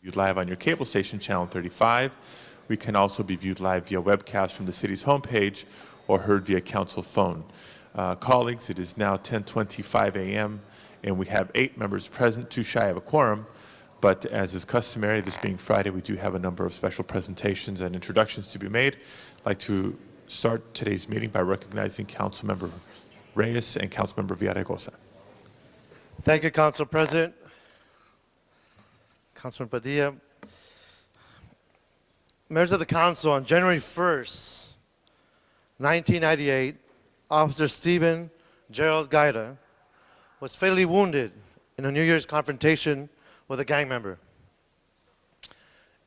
Viewed live on your cable station, Channel 35. We can also be viewed live via webcast from the city's homepage or heard via council phone. Colleagues, it is now 10:25 a.m. and we have 8 members present, 2 shy of a quorum. But as is customary, this being Friday, we do have a number of special presentations and introductions to be made. I'd like to start today's meeting by recognizing Councilmember Reyes and Councilmember Villaraigosa. Thank you, Council President. Councilman Padilla. Members of the Council, on January 1st, 1998, Officer Stephen Gerald Gaida was fatally wounded in a New Year's confrontation with a gang member.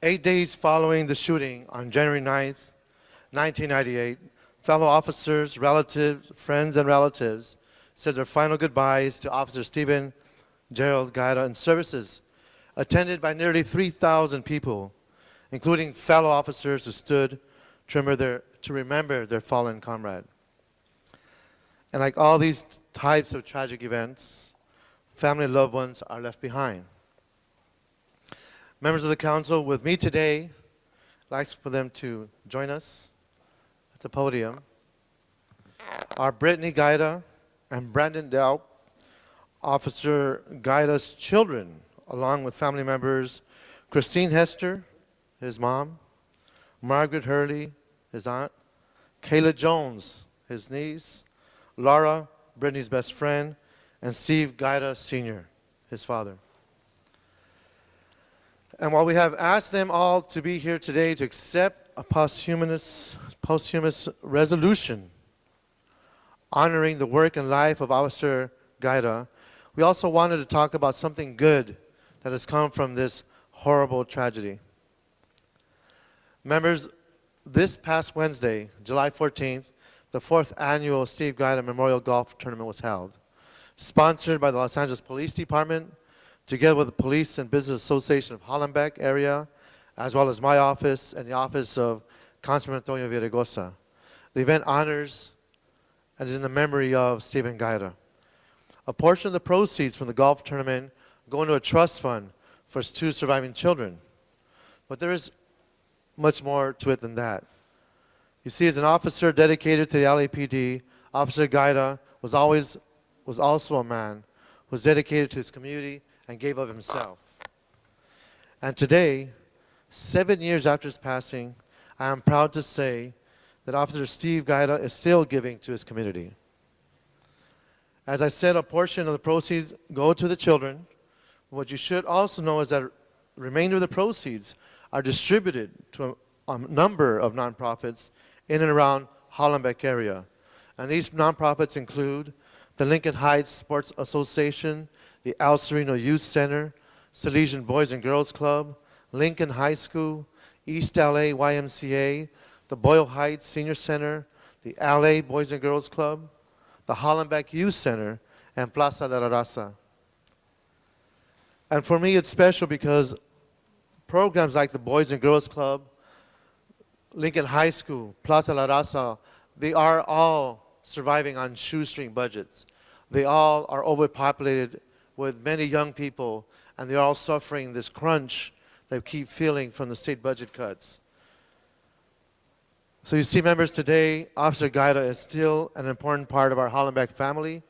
8 days following the shooting on January 9th, 1998, fellow officers, relatives, friends, and relatives said their final goodbyes to Officer Stephen Gerald Gaida in services attended by nearly 3,000 people, including fellow officers who stood to remember their fallen comrade. And like all these types of tragic events, family and loved ones are left behind. Members of the Council, with me today, I'd like for them to join us at the podium, are Brittany Gaida and Brandon Delp, Officer Gaida's children, along with family members Christine Hester, his mom, Margaret Hurley, his aunt, Kayla Jones, his niece, Laura, Brittany's best friend, and Steve Gaida Sr., his father. And while we have asked them all to be here today to accept a posthumous resolution honoring the work and life of Officer Gaida, we also wanted to talk about something good that has come from this horrible tragedy. Members, this past Wednesday, July 14th, the 4th annual Steve Gaida Memorial Golf Tournament was held, sponsored by the Los Angeles Police Department, together with the Police and Business Association of Hollenbeck area, as well as my office and the office of Councilman Antonio Villaraigosa. The event honors and is in the memory of Stephen Gaida. A portion of the proceeds from the golf tournament go into a trust fund for his 2 surviving children. But there is much more to it than that. You see, as an officer dedicated to the LAPD, Officer Gaida was also a man who was dedicated to his community and gave of himself. And today, 7 years after his passing, I am proud to say that Officer Steve Gaida is still giving to his community. As I said, a portion of the proceeds go to the children. What you should also know is that the remainder of the proceeds are distributed to a number of nonprofits in and around Hollenbeck area. And these nonprofits include the Lincoln Heights Sports Association, the El Sereno Youth Center, Salesian Boys and Girls Club, Lincoln High School, East LA YMCA, the Boyle Heights Senior Center, the LA Boys and Girls Club, the Hollenbeck Youth Center, and Plaza de la Raza. And for me, it's special because programs like the Boys and Girls Club, Lincoln High School, Plaza La Raza, they are all surviving on shoestring budgets. They all are overpopulated with many young people, and they're all suffering this crunch they keep feeling from the state budget cuts. So you see, members, today, Officer Gaida is still an important part of our Hollenbeck family,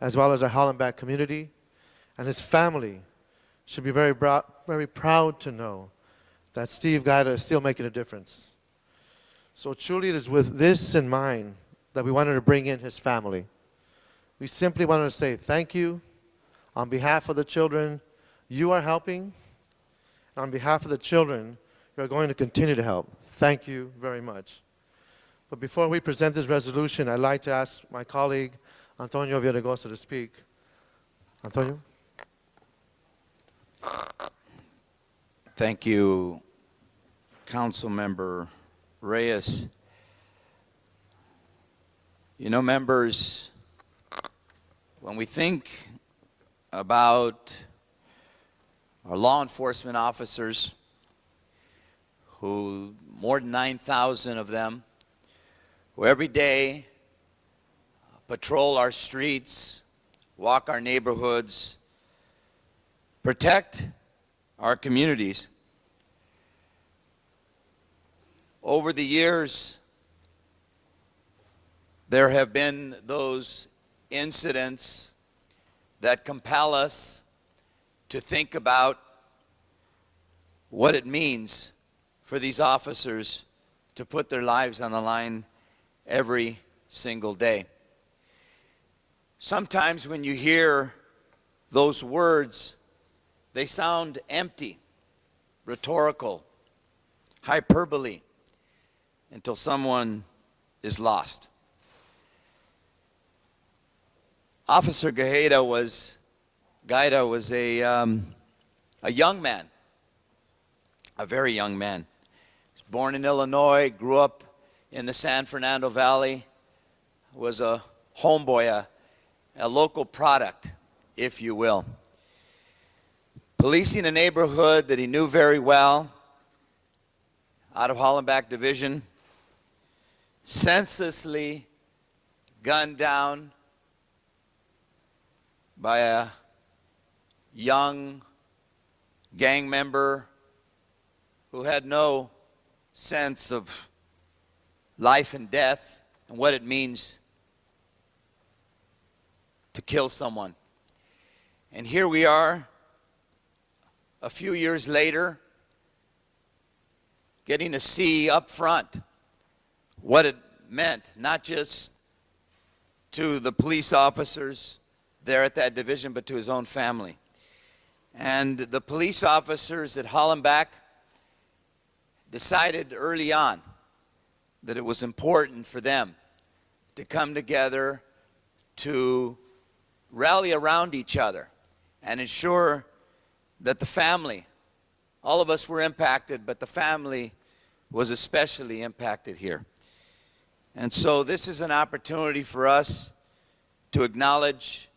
as well as our Hollenbeck community, and his family should be very proud to know that Steve Gaida is still making a difference. So truly it is with this in mind that we wanted to bring in his family. We simply wanted to say thank you on behalf of the children you are helping, and on behalf of the children you are going to continue to help. Thank you very much. But before we present this resolution, I'd like to ask my colleague, Antonio Villaraigosa, to speak. Antonio? Thank you, Councilmember Reyes. You know, members, when we think about our law enforcement officers, who more than 9,000 of them, who every day patrol our streets, walk our neighborhoods, protect our communities. Over the years, there have been those incidents that compel us to think about what it means for these officers to put their lives on the line every single day. Sometimes when you hear those words, they sound empty, rhetorical, hyperbole, until someone is lost. Officer Gaida was a young man, a very young man. He was born in Illinois, grew up in the San Fernando Valley, was a homeboy, a local product, if you will. Policing a neighborhood that he knew very well, out of Hollenbeck Division, senselessly gunned down by a young gang member who had no sense of life and death and what it means to kill someone. And here we are, a few years later, getting to see up front what it meant, not just to the police officers there at that division, but to his own family. And the police officers at Hollenbeck decided early on that it was important for them to come together to rally around each other and ensure that the family, all of us were impacted, but the family was especially impacted here. And so this is an opportunity for us to acknowledge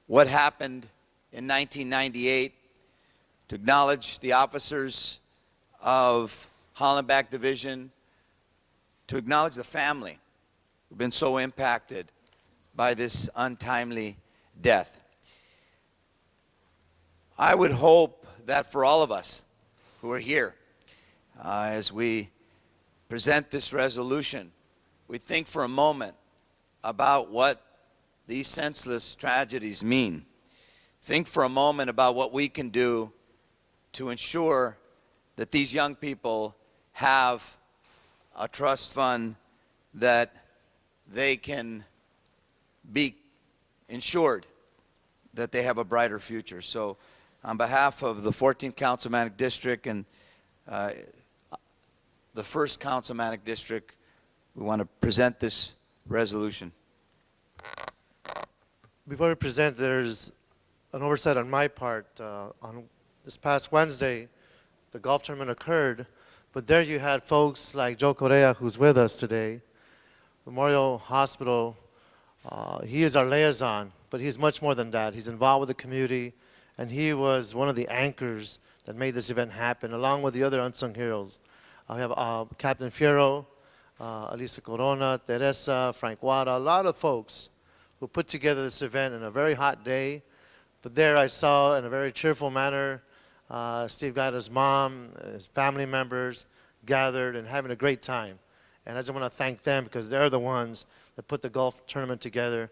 what happened in 1998, to acknowledge the officers of Hollenbeck Division, to acknowledge the family who've been so impacted by this untimely death. I would hope that for all of us who are here, as we present this resolution, we think for a moment about what these senseless tragedies mean. Think for a moment about what we can do to ensure that these young people have a trust fund that they can be insured that they have a brighter future. So on behalf of the 14th Councilmanic District and the 1st Councilmanic District, we want to present this resolution. Before we present, there's an oversight on my part. On this past Wednesday, the golf tournament occurred, but there you had folks like Joe Correa, who's with us today, Memorial Hospital. He is our liaison, but he's much more than that. He's involved with the community, and he was one of the anchors that made this event happen, along with the other unsung heroes. I have Captain Fierro, Elisa Corona, Teresa, Frank Wada, a lot of folks who put together this event in a very hot day. But there I saw in a very cheerful manner Steve Guida's mom, his family members gathered and having a great time. And I just want to thank them because they're the ones that put the golf tournament together.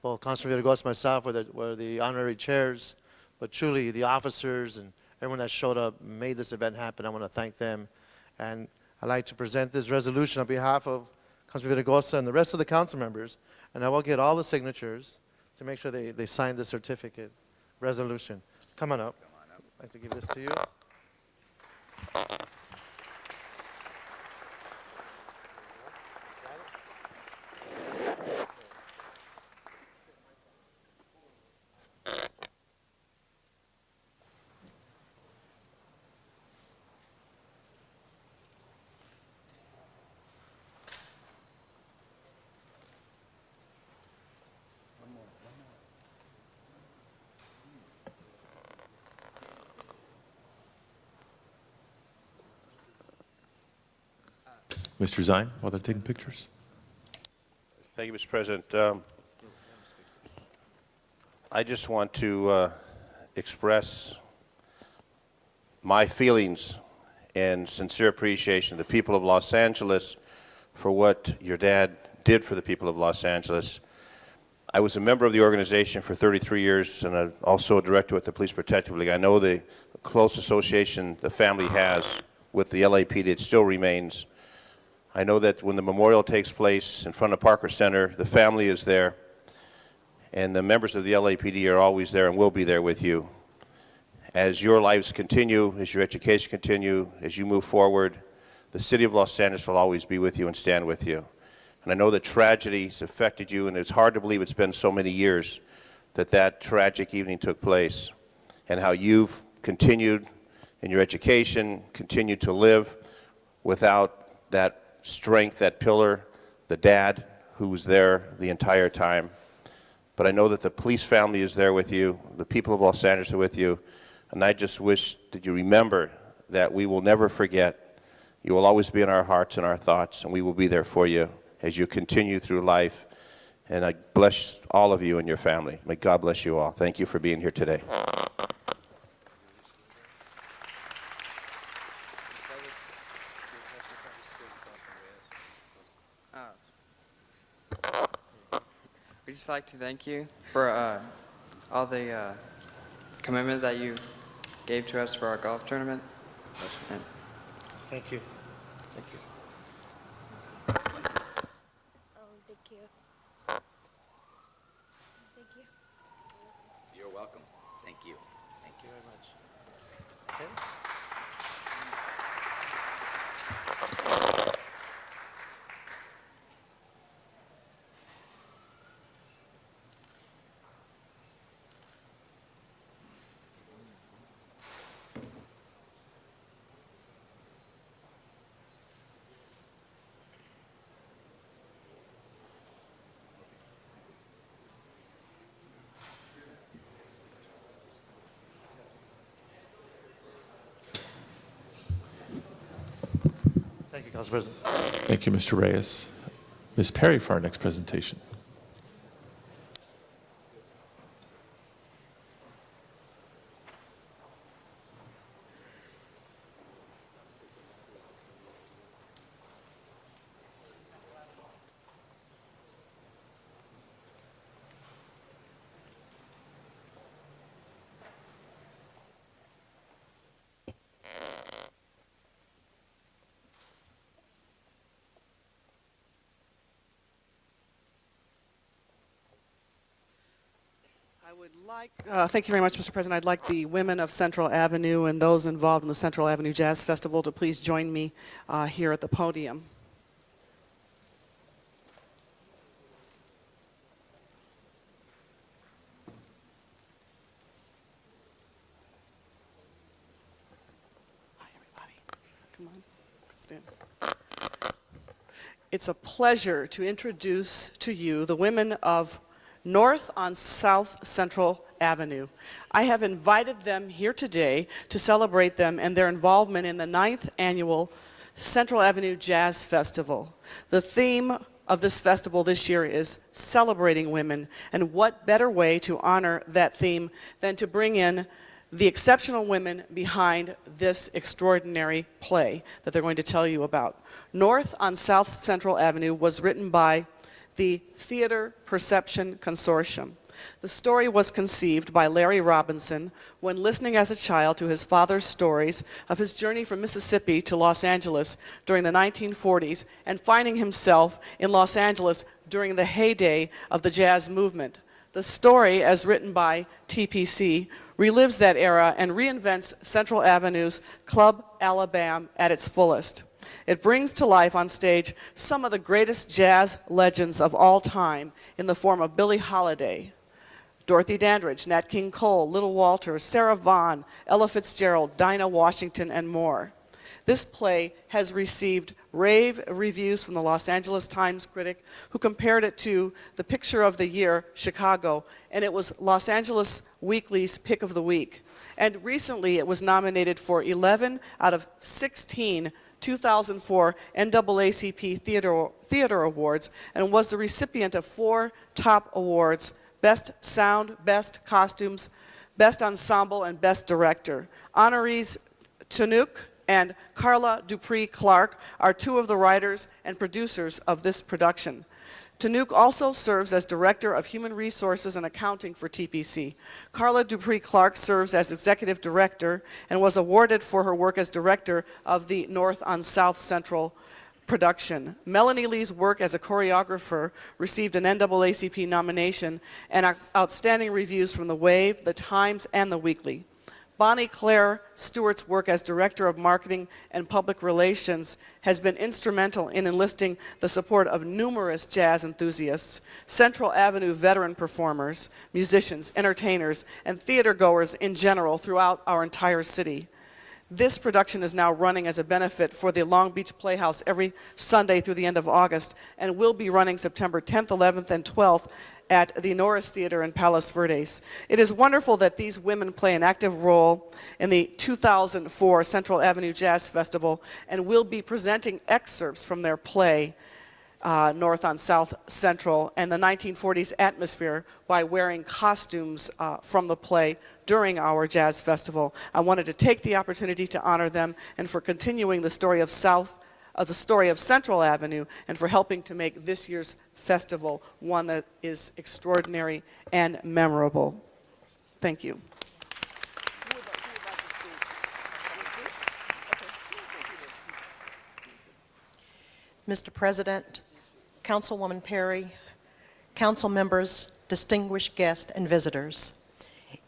Both Councilor Villaraigosa and myself were the honorary chairs, but truly the officers and everyone that showed up made this event happen. I want to thank them. And I'd like to present this resolution on behalf of Councilor Villaraigosa and the rest of the council members. And I will get all the signatures to make sure they sign the certificate resolution. Come on up. I'd like to give this to you. Mr. Zine, while they're taking pictures. Thank you, Mr. President. I just want to express my feelings and sincere appreciation to the people of Los Angeles for what your dad did for the people of Los Angeles. I was a member of the organization for 33 years and I'm also a director with the Police Protective League. I know the close association the family has with the LAPD. It still remains. I know that when the memorial takes place in front of Parker Center, the family is there, and the members of the LAPD are always there and will be there with you. As your lives continue, as your education continue, as you move forward, the city of Los Angeles will always be with you and stand with you. And I know that tragedy has affected you, and it's hard to believe it's been so many years that that tragic evening took place, and how you've continued in your education, continued to live without that strength, that pillar, the dad who was there the entire time. But I know that the police family is there with you, the people of Los Angeles are with you, and I just wish that you remember that we will never forget. You will always be in our hearts and our thoughts, and we will be there for you as you continue through life. And I bless all of you and your family. May God bless you all. Thank you for being here today. We'd just like to thank you for all the commitment that you gave to us for our golf tournament. And Thank you. thanks. Oh, thank you. Thank you. You're welcome. Thank you. Thank you very much. Okay. Thank you, Council President. Thank you, Mr. Reyes. Ms. Perry for our next presentation. I would like, thank you very much, Mr. President. I'd like the women of Central Avenue and those involved in the Central Avenue Jazz Festival to please join me here at the podium. Hi, everybody. Come on, stand. It's a pleasure to introduce to you the women of North on South Central Avenue. I have invited them here today to celebrate them and their involvement in the 9th annual Central Avenue Jazz Festival. The theme of this festival this year is celebrating women, and what better way to honor that theme than to bring in the exceptional women behind this extraordinary play that they're going to tell you about. North on South Central Avenue was written by the Theater Perception Consortium. The story was conceived by Larry Robinson when listening as a child to his father's stories of his journey from Mississippi to Los Angeles during the 1940s and finding himself in Los Angeles during the heyday of the jazz movement. The story, as written by TPC, relives that era and reinvents Central Avenue's Club Alabama at its fullest. It brings to life on stage some of the greatest jazz legends of all time in the form of Billie Holiday, Dorothy Dandridge, Nat King Cole, Little Walter, Sarah Vaughan, Ella Fitzgerald, Dinah Washington, and more. This play has received rave reviews from the Los Angeles Times critic, who compared it to the picture of the year, Chicago, and it was Los Angeles Weekly's pick of the week. And recently it was nominated for 11 out of 16 2004 NAACP Theater Awards and was the recipient of 4 top awards: Best Sound, Best Costumes, Best Ensemble, and Best Director. Honorees Tanook and Carla Dupree Clark are 2 of the writers and producers of this production. Tanook also serves as Director of Human Resources and Accounting for TPC. Carla Dupree Clark serves as Executive Director and was awarded for her work as Director of the North on South Central production. Melanie Lee's work as a choreographer received an NAACP nomination and outstanding reviews from The Wave, The Times, and The Weekly. Bonnie Claire Stewart's work as Director of Marketing and Public Relations has been instrumental in enlisting the support of numerous jazz enthusiasts, Central Avenue veteran performers, musicians, entertainers, and theater goers in general throughout our entire city. This production is now running as a benefit for the Long Beach Playhouse every Sunday through the end of August, and will be running September 10th, 11th, and 12th at the Norris Theater in Palos Verdes. It is wonderful that these women play an active role in the 2004 Central Avenue Jazz Festival and will be presenting excerpts from their play, North on South Central, and the 1940s atmosphere by wearing costumes from the play during our jazz festival. I wanted to take the opportunity to honor them and for continuing the story of Central Avenue and for helping to make this year's festival one that is extraordinary and memorable. Thank you. Mr. President, Councilwoman Perry, council members, distinguished guests, and visitors.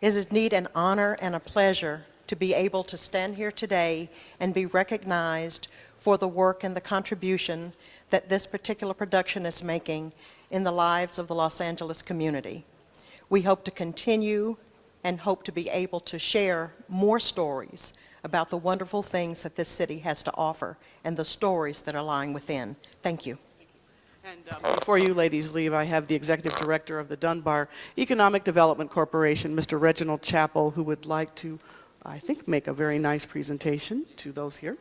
It is indeed an honor and a pleasure to be able to stand here today and be recognized for the work and the contribution that this particular production is making in the lives of the Los Angeles community. We hope to continue and hope to be able to share more stories about the wonderful things that this city has to offer and the stories that are lying within. Thank you. And before you ladies leave, I have the Executive Director of the Dunbar Economic Development Corporation, Mr. Reginald Chappell, who would like to, I think, make a very nice presentation to those here.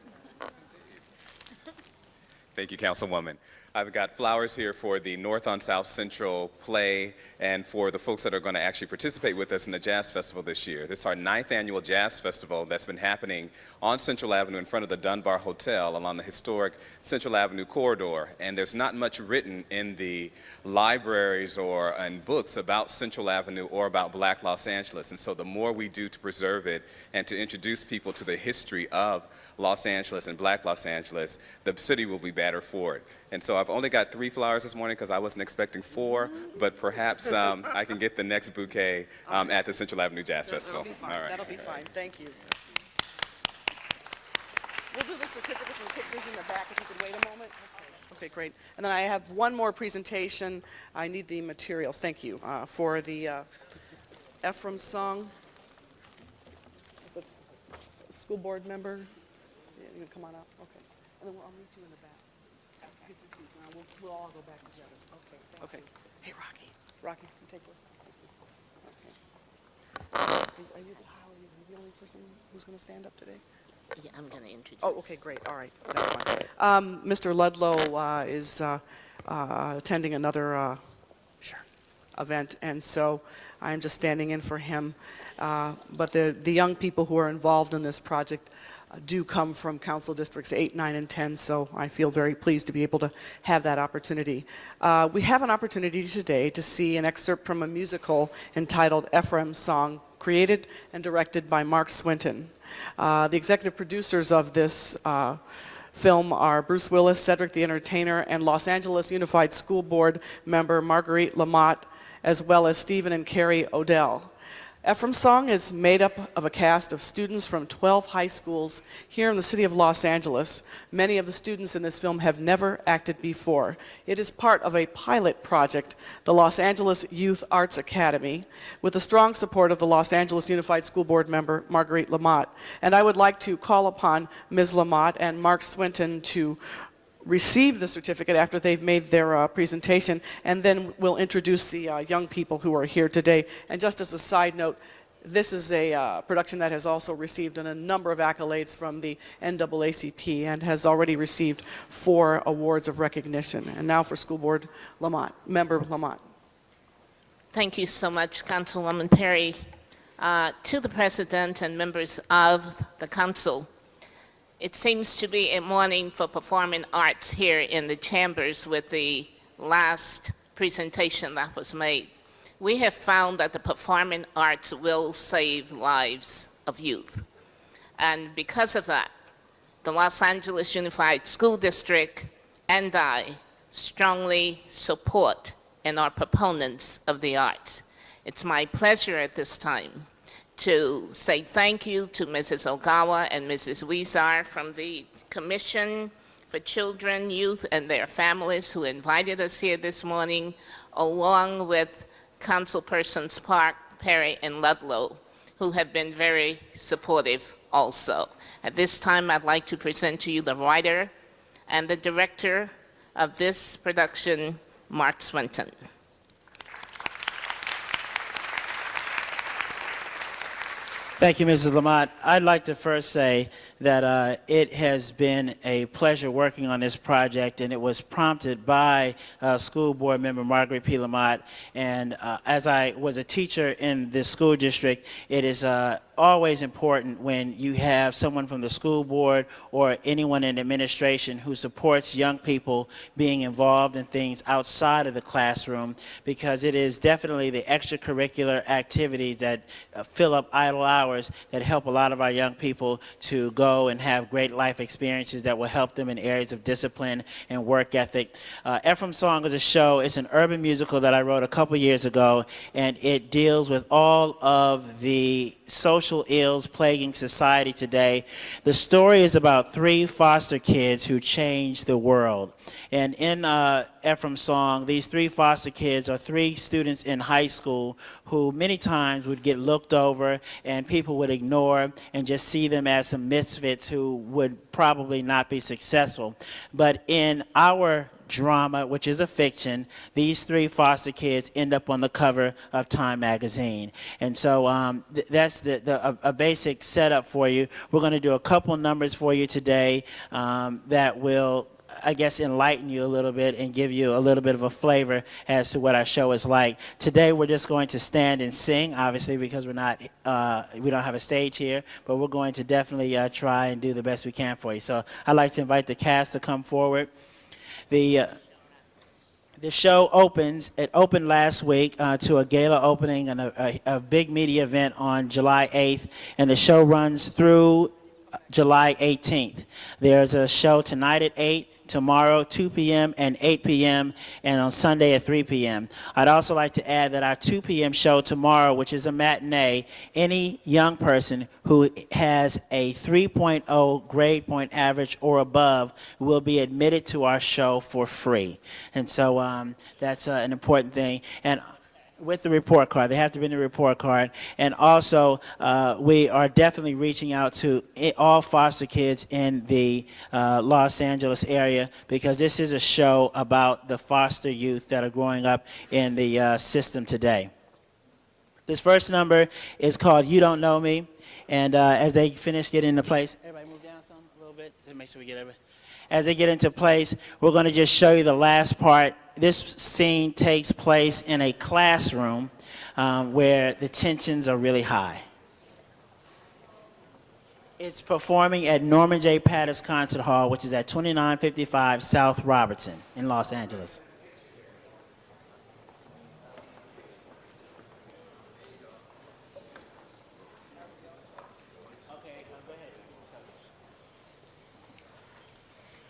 Thank you, Councilwoman. I've got flowers here for the North on South Central play and for the folks that are going to actually participate with us in the Jazz Festival this year. This is our 9th annual Jazz Festival that's been happening on Central Avenue in front of the Dunbar Hotel along the historic Central Avenue corridor. And there's not much written in the libraries or in books about Central Avenue or about Black Los Angeles. And so the more we do to preserve it and to introduce people to the history of Los Angeles and Black Los Angeles, the city will be better for it. And so I've only got 3 flowers this morning because I wasn't expecting 4, but perhaps I can get the next bouquet at the Central Avenue Jazz Festival. That'll be fine. All right. That'll be fine. Thank you. We'll do the certificates and pictures in the back if you could wait a moment. Okay, great. And then I have one more presentation. I need the materials. Thank you for the Ephraim song. The school board member. Yeah, you can come on up. Okay. And then I'll meet you in the back. Get your seats. Now we'll all go back together. Okay. Okay. Hey, Rocky. Rocky, you take this. Okay. Are you the only person who's going to stand up today? Yeah, I'm going to introduce. Oh, okay, great. All right. That's fine. Mr. Ludlow is attending another event, and so I'm just standing in for him. But the young people who are involved in this project do come from Council Districts 8, 9, and 10, so I feel very pleased to be able to have that opportunity. We have an opportunity today to see an excerpt from a musical entitled Ephraim's Song, created and directed by Mark Swinton. The executive producers of this film are Bruce Willis, Cedric the Entertainer, and Los Angeles Unified School Board member Marguerite Lamott, as well as Stephen and Carrie Odell. Ephraim's Song is made up of a cast of students from 12 high schools here in the city of Los Angeles. Many of the students in this film have never acted before. It is part of a pilot project, the Los Angeles Youth Arts Academy, with the strong support of the Los Angeles Unified School Board member Marguerite Lamott. And I would like to call upon Ms. Lamott and Mark Swinton to receive the certificate after they've made their presentation, and then we'll introduce the young people who are here today. And just as a side note, this is a production that has also received a number of accolades from the NAACP and has already received 4 awards of recognition. And now for School Board Lamott, Member Lamott. Thank you so much, Councilwoman Perry. To the President and members of the Council, it seems to be a morning for performing arts here in the chambers with the last presentation that was made. We have found that the performing arts will save lives of youth. And because of that, the Los Angeles Unified School District and I strongly support and are proponents of the arts. It's my pleasure at this time to say thank you to Mrs. Ogawa and Mrs. Weezar from the Commission for Children, Youth, and their families who invited us here this morning, along with Councilpersons Park, Perry, and Ludlow, who have been very supportive also. At this time, I'd like to present to you the writer and the director of this production, Mark Swinton. Thank you, Mrs. Lamott. I'd like to first say that it has been a pleasure working on this project, and it was prompted by school board member Marguerite P. Lamott. And as I was a teacher in this school district, it is always important when you have someone from the school board or anyone in administration who supports young people being involved in things outside of the classroom, because it is definitely the extracurricular activities that fill up idle hours that help a lot of our young people to go and have great life experiences that will help them in areas of discipline and work ethic. Ephraim's Song is a show. It's an urban musical that I wrote a couple years ago, and it deals with all of the social ills plaguing society today. The story is about 3 foster kids who changed the world. And in Ephraim's Song, these 3 foster kids are 3 students in high school who many times would get looked over and people would ignore and just see them as some misfits who would probably not be successful. But in our drama, which is a fiction, these 3 foster kids end up on the cover of Time magazine. And so that's a basic setup for you. We're going to do a couple numbers for you today that will, I guess, enlighten you a little bit and give you a little bit of a flavor as to what our show is like. Today we're just going to stand and sing, obviously, because we don't have a stage here, but we're going to definitely try and do the best we can for you. So I'd like to invite the cast to come forward. The show opens, it opened last week to a gala opening and a big media event on July 8th, and the show runs through July 18th. There's a show tonight at 8, tomorrow 2 p.m. and 8 p.m., and on Sunday at 3 p.m. I'd also like to add that our 2 p.m. show tomorrow, which is a matinee, any young person who has a 3.0 grade point average or above will be admitted to our show for free. And so that's an important thing. And with the report card. They have to bring the report card. And also, we are definitely reaching out to all foster kids in the Los Angeles area, because this is a show about the foster youth that are growing up in the system today. This first number is called You Don't Know Me. And as they finish getting into place, everybody move down some a little bit to make sure we get everybody. as they get into place. We're going to just show you the last part. This scene takes place in a classroom where the tensions are really high. It's performing at Norman J. Pattis Concert Hall, which is at 2955 South Robertson in Los Angeles.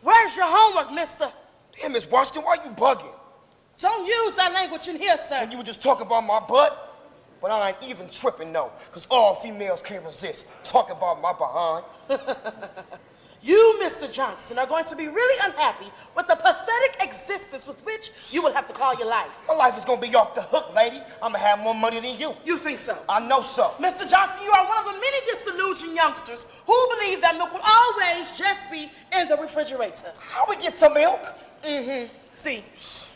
Where's your homework, mister? Damn, Miss Washington, why you bugging? Don't use that language in here, sir. And you were just talking about my butt? But I ain't even tripping, no, because all females can't resist talking about my behind. You, Mr. Johnson, are going to be really unhappy with the pathetic existence with which you will have to call your life. My life is going to be off the hook, lady. I'm going to have more money than you. You think so? I know so. Mr. Johnson, you are one of the many disillusioned youngsters who believe that milk will always just be in the refrigerator. How we get some milk? See,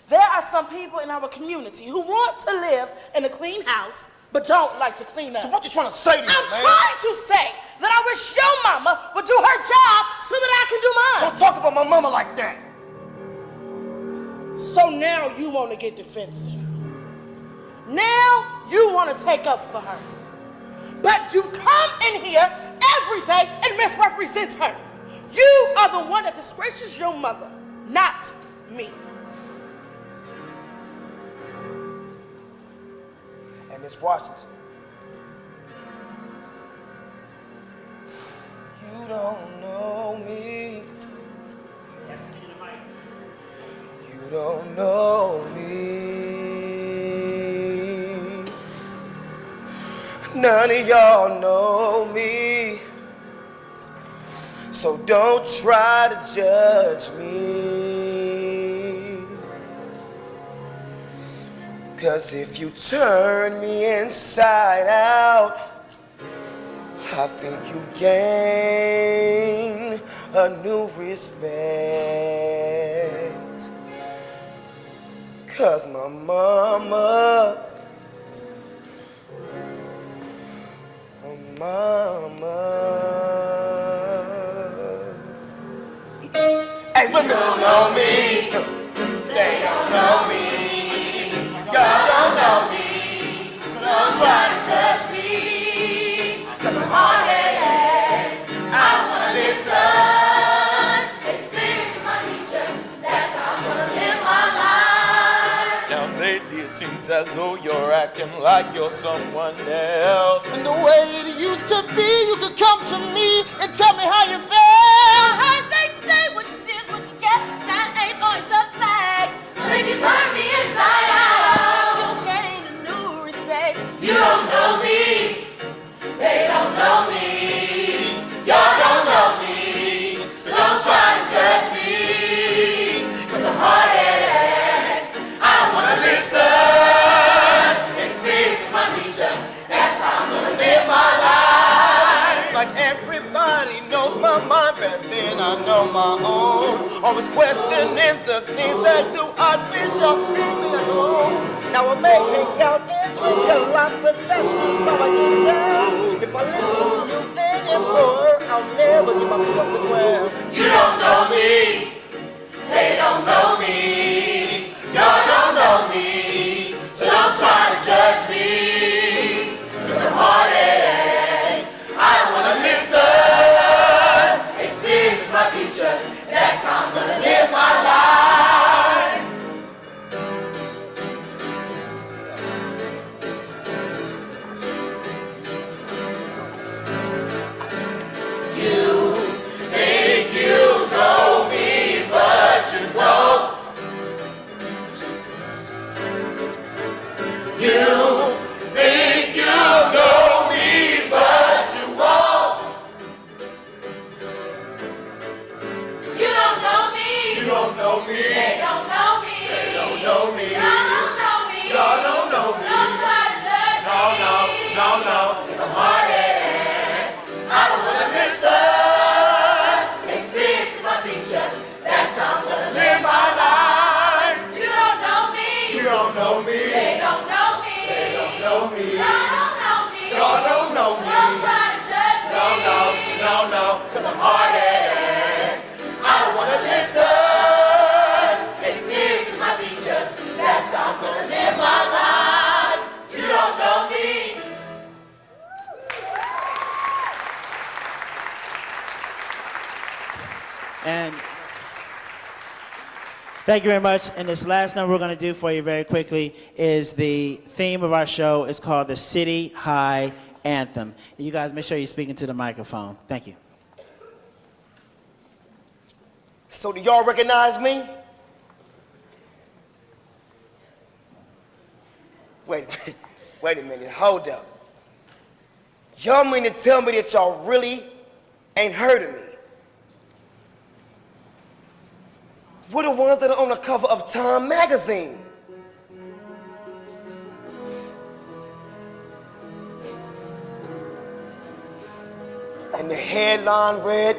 there are some people in our community who want to live in a clean house, but don't like to clean up. So what you trying to say to me, man? I'm trying to say that I wish your mama would do her job so that I can do mine. Don't talk about my mama like that. So now you want to get defensive. Now you want to take up for her. But you come in here every day and misrepresent her. You are the one that disgraces your mother, not me. And Miss Washington, you don't know me. You don't know me. None of y'all know me. So don't try to judge me. 'Cause if you turn me inside out, I think you gain a new respect. 'Cause my mama, hey, women don't know me. They don't know me. Y'all don't know me. So don't try to judge me. 'Cause I'm hard-headed. I wanna listen. Experience with my teacher. That's how I'm gonna live my life. Now lately it seems as though you're acting like you're someone else. And the way it used to be, you could come to me and tell me how you feel. I heard they say what you see is what you get. That ain't always a fact. But if you turn me inside out, you'll gain a new respect. You don't know me. They don't know me. Y'all don't know me. So don't try to judge me. 'Cause I'm hard-headed. I wanna listen. Experience my teacher. That's how I'm gonna live my life. Like everybody knows my mind better than I know my own. Always questioning the things I do. I wish y'all leave me alone. Now I may hang out and drink a lot, but that's just how I get down. If I listen to you anymore, I'll never get my feet off the ground. You don't know me. They don't know me. Y'all don't know me. So don't try to judge me. 'Cause I'm hard-headed. I wanna listen. Experience is my teacher. That's how I'm gonna live my life. You think you know me, but you don't. You think you know me, but you won't. You don't know me. You don't know me. They don't know me. They don't know me. Y'all don't know me. Y'all don't know So me. don't try to judge me. No, 'cause I'm hard-headed. I don't wanna listen. Experience is my teacher. That's how I'm gonna live my life. You don't know me. You don't know me. They don't know me. They don't know me. Y'all don't know me. Y'all don't know So me. don't try to judge me. No, 'cause I'm hard-headed. I don't wanna listen. And thank you very much. And this last number we're going to do for you very quickly is the theme of our show. It's called the City High Anthem. And you guys make sure you're speaking to the microphone. Thank you. So do y'all recognize me? Wait a minute, hold up. Y'all mean to tell me that y'all really ain't heard of me? We're the ones that are on the cover of Time magazine. And the headline read,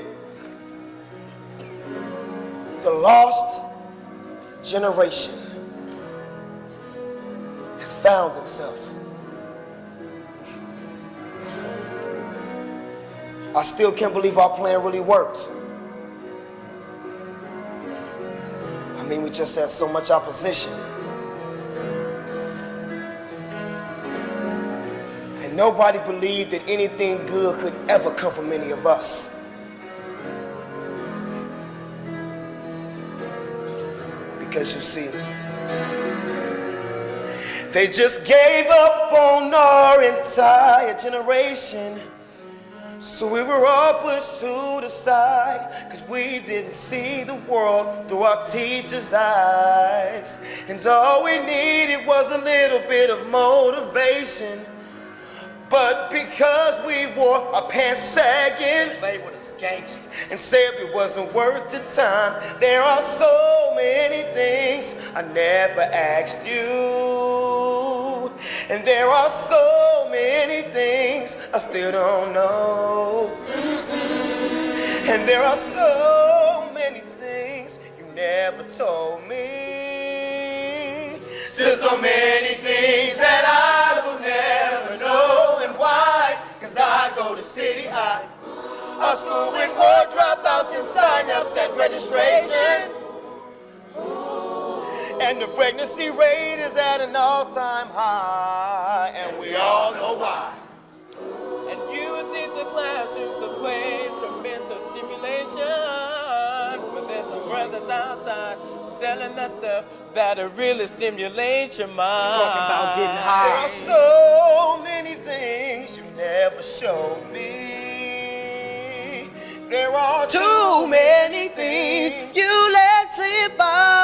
"The Lost Generation has found itself." I still can't believe our plan really worked. I mean, we just had so much opposition. And nobody believed that anything good could ever come from any of us. Because you see, they just gave up on our entire generation. So we were all pushed to the side, cause we didn't see the world through our teachers' eyes. And all we needed was a little bit of motivation. But because we wore our pants sagging, labeled us gangsters, and said it wasn't worth the time, there are so many things I never asked you. And there are so many things I still don't know. And there are so many things you never told me. Still so many things that I will never know. And why? Cause I go to City High, a school with more dropouts and sign-ups at registration. And the pregnancy rate is at an all-time high, and we all know why. And you would think the classroom's a place for mental stimulation, but there's some brothers outside selling that stuff that'll really stimulate your mind. Talking about getting high. There are so many things you never showed me. There are too many things you let slip by.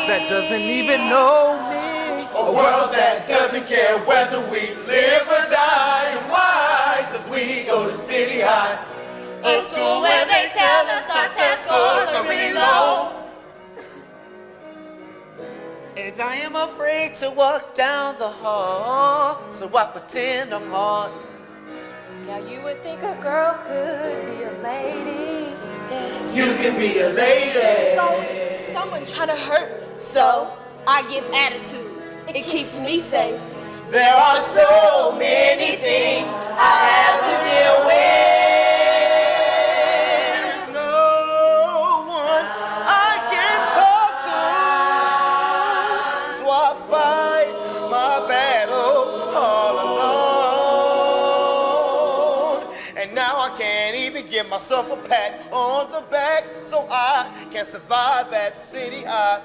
That doesn't even know me. A world that doesn't care whether we live or die. And why? Cause we go to City High, A school where they tell us our test scores are really low. and I am afraid to walk down the hall, so I pretend I'm hard. Now you would think a girl could be a lady. You can be a lady. There's always someone trying to hurt, so I give attitude. It keeps me safe. There are so many things I have to deal with. There's no one I can talk to, so I fight my battle all alone. And now I can't even give myself a pat on the back, so I can survive at City High.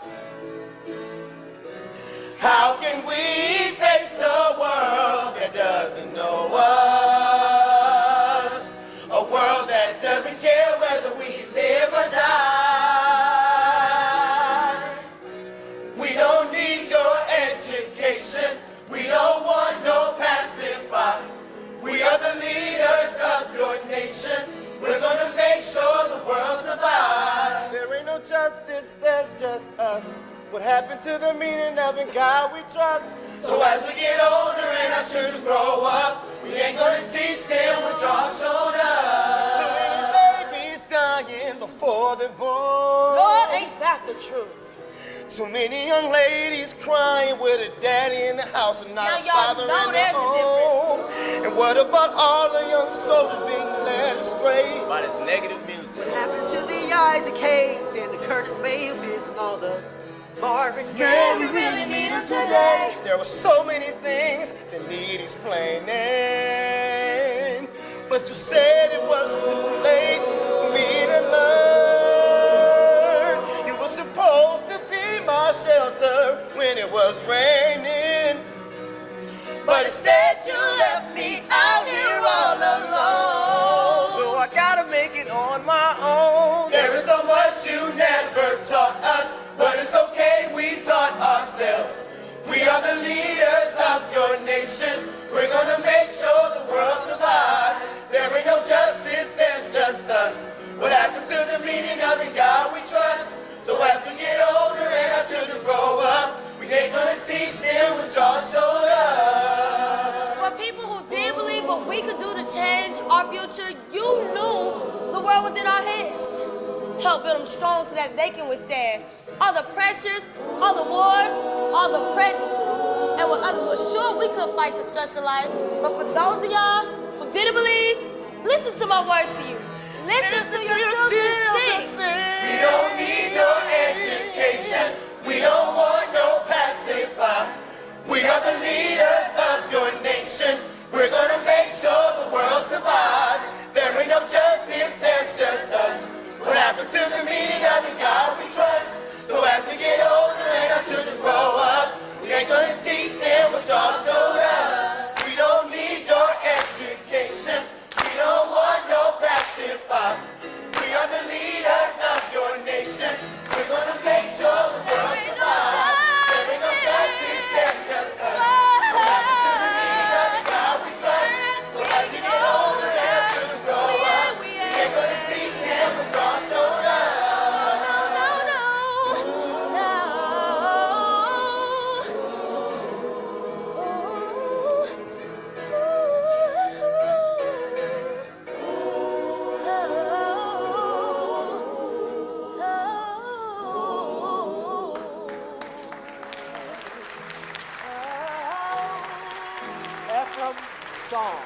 How can we face a world that doesn't know us? A world that doesn't care whether we live or die. We don't need your education. We don't want no pacifier. We are the leaders of your nation. We're gonna make sure the world survives. There ain't no justice, there's just us. What happened to the meaning of in God we trust? So as we get older and our children grow up, we ain't gonna teach them what y'all showed us. Too many babies dying before they're born. Lord, ain't that the truth? Too many young ladies crying with a daddy in the house and not Now a y'all father know in the there's a home. And what about all the young soldiers being led astray? By this negative music. What happened to the Isaac Hayes and the Curtis Mayhews and all the Marvin Man, Gaye. we really need him today. There were so many things that need explaining, but you said it was too late for me to learn. You were supposed to be my shelter when it was raining, but instead you left me out here all alone. So I gotta make it on my own. There is so much you never taught us, but it's okay, we taught ourselves. We are the leaders of your nation. We're gonna make sure the world survives. There ain't no justice, there's just us. What happened to the meaning of in God we trust? So as we get older and our children grow up, we ain't gonna teach them what y'all showed us. For people who did believe what we could do to change our future, you knew the world was in our hands. Help build them strong so that they can withstand all the pressures, all the wars, all the prejudice. And when others were sure we couldn't fight the stress of life, but for those of y'all who didn't believe, listen to my words to you. Listen to your children sing. We don't need your education. We don't want no pacifier. We are the leaders of your nation. We're gonna make sure the world survives. There ain't no justice, there's just us. What happened to the meaning of the God we trust? So as we get older and our children grow up, we ain't gonna teach them what y'all showed us. We don't need your education. We don't want no pacifier. We are the leaders of your nation. We're gonna make sure the world survives. There ain't no justice, there's just us. What happened to the meaning of the God we trust? So as we get older and our children grow up, we ain't gonna teach them what y'all showed us. Ephraim Song.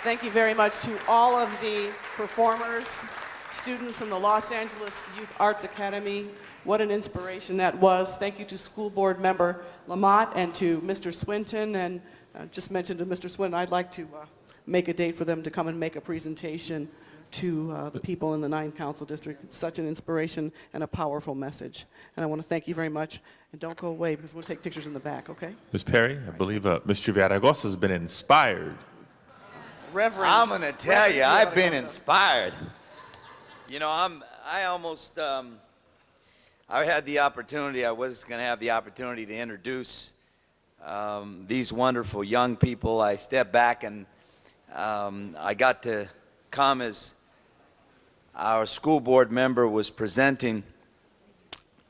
Thank you very much to all of the performers, students from the Los Angeles Youth Arts Academy. What an inspiration that was. Thank you to School Board Member Lamont and to Mr. Swinton. And just mentioned to Mr. Swinton, I'd like to make a date for them to come and make a presentation to the people in the 9th Council District. It's such an inspiration and a powerful message. And I want to thank you very much. And don't go away because we'll take pictures in the back, okay? Ms. Perry, I believe Mr. Villaraigosa has been inspired. Reverend. I'm gonna tell you, I've been inspired. You know, I had the opportunity, I was gonna have the opportunity to introduce these wonderful young people. I stepped back and I got to come as our school board member was presenting.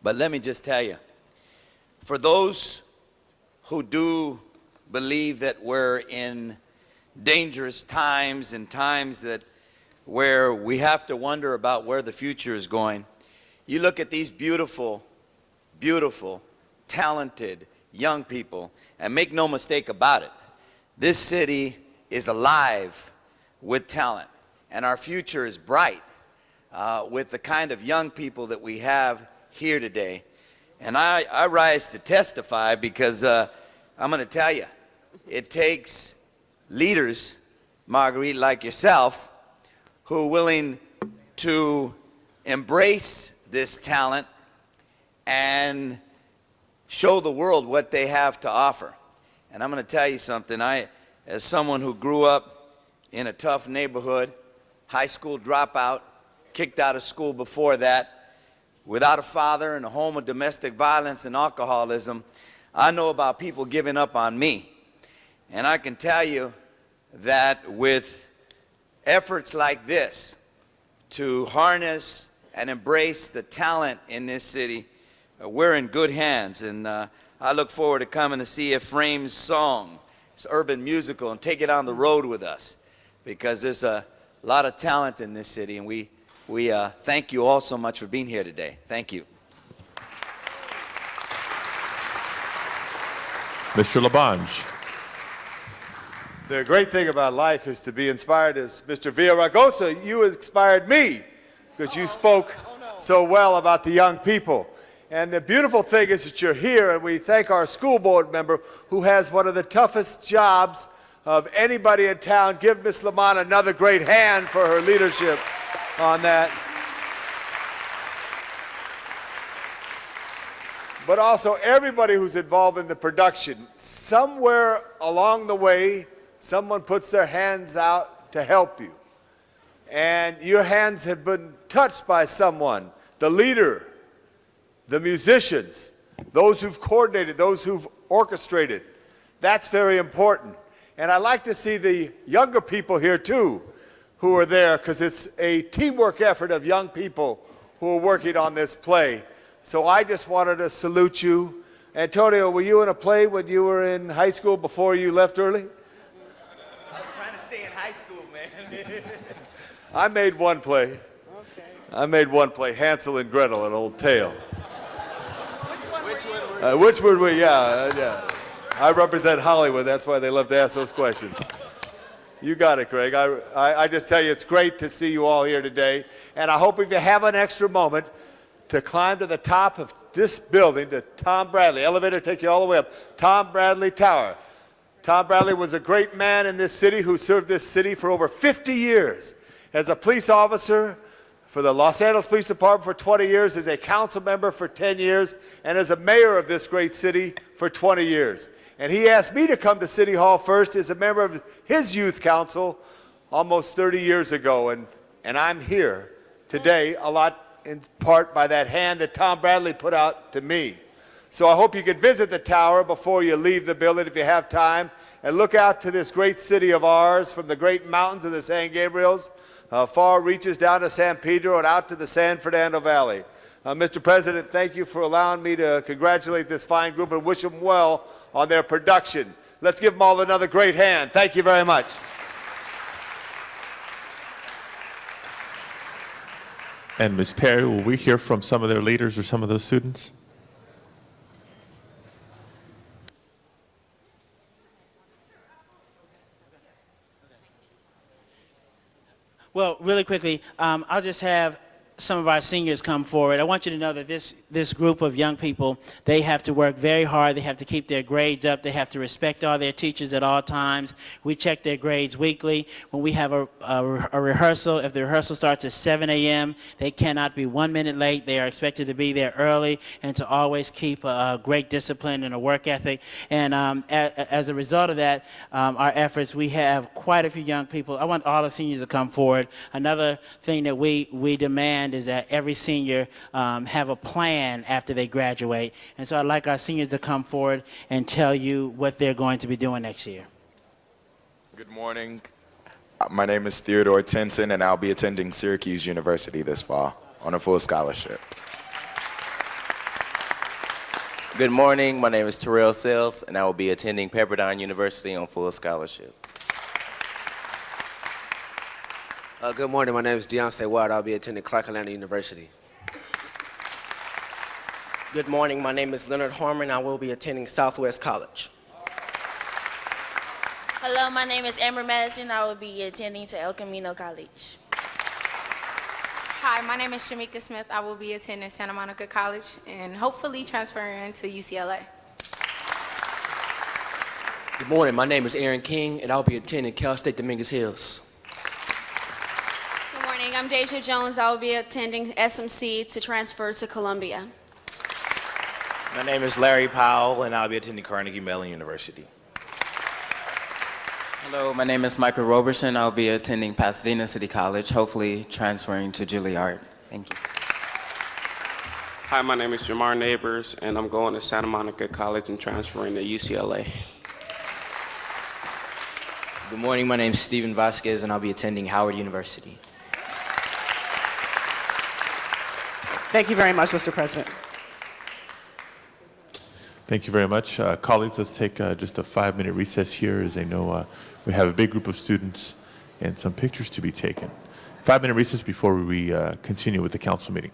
But let me just tell you, for those who do believe that we're in dangerous times and times that where we have to wonder about where the future is going, you look at these beautiful, beautiful, talented young people, and make no mistake about it, this city is alive with talent, and our future is bright with the kind of young people that we have here today. And I rise to testify because I'm going to tell you, it takes leaders, Marguerite, like yourself, who are willing to embrace this talent and show the world what they have to offer. And I'm going to tell you something. As someone who grew up in a tough neighborhood, high school dropout, kicked out of school before that, without a father, in a home of domestic violence and alcoholism, I know about people giving up on me. And I can tell you that with efforts like this to harness and embrace the talent in this city, we're in good hands. And I look forward to coming to see Ephraim's Song, this urban musical, and take it on the road with us, because there's a lot of talent in this city, and we thank you all so much for being here today. Thank you. Mr. Labange. The great thing about life is to be inspired. As Mr. Villaraigosa, you inspired me because you spoke so well about the young people. And the beautiful thing is that you're here, and we thank our school board member who has one of the toughest jobs of anybody in town. Give Ms. Lamont another great hand for her leadership on that. But also everybody who's involved in the production. Somewhere along the way, someone puts their hands out to help you. And your hands have been touched by someone, the leader, the musicians, those who've coordinated, those who've orchestrated. That's very important. And I like to see the younger people here too, who are there, because it's a teamwork effort of young people who are working on this play. So I just wanted to salute you. Antonio, were you in a play when you were in high school before you left early? I was trying to stay in high school, man. I made one play. I made one play, Hansel and Gretel, an old tale. Which one were you? Yeah. I represent Hollywood. That's why they love to ask those questions. You got it, Greg. I just tell you, it's great to see you all here today. And I hope if you have an extra moment to climb to the top of this building, to Tom Bradley. Elevator take you all the way up. Tom Bradley Tower. Tom Bradley was a great man in this city who served this city for over 50 years as a police officer for the Los Angeles Police Department for 20 years, as a council member for 10 years, and as a mayor of this great city for 20 years. And he asked me to come to City Hall first as a member of his youth council almost 30 years ago. And I'm here today a lot in part by that hand that Tom Bradley put out to me. So I hope you can visit the tower before you leave the building if you have time, and look out to this great city of ours, from the great mountains of the San Gabriels, far reaches down to San Pedro and out to the San Fernando Valley. Mr. President, thank you for allowing me to congratulate this fine group and wish them well on their production. Let's give them all another great hand. Thank you very much. And Ms. Perry, will we hear from some of their leaders or some of those students? Well, really quickly, I'll just have some of our seniors come forward. I want you to know that this group of young people, they have to work very hard. They have to keep their grades up. They have to respect all their teachers at all times. We check their grades weekly. When we have a rehearsal, if the rehearsal starts at 7 a.m., they cannot be 1 minute late. They are expected to be there early and to always keep a great discipline and a work ethic. And as a result of that, our efforts, we have quite a few young people. I want all the seniors to come forward. Another thing that we demand is that every senior have a plan after they graduate. And so I'd like our seniors to come forward and tell you what they're going to be doing next year. Good morning. My name is Theodore Tinson, and I'll be attending Syracuse University this fall on a full scholarship. Good morning. My name is Terrell Sales, and I will be attending Pepperdine University on full scholarship. Good morning. My name is Deontay Ward. I'll be attending Clark Atlanta University. Good morning. My name is Leonard Harmon. I will be attending Southwest College. Hello, my name is Amber Madison. I will be attending to El Camino College. Hi, my name is Shamika Smith. I will be attending Santa Monica College and hopefully transferring to UCLA. Good morning. My name is Aaron King, and I'll be attending Cal State Dominguez Hills. Good morning. I'm Deja Jones. I will be attending SMC to transfer to Columbia. My name is Larry Powell, and I'll be attending Carnegie Mellon University. Hello, my name is Michael Roberson. I'll be attending Pasadena City College, hopefully transferring to Juilliard. Thank you. Hi, my name is Jamar Neighbors, and I'm going to Santa Monica College and transferring to UCLA. Good morning, my name is Steven Vasquez, and I'll be attending Howard University. Thank you very much, Mr. President. Thank you very much. Colleagues, let's take just a 5-minute recess here, as I know we have a big group of students and some pictures to be taken. 5-minute recess before we continue with the council meeting.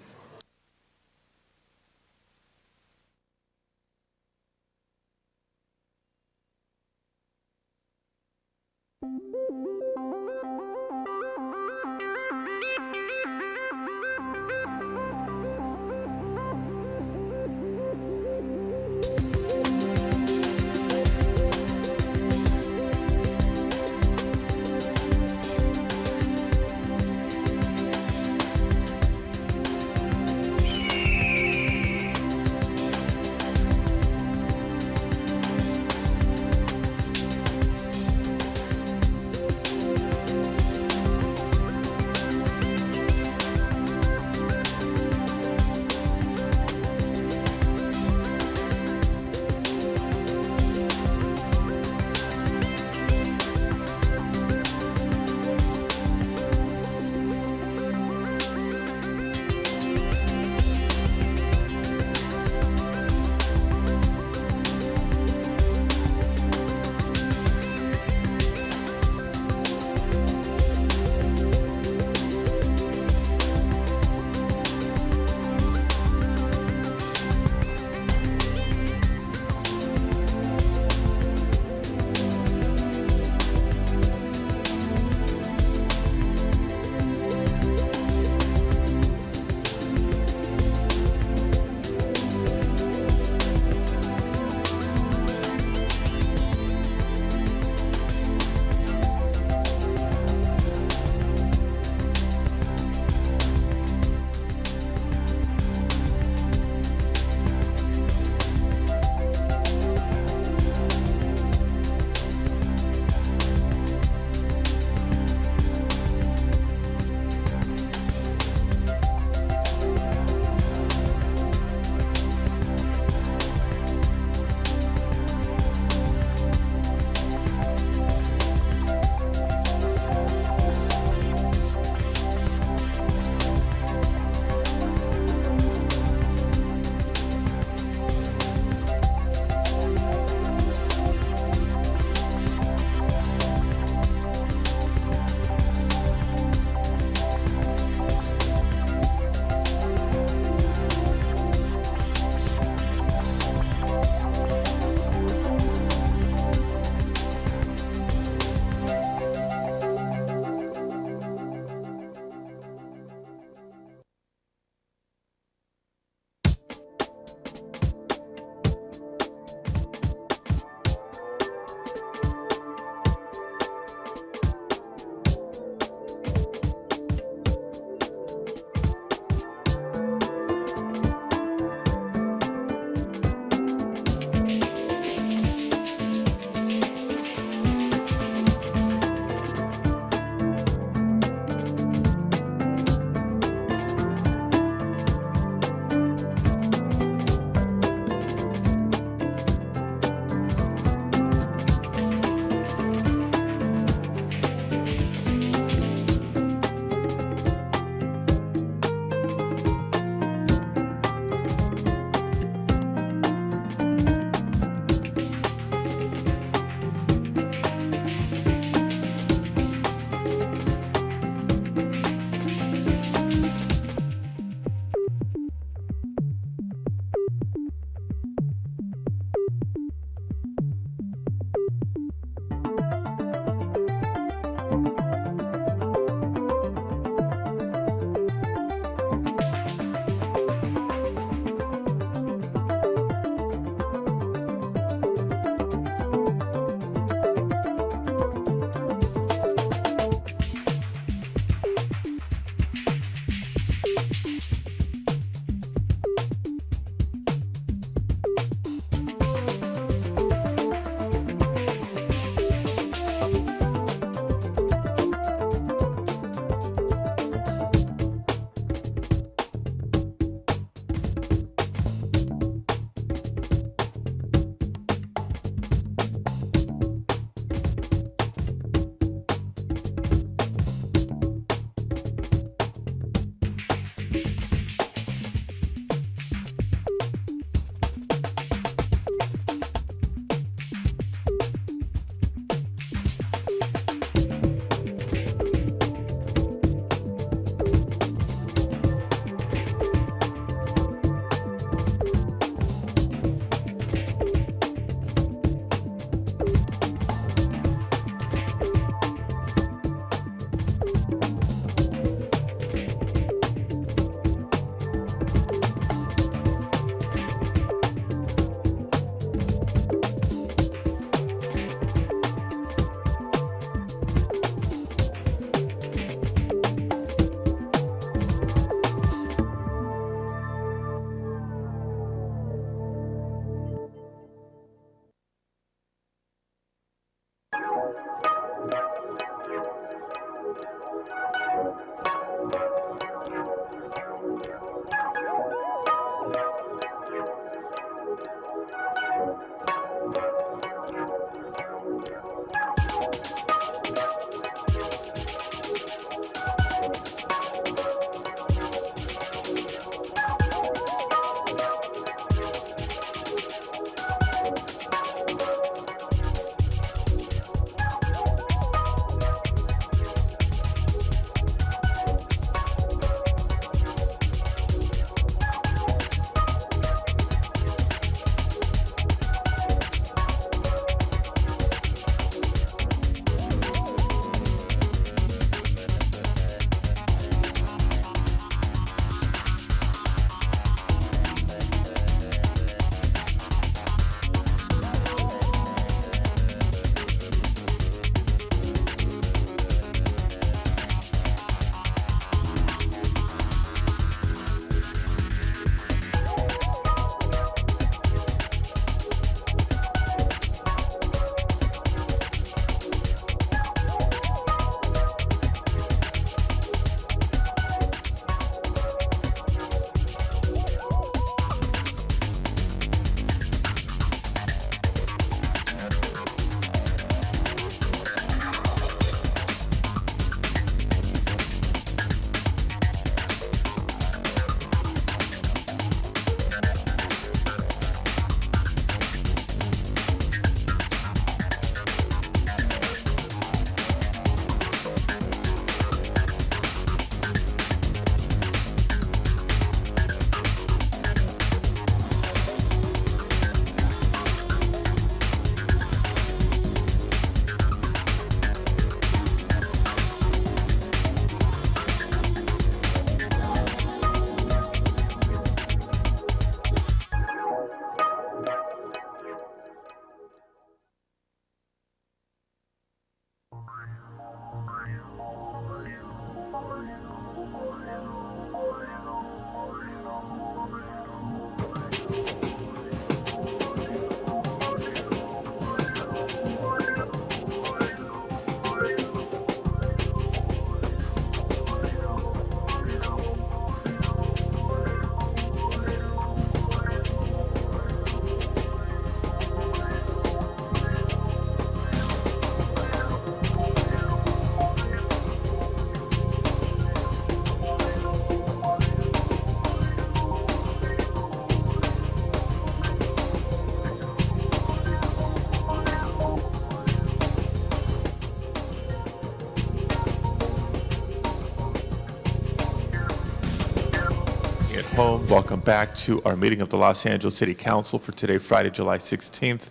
back to our meeting of the Los Angeles City Council for today, Friday, July 16th,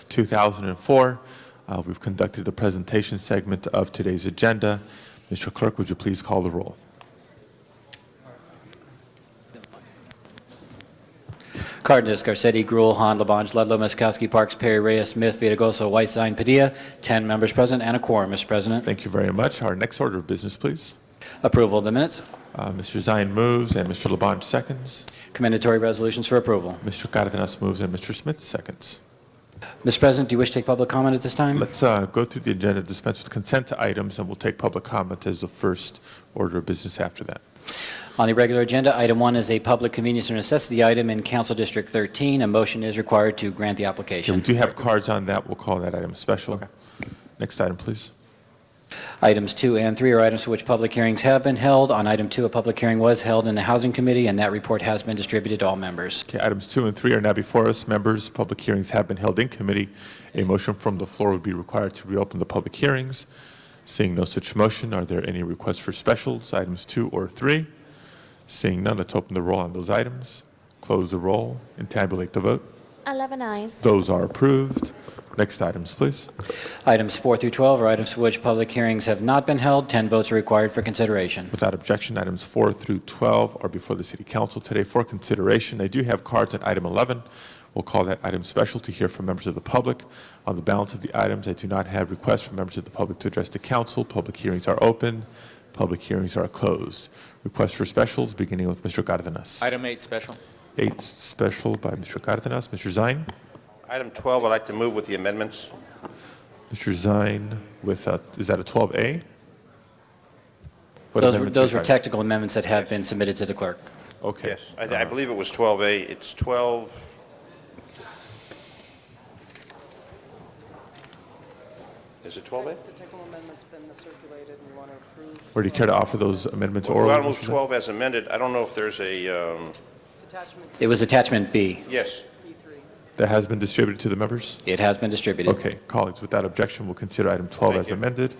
2004. We've conducted the presentation segment of today's agenda. Mr. Clerk, would you please call the roll? Cardenas, Garcetti, Gruel, Hahn, Labange, Ludlow, Miskowski, Parks, Perry, Reyes, Smith, Villaraigosa, Whiteside, Padilla. 10 members present and a quorum, Mr. President. Thank you very much. Our next order of business, please. Approval of the minutes. Mr. Zion moves and Mr. Labange seconds. Commendatory resolutions for approval. Mr. Cardenas moves and Mr. Smith seconds. Mr. President, do you wish to take public comment at this time? Let's go through the agenda, dispense with consent items, and we'll take public comment as the first order of business after that. On the regular agenda, item 1 is a public convenience or necessity item in Council District 13. A motion is required to grant the application. We do have cards on that. We'll call that item special. Okay. Next item, please. Items 2 and 3 are items for which public hearings have been held. On item 2, a public hearing was held in the Housing Committee, and that report has been distributed to all members. Okay, items 2 and 3 are now before us. Members, public hearings have been held in committee. A motion from the floor would be required to reopen the public hearings. Seeing no such motion, are there any requests for specials, items 2 or 3? Seeing none, let's open the roll on those items, close the roll, and tabulate the vote. 11 ayes. Those are approved. Next items, please. Items 4 through 12 are items for which public hearings have not been held. 10 votes are required for consideration. Without objection, items 4 through 12 are before the City Council today for consideration. I do have cards at item 11. We'll call that item special to hear from members of the public. On the balance of the items, I do not have requests from members of the public to address the Council. Public hearings are open. Public hearings are closed. Requests for specials, beginning with Mr. Cardenas. Item 8 special. 8 special by Mr. Cardenas. Mr. Zine. Item 12, I'd like to move with the amendments. Mr. Zine with, is that a 12A? What Those amendments are were you technical amendments that have been submitted to the clerk. Okay. Yes, I believe it was 12A. It's 12. Is it 12A? The technical amendment's been circulated and we want to approve. Or do you care to offer those amendments Well, orally? I'll move Mr. Zine? 12 as amended. I don't know if there's a, It was attachment B. yes. That has been distributed to the members? It has been distributed. Okay, colleagues, without objection, we'll consider item 12 as amended.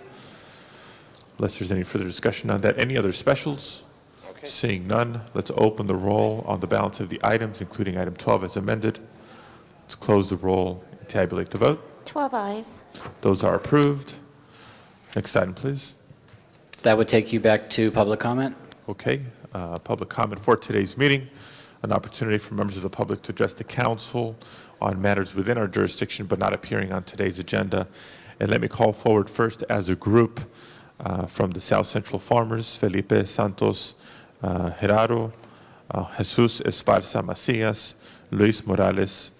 Unless there's any further discussion on that. Any other specials? Okay. Seeing none, let's open the roll on the balance of the items, including item 12 as amended. Let's close the roll and tabulate the vote. 12 ayes. Those are approved. Next item, please. That would take you back to public comment. Okay, public comment for today's meeting. An opportunity for members of the public to address the council on matters within our jurisdiction but not appearing on today's agenda. And let me call forward first as a group from the South Central Farmers, Felipe Santos Gerardo, Jesus Esparza Macías, Luis Morales,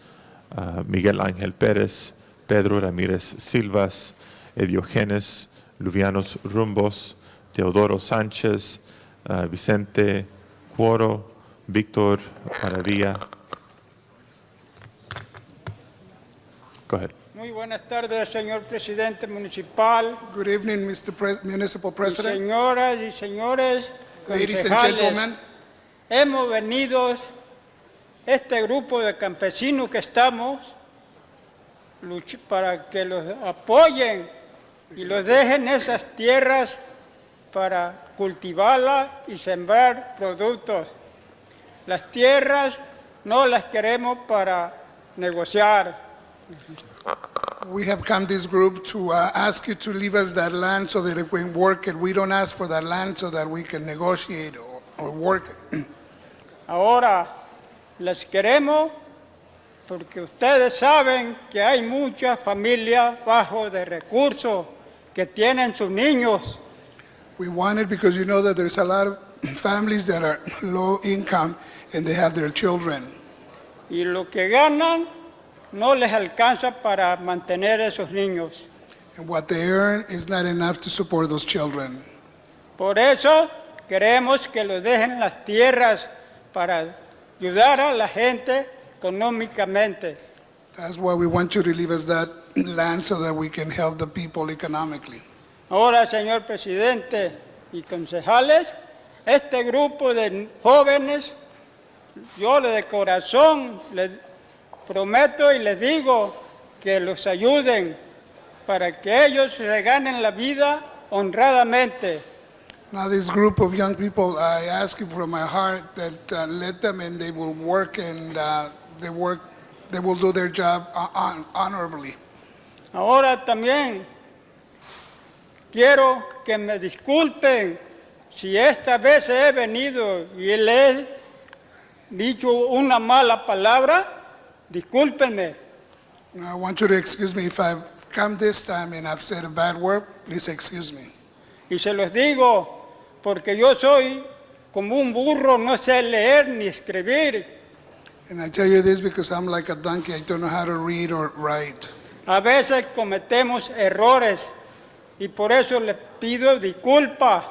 Miguel Ángel Pérez, Pedro Ramírez Silvas, Ediogenes Luvianos Rumbos, Teodoro Sánchez, Vicente Cuoro, Víctor Maravilla. Go ahead. Muy buenas tardes, señor presidente municipal. Good evening, Mr. Municipal President. Señoras y señores Ladies and concejales, gentlemen, hemos venido, este grupo de campesinos que estamos, para que los apoyen y los dejen esas tierras para cultivarlas y sembrar productos. Las tierras no las queremos para negociar. we have come this group to ask you to leave us that land so that we can work it. We don't ask for that land so that we can negotiate or work it. Ahora las queremos porque ustedes saben que hay muchas familias bajo de recursos que tienen sus niños. We want it because you know that there's a lot of families that are low income and they have their children. Y lo que ganan no les alcanza para mantener esos niños. And what they earn is not enough to support those children. Por eso queremos que los dejen las tierras para ayudar a la gente económicamente. That's why we want you to leave us that land so that we can help the people economically. Ahora, señor presidente y concejales, este grupo de jóvenes, yo de corazón les prometo y les digo que los ayuden para que ellos se ganen la vida honradamente. Now, this group of young people, I ask you from my heart that let them and they will work and they will do their job honorably. Ahora también quiero que me disculpen si esta vez he venido y le he dicho una mala palabra, discúlpenme. I want you to excuse me if I've come this time and I've said a bad word. Please excuse me. Y se los digo porque yo soy como un burro, no sé leer ni escribir. And I tell you this because I'm like a donkey. I don't know how to read or write. A veces cometemos errores y por eso les pido disculpas.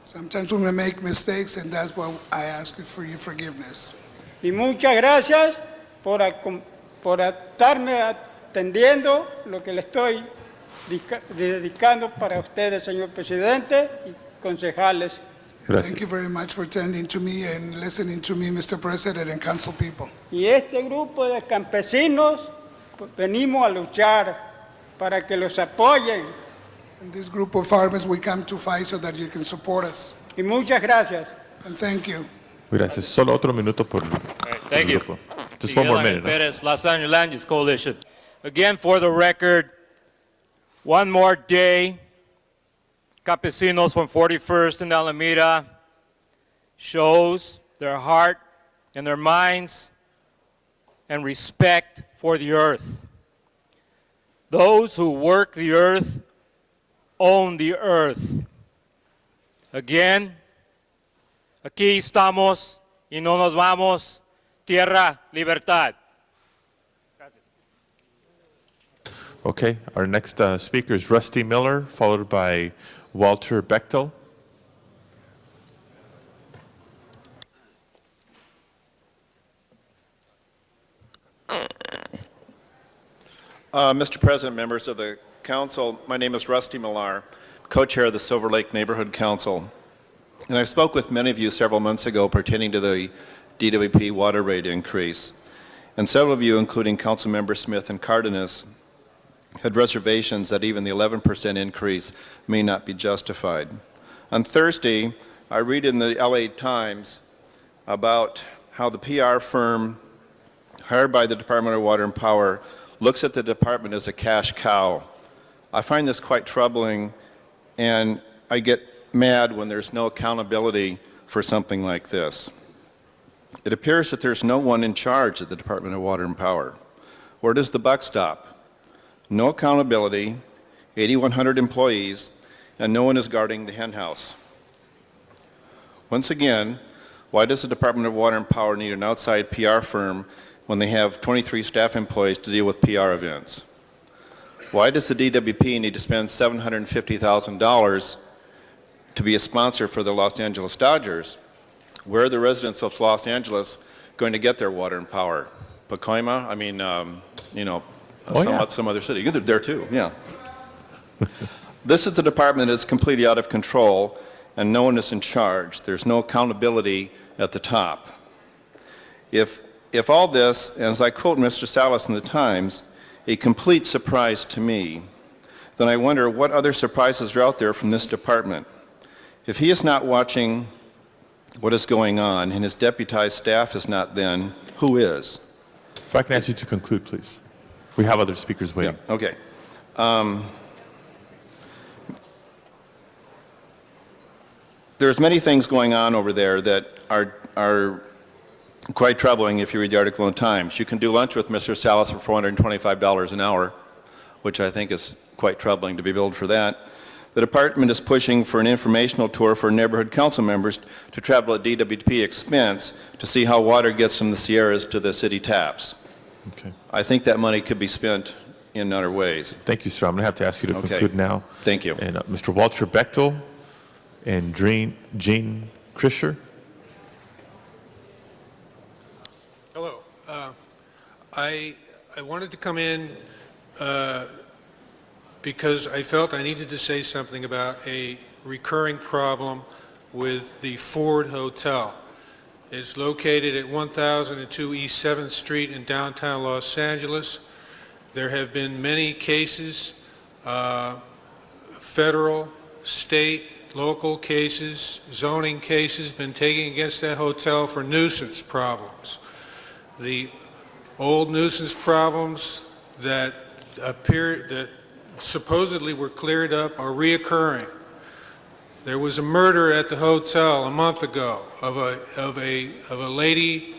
Sometimes we may make mistakes, and that's why I ask you for your forgiveness. Y muchas gracias por estarme atendiendo lo que le estoy dedicando para ustedes, señor presidente y concejales. Thank you very much for attending to me and listening to me, Mr. President and council people. Y este grupo de campesinos pues, venimos a luchar para que los apoyen. In this group of farmers, we come to fight so that you can support us. Y muchas gracias. And thank you. Gracias. Solo otro minuto por Thank el you. grupo. Just one more minute. ¿No? Perez, Los Angeles Land Use Coalition. Again, for the record, one more day, campesinos from 41st and Alameda shows their heart and their minds and respect for the earth. Those who work the earth own the earth. Again, aquí estamos y no nos vamos. Tierra, libertad. Okay, our next speaker is Rusty Miller, followed by Walter Bechtel. Mr. President, members of the council, my name is Rusty Millar, co-chair of the Silver Lake Neighborhood Council. And I spoke with many of you several months ago pertaining to the DWP water rate increase. And several of you, including Councilmember Smith and Cardenas, had reservations that even the 11% increase may not be justified. On Thursday, I read in the LA Times about how the PR firm hired by the Department of Water and Power looks at the department as a cash cow. I find this quite troubling, and I get mad when there's no accountability for something like this. It appears that there's no one in charge at the Department of Water and Power. Where does the buck stop? No accountability, 8,100 employees, and no one is guarding the hen house. Once again, why does the Department of Water and Power need an outside PR firm when they have 23 staff employees to deal with PR events? Why does the DWP need to spend $750,000 to be a sponsor for the Los Angeles Dodgers? Where are the residents of Los Angeles going to get their water and power? Pacoima? I mean, some other city. You're there too, yeah. This is the department that is completely out of control, and no one is in charge. There's no accountability at the top. If all this, and as I quote Mr. Salas in the Times, a complete surprise to me, then I wonder what other surprises are out there from this department. If he is not watching what is going on and his deputized staff is not, then who is? If I can ask you to conclude, please. We have other speakers waiting. Yeah, okay. There's many things going on over there that are quite troubling if you read the article in the Times. You can do lunch with Mr. Salas for $425 an hour, which I think is quite troubling to be billed for that. The department is pushing for an informational tour for neighborhood council members to travel at DWP expense to see how water gets from the Sierras to the city taps. Okay. I think that money could be spent in other ways. Thank you, sir. I'm going to have to ask you to conclude now. Thank you. And Mr. Walter Bechtel and Jean Krischer. Hello. I wanted to come in because I felt I needed to say something about a recurring problem with the Ford Hotel. It's located at 1002 East 7th Street in downtown Los Angeles. There have been many cases, federal, state, local cases, zoning cases, been taken against that hotel for nuisance problems. The old nuisance problems that supposedly were cleared up are reoccurring. There was a murder at the hotel a month ago of a lady,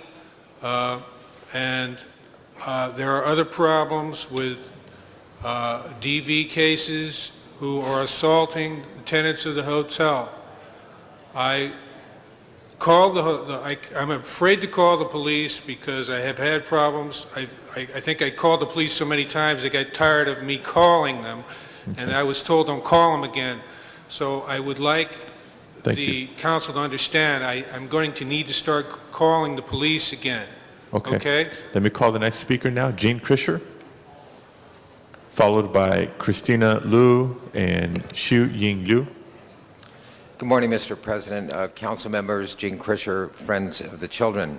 and there are other problems with DV cases who are assaulting the tenants of the hotel. I called I'm afraid to call the police because I have had problems. I think I called the police so many times they got tired of me calling them, and I was told don't call them again. So I would like the council to understand I'm going to need to start calling the police again. Okay? Let me call the next speaker now, Jean Krischer, followed by Christina Liu and Xu Ying Liu. Good morning, Mr. President, council members, Jean Krischer, Friends of the Children.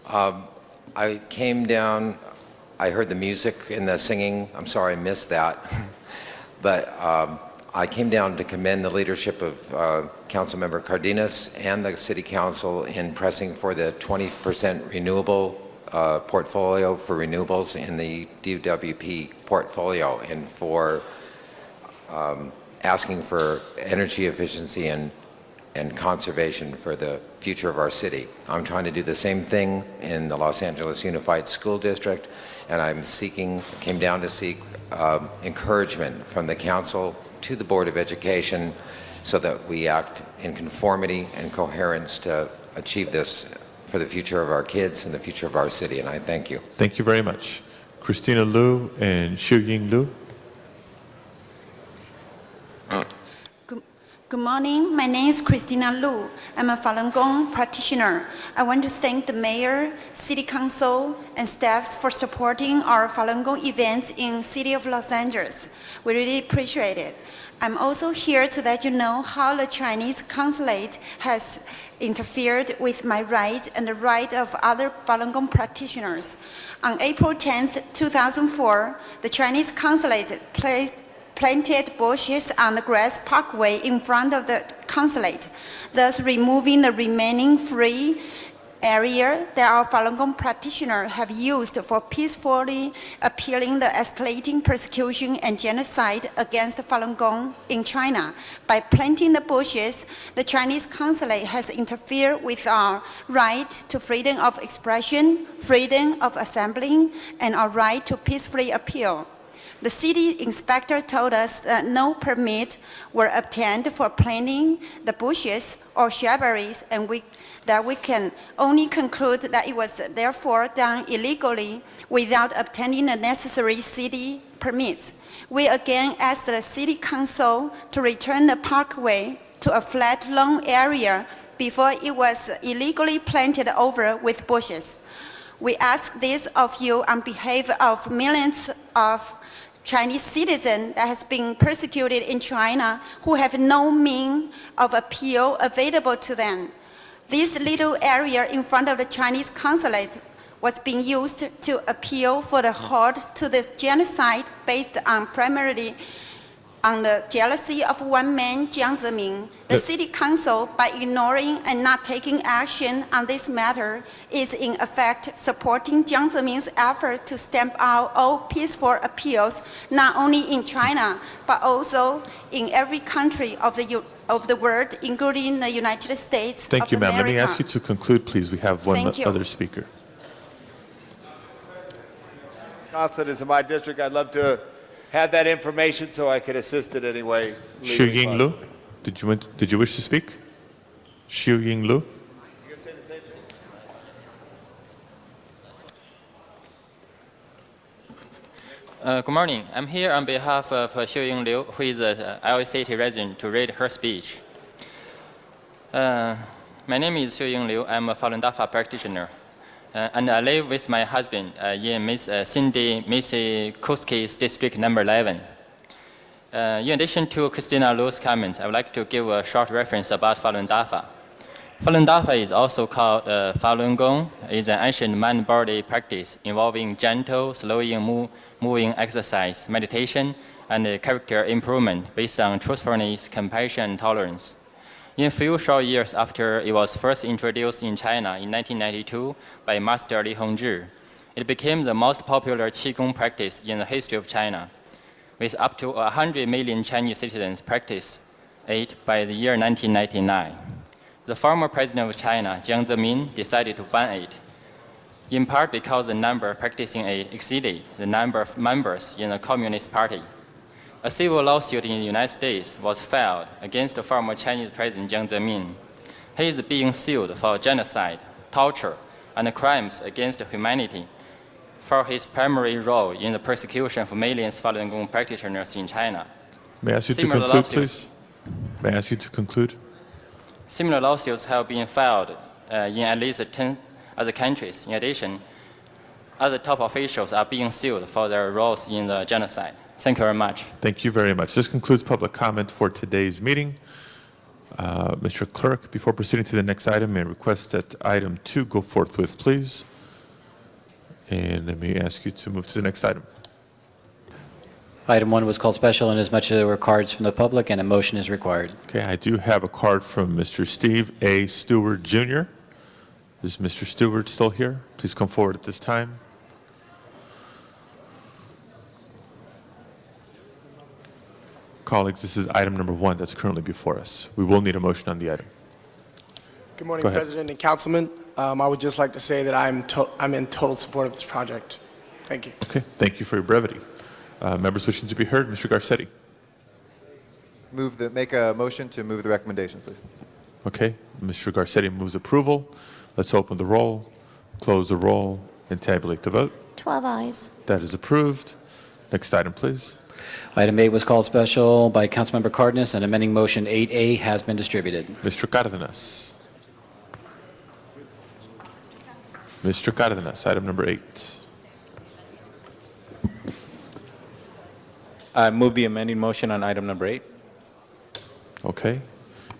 I came down, I heard the music and the singing. I'm sorry I missed that. But I came down to commend the leadership of Councilmember Cardenas and the City Council in pressing for the 20% renewable portfolio for renewables in the DWP portfolio, and for asking for energy efficiency and conservation for the future of our city. I'm trying to do the same thing in the Los Angeles Unified School District, and came down to seek encouragement from the council to the Board of Education so that we act in conformity and coherence to achieve this for the future of our kids and the future of our city, and I thank you. Thank you very much. Christina Liu and Xu Ying Liu. Good morning. My name is Christina Liu. I'm a Falun Gong practitioner. I want to thank the mayor, city council, and staffs for supporting our Falun Gong events in City of Los Angeles. We really appreciate it. I'm also here to let you know how the Chinese consulate has interfered with my right and the right of other Falun Gong practitioners. On April 10th, 2004, the Chinese consulate planted bushes on the grass parkway in front of the consulate, thus removing the remaining free area that our Falun Gong practitioners have used for peacefully appealing the escalating persecution and genocide against Falun Gong in China. By planting the bushes, the Chinese consulate has interfered with our right to freedom of expression, freedom of assembling, and our right to peacefully appeal. The city inspector told us that no permit were obtained for planting the bushes or shrubberies, and that we can only conclude that it was therefore done illegally without obtaining the necessary city permits. We again asked the city council to return the parkway to a flat lawn area before it was illegally planted over with bushes. We ask this of you on behalf of millions of Chinese citizens that has been persecuted in China who have no means of appeal available to them. This little area in front of the Chinese consulate was being used to appeal for the halt to the genocide based on primarily on the jealousy of one man, Jiang Zemin. The city council, by ignoring and not taking action on this matter, is in effect supporting Jiang Zemin's effort to stamp out all peaceful appeals, not only in China, but also in every country of the world, including the United States. Thank you, ma'am. Let me America. ask you to conclude, please. We have one Thank you. other speaker. Consulate is in my district. I'd love to have that information so I could assist it anyway. Xu Ying Liu, did you wish to speak? Xu Ying Liu. Good morning. I'm here on behalf of Xu Ying Liu, who is a LA City resident, to read her speech. My name is Xu Ying Liu. I'm a Falun Dafa practitioner. And I live with my husband in Miss Cindy Missy Kuski's district number 11. In addition to Christina Liu's comments, I would like to give a short reference about Falun Dafa. Falun Dafa is also called Falun Gong. It is an ancient mind-body practice involving gentle, slowing moving exercise, meditation, and character improvement based on truthfulness, compassion, and tolerance. In a few short years after it was first introduced in China in 1992 by Master Li Hongzhi, it became the most popular Qigong practice in the history of China, with up to 100 million Chinese citizens practice it by the year 1999. The former president of China, Jiang Zemin, decided to ban it, in part because the number practicing it exceeded the number of members in the Communist Party. A civil lawsuit in the United States was filed against the former Chinese President Jiang Zemin. He is being sued for genocide, torture, and crimes against humanity for his primary role in the persecution of millions of Falun Gong practitioners in China. May I ask you to Similar conclude, lawsuits- please? May I ask you to conclude? Similar lawsuits have been filed in at least 10 other countries. In addition, other top officials are being sued for their roles in the genocide. Thank you very much. Thank you very much. This concludes public comment for today's meeting. Mr. Clerk, before proceeding to the next item, may I request that item 2 go forthwith, please? And let me ask you to move to the next item. Item 1 was called special inasmuch as there were cards from the public and a motion is required. Okay, I do have a card from Mr. Steve A. Stewart, Jr. Is Mr. Stewart still here? Please come forward at this time. Colleagues, this is item number 1 that's currently before us. We will need a motion on the item. Good morning, Go ahead. President and Councilman. I would just like to say that I'm in total support of this project. Thank you. Okay, thank you for your brevity. Members wishing to be heard, Mr. Garcetti. Make a motion to move the recommendation, please. Okay, Mr. Garcetti moves approval. Let's open the roll, close the roll, and tabulate the vote. 12 eyes. That is approved. Next item, please. Item 8 was called special by Councilmember Cardenas, and amending motion 8A has been distributed. Mr. Cardenas. Mr. Cardenas, item number 8. I move the amending motion on item number 8. Okay.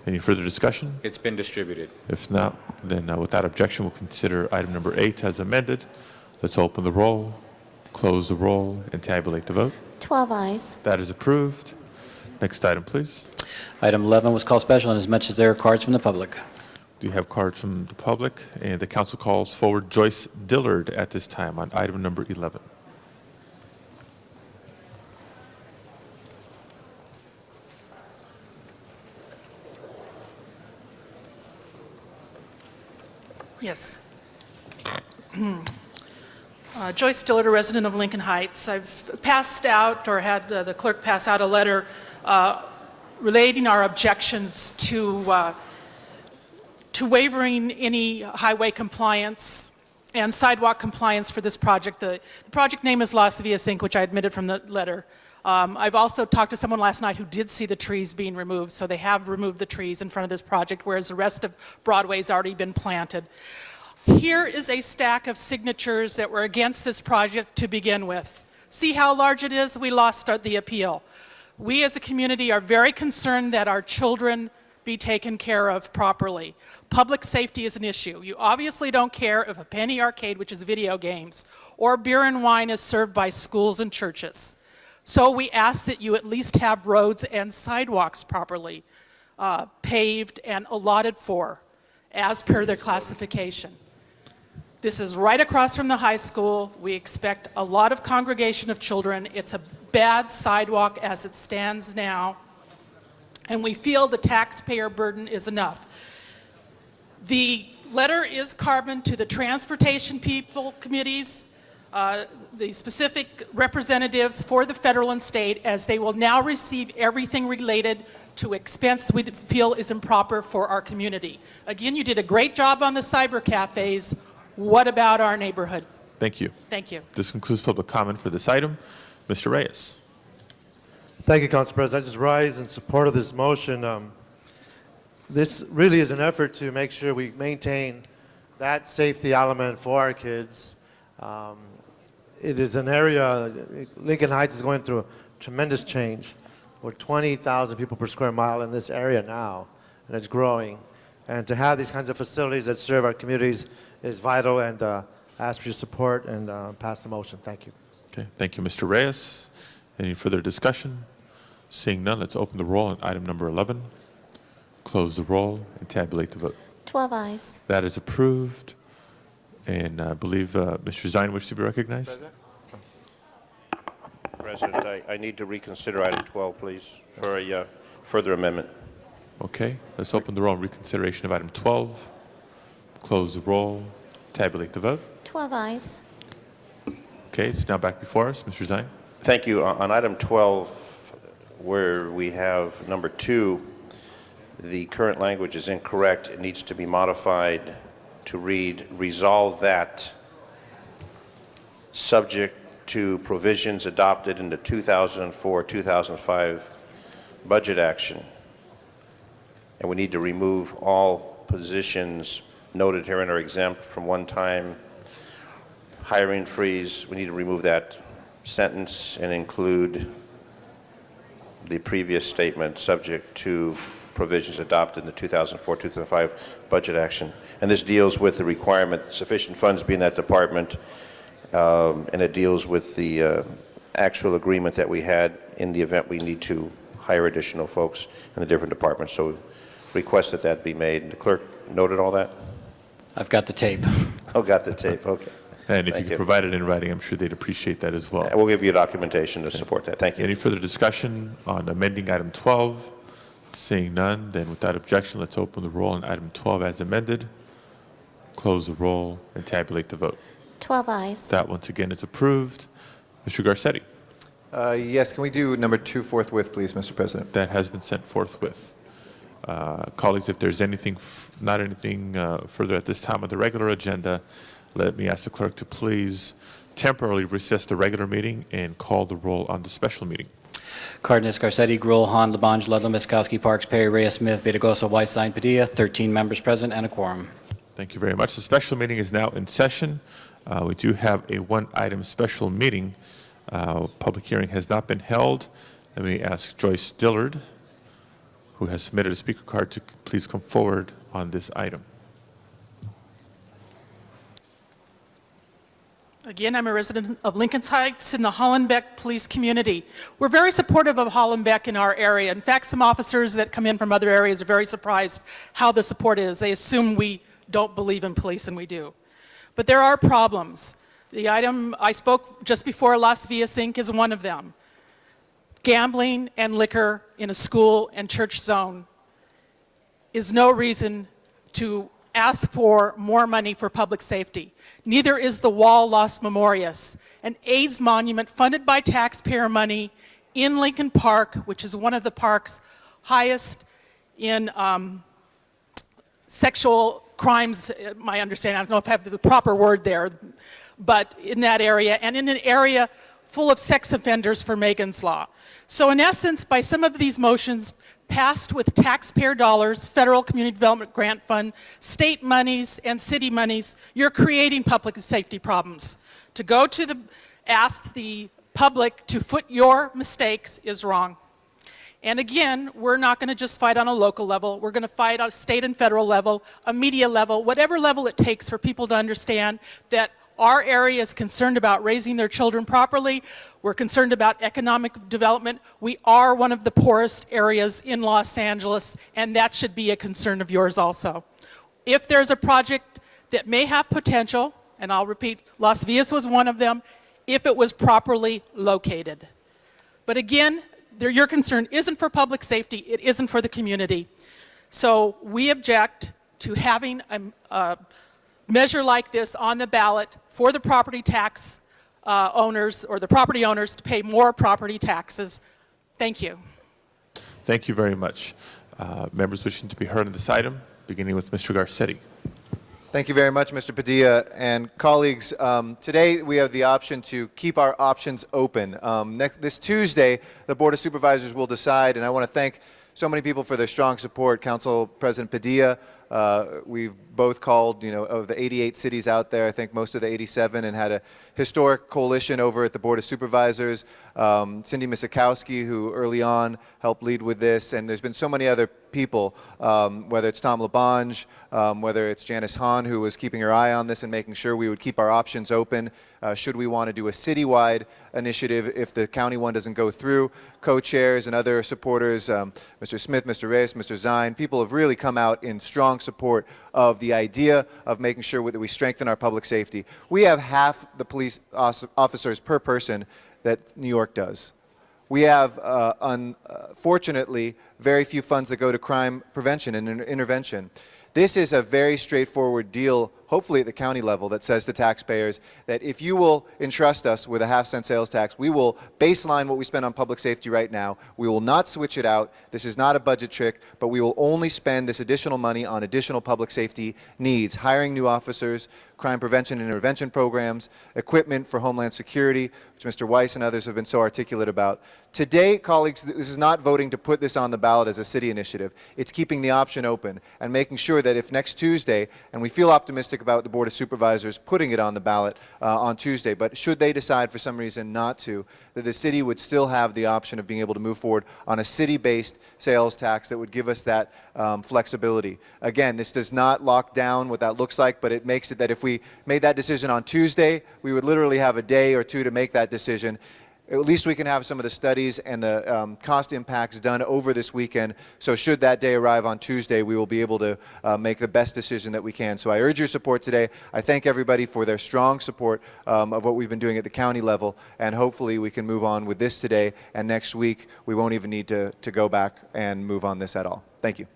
Any further discussion? It's been distributed. If not, then without objection, we'll consider item number 8 as amended. Let's open the roll, close the roll, and tabulate the vote. 12 eyes. That is approved. Next item, please. Item 11 was called special inasmuch as there are cards from the public. Do you have cards from the public? And the council calls forward Joyce Dillard at this time on item number 11. Yes. Joyce Dillard, a resident of Lincoln Heights. I've passed out, or had the clerk pass out, a letter relating our objections to waiving any highway compliance and sidewalk compliance for this project. The project name is Las Villas Inc., which I admitted from the letter. I've also talked to someone last night who did see the trees being removed, so they have removed the trees in front of this project, whereas the rest of Broadway's already been planted. Here is a stack of signatures that were against this project to begin with. See how large it is? We lost the appeal. We as a community are very concerned that our children be taken care of properly. Public safety is an issue. You obviously don't care if a penny arcade, which is video games, or beer and wine is served by schools and churches. So we ask that you at least have roads and sidewalks properly paved and allotted for as per their classification. This is right across from the high school. We expect a lot of congregation of children. It's a bad sidewalk as it stands now, and we feel the taxpayer burden is enough. The letter is carbon to the transportation committees, the specific representatives for the federal and state, as they will now receive everything related to expense we feel is improper for our community. Again, you did a great job on the cyber cafes. What about our neighborhood? Thank you. Thank you. This concludes public comment for this item. Mr. Reyes. Thank you, Council President. I just rise in support of this motion. This really is an effort to make sure we maintain that safety element for our kids. It is an area, Lincoln Heights is going through a tremendous change. We're 20,000 people per square mile in this area now, and it's growing. And to have these kinds of facilities that serve our communities is vital, and I ask for your support and pass the motion. Thank you. Okay, thank you, Mr. Reyes. Any further discussion? Seeing none, let's open the roll on item number 11, close the roll, and tabulate the vote. 12 eyes. That is approved. And I believe Mr. Zine wishes to be recognized. President, I need to reconsider item 12, please, for a further amendment. Okay, let's open the roll on reconsideration of item 12, close the roll, tabulate the vote. 12 eyes. Okay, it's now back before us. Mr. Zine? Thank you. On item 12, where we have number 2, the current language is incorrect. It needs to be modified to read, resolve that subject to provisions adopted in the 2004-2005 budget action. And we need to remove all positions noted herein are exempt from one-time hiring freeze. We need to remove that sentence and include the previous statement subject to provisions adopted in the 2004-2005 budget action. And this deals with the requirement that sufficient funds be in that department, and it deals with the actual agreement that we had in the event we need to hire additional folks in the different departments. So request that that be made. And the clerk noted all that? I've got the tape. Oh, got the tape, okay. And if Thank you you. could provide it in writing, I'm sure they'd appreciate that as well. We'll give you documentation to support that. Thank you. Any further discussion on amending item 12? Seeing none, then without objection, let's open the roll on item 12 as amended, close the roll, and tabulate the vote. 12 eyes. That once again is approved. Mr. Garcetti? Yes, can we do number 2 forthwith, please, Mr. President? That has been sent forthwith. Colleagues, if there's anything, not anything further at this time on the regular agenda, let me ask the clerk to please temporarily recess the regular meeting and call the roll on the special meeting. Cardenas, Garcetti, Gruel, Han, Labange, Ludlam, Miskowski, Parks, Perry, Reyes, Smith, Vitagosa, Whiteside, Padilla, 13 members present and a quorum. Thank you very much. The special meeting is now in session. We do have a one-item special meeting. Public hearing has not been held. Let me ask Joyce Dillard, who has submitted a speaker card, to please come forward on this item. Again, I'm a resident of Lincoln's Heights in the Hollenbeck police community. We're very supportive of Hollenbeck in our area. In fact, some officers that come in from other areas are very surprised how the support is. They assume we don't believe in police, and we do. But there are problems. The item I spoke just before, Las Villas Inc., is one of them. Gambling and liquor in a school and church zone is no reason to ask for more money for public safety. Neither is the Wall Los Memorias, an AIDS monument funded by taxpayer money in Lincoln Park, which is one of the parks highest in sexual crimes, my understanding. I don't know if I have the proper word there, but in that area, and in an area full of sex offenders for Megan's Law. So in essence, by some of these motions passed with taxpayer dollars, federal community development grant fund, state monies, and city monies, you're creating public safety problems. To go to ask the public to foot your mistakes is wrong. And again, we're not going to just fight on a local level. We're going to fight on a state and federal level, a media level, whatever level it takes for people to understand that our area is concerned about raising their children properly. We're concerned about economic development. We are one of the poorest areas in Los Angeles, and that should be a concern of yours also. If there's a project that may have potential, and I'll repeat, Las Villas was one of them, if it was properly located. But again, your concern isn't for public safety, it isn't for the community. So we object to having a measure like this on the ballot for the property tax owners or the property owners to pay more property taxes. Thank you. Thank you very much. Members wishing to be heard on this item, beginning with Mr. Garcetti. Thank you very much, Mr. Padilla. And colleagues, today we have the option to keep our options open. This Tuesday, the Board of Supervisors will decide, and I want to thank so many people for their strong support. Council President Padilla, we've both called, of the 88 cities out there, I think most of the 87, and had a historic coalition over at the Board of Supervisors. Cindy Misikowski, who early on helped lead with this, and there's been so many other people, whether it's Tom LaBonge, whether it's Janice Hahn, who was keeping her eye on this and making sure we would keep our options open should we want to do a citywide initiative if the county one doesn't go through. Co-chairs and other supporters, Mr. Smith, Mr. Reyes, Mr. Zine, people have really come out in strong support of the idea of making sure that we strengthen our public safety. We have half the police officers per person that New York does. We have, unfortunately, very few funds that go to crime prevention and intervention. This is a very straightforward deal, hopefully at the county level, that says to taxpayers that if you will entrust us with a half-cent sales tax, we will baseline what we spend on public safety right now. We will not switch it out. This is not a budget trick, but we will only spend this additional money on additional public safety needs, hiring new officers, crime prevention and intervention programs, equipment for Homeland Security, which Mr. Weiss and others have been so articulate about. Today, colleagues, this is not voting to put this on the ballot as a city initiative. It's keeping the option open and making sure that if next Tuesday, and we feel optimistic about the Board of Supervisors putting it on the ballot on Tuesday, but should they decide for some reason not to, that the city would still have the option of being able to move forward on a city-based sales tax that would give us that flexibility. Again, this does not lock down what that looks like, but it makes it that if we made that decision on Tuesday, we would literally have a day or two to make that decision. At least we can have some of the studies and the cost impacts done over this weekend. So should that day arrive on Tuesday, we will be able to make the best decision that we can. So I urge your support today. I thank everybody for their strong support of what we've been doing at the county level. And hopefully we can move on with this today. And next week, we won't even need to go back and move on this at all. Thank you.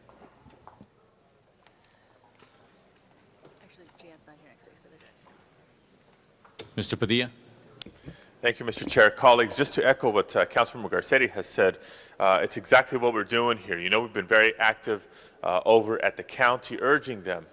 Mr. Padilla? Thank you, Mr. Chair. Colleagues, just to echo what Councilmember Garcetti has said, it's exactly what we're doing here. You know, we've been very active over at the county, urging them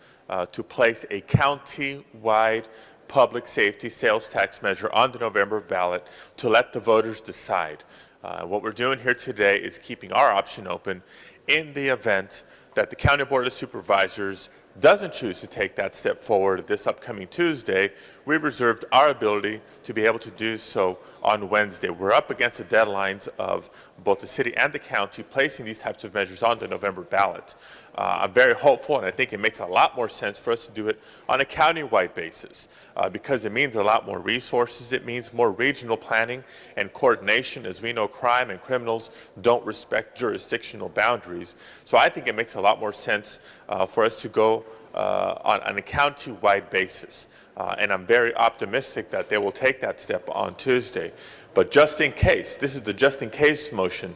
to place a county-wide public safety sales tax measure on the November ballot to let the voters decide. What we're doing here today is keeping our option open in the event that the County Board of Supervisors doesn't choose to take that step forward this upcoming Tuesday. We've reserved our ability to be able to do so on Wednesday. We're up against the deadlines of both the city and the county placing these types of measures on the November ballot. I'm very hopeful, and I think it makes a lot more sense for us to do it on a county-wide basis because it means a lot more resources. It means more regional planning and coordination. As we know, crime and criminals don't respect jurisdictional boundaries. So I think it makes a lot more sense for us to go on a county-wide basis. And I'm very optimistic that they will take that step on Tuesday. But just in case, this is the just in case motion,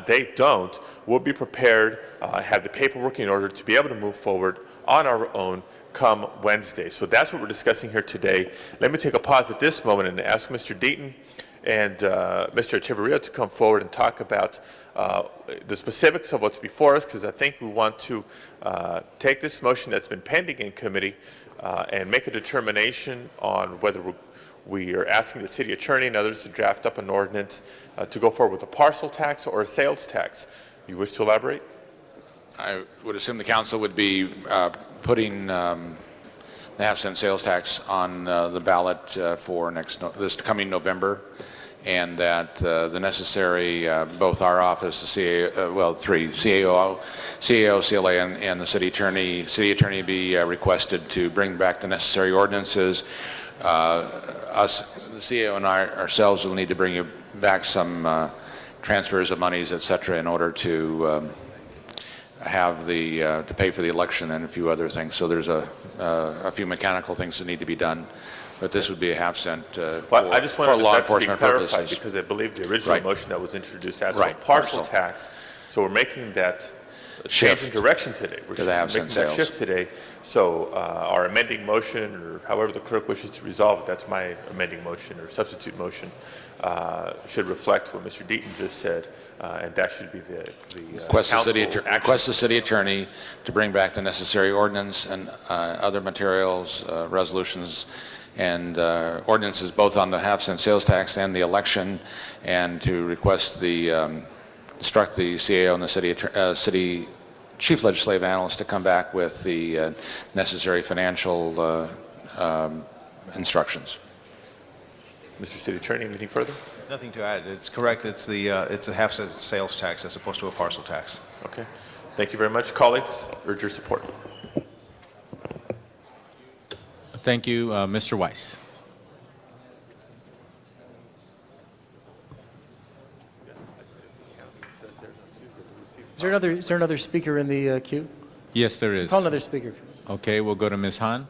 they don't, we'll be prepared, have the paperwork in order to be able to move forward on our own come Wednesday. So that's what we're discussing here today. Let me take a pause at this moment and ask Mr. Deaton and Mr. Echeverria to come forward and talk about the specifics of what's before us, because I think we want to take this motion that's been pending in committee and make a determination on whether we are asking the city attorney and others to draft up an ordinance to go forward with a parcel tax or a sales tax. You wish to elaborate? I would assume the council would be putting the half-cent sales tax on the ballot for this coming November, and that the necessary, both our office, the CAO, CLA, and the city attorney be requested to bring back the necessary ordinances. Us, the CAO and ourselves will need to bring back some transfers of monies, et cetera, in order to have to pay for the election and a few other things. So there's a few mechanical things that need to be done, but this would be a half-cent I just for wanted law that enforcement to be clarified purposes. because I believe the original Right. motion that was introduced asked Right. for a parcel Parcel. tax. So we're making that change in direction today. We're to the half-cent making that sales. shift today. So our amending motion, or however the clerk wishes to resolve it, that's my amending motion or substitute motion, should reflect what Mr. Deaton just said, and that should be the Request the city action. attorney to bring back the necessary ordinance and other materials, resolutions, and ordinances both on the half-cent sales tax and the election, and to request instruct the CAO and the city chief legislative analyst to come back with the necessary financial instructions. Mr. City Attorney, anything further? Nothing to add. It's correct. It's a half cent sales tax as opposed to a parcel tax. Okay. Thank you very much. Colleagues, urge your support. Thank you, Mr. Weiss. Is there another speaker in the queue? Yes, there is. Call another speaker. Okay, we'll go to Ms. Han.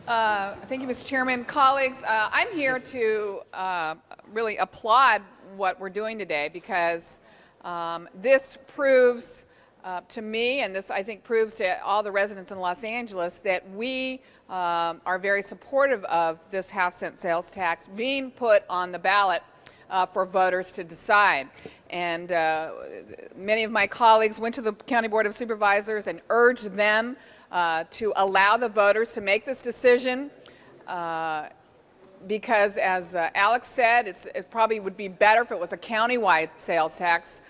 Thank you, Mr. Chairman. Colleagues, I'm here to really applaud what we're doing today because this proves to me, and this I think proves to all the residents in Los Angeles, that we are very supportive of this half-cent sales tax being put on the ballot for voters to decide. And many of my colleagues went to the County Board of Supervisors and urged them to allow the voters to make this decision because, as Alex said, it probably would be better if it was a county-wide sales tax.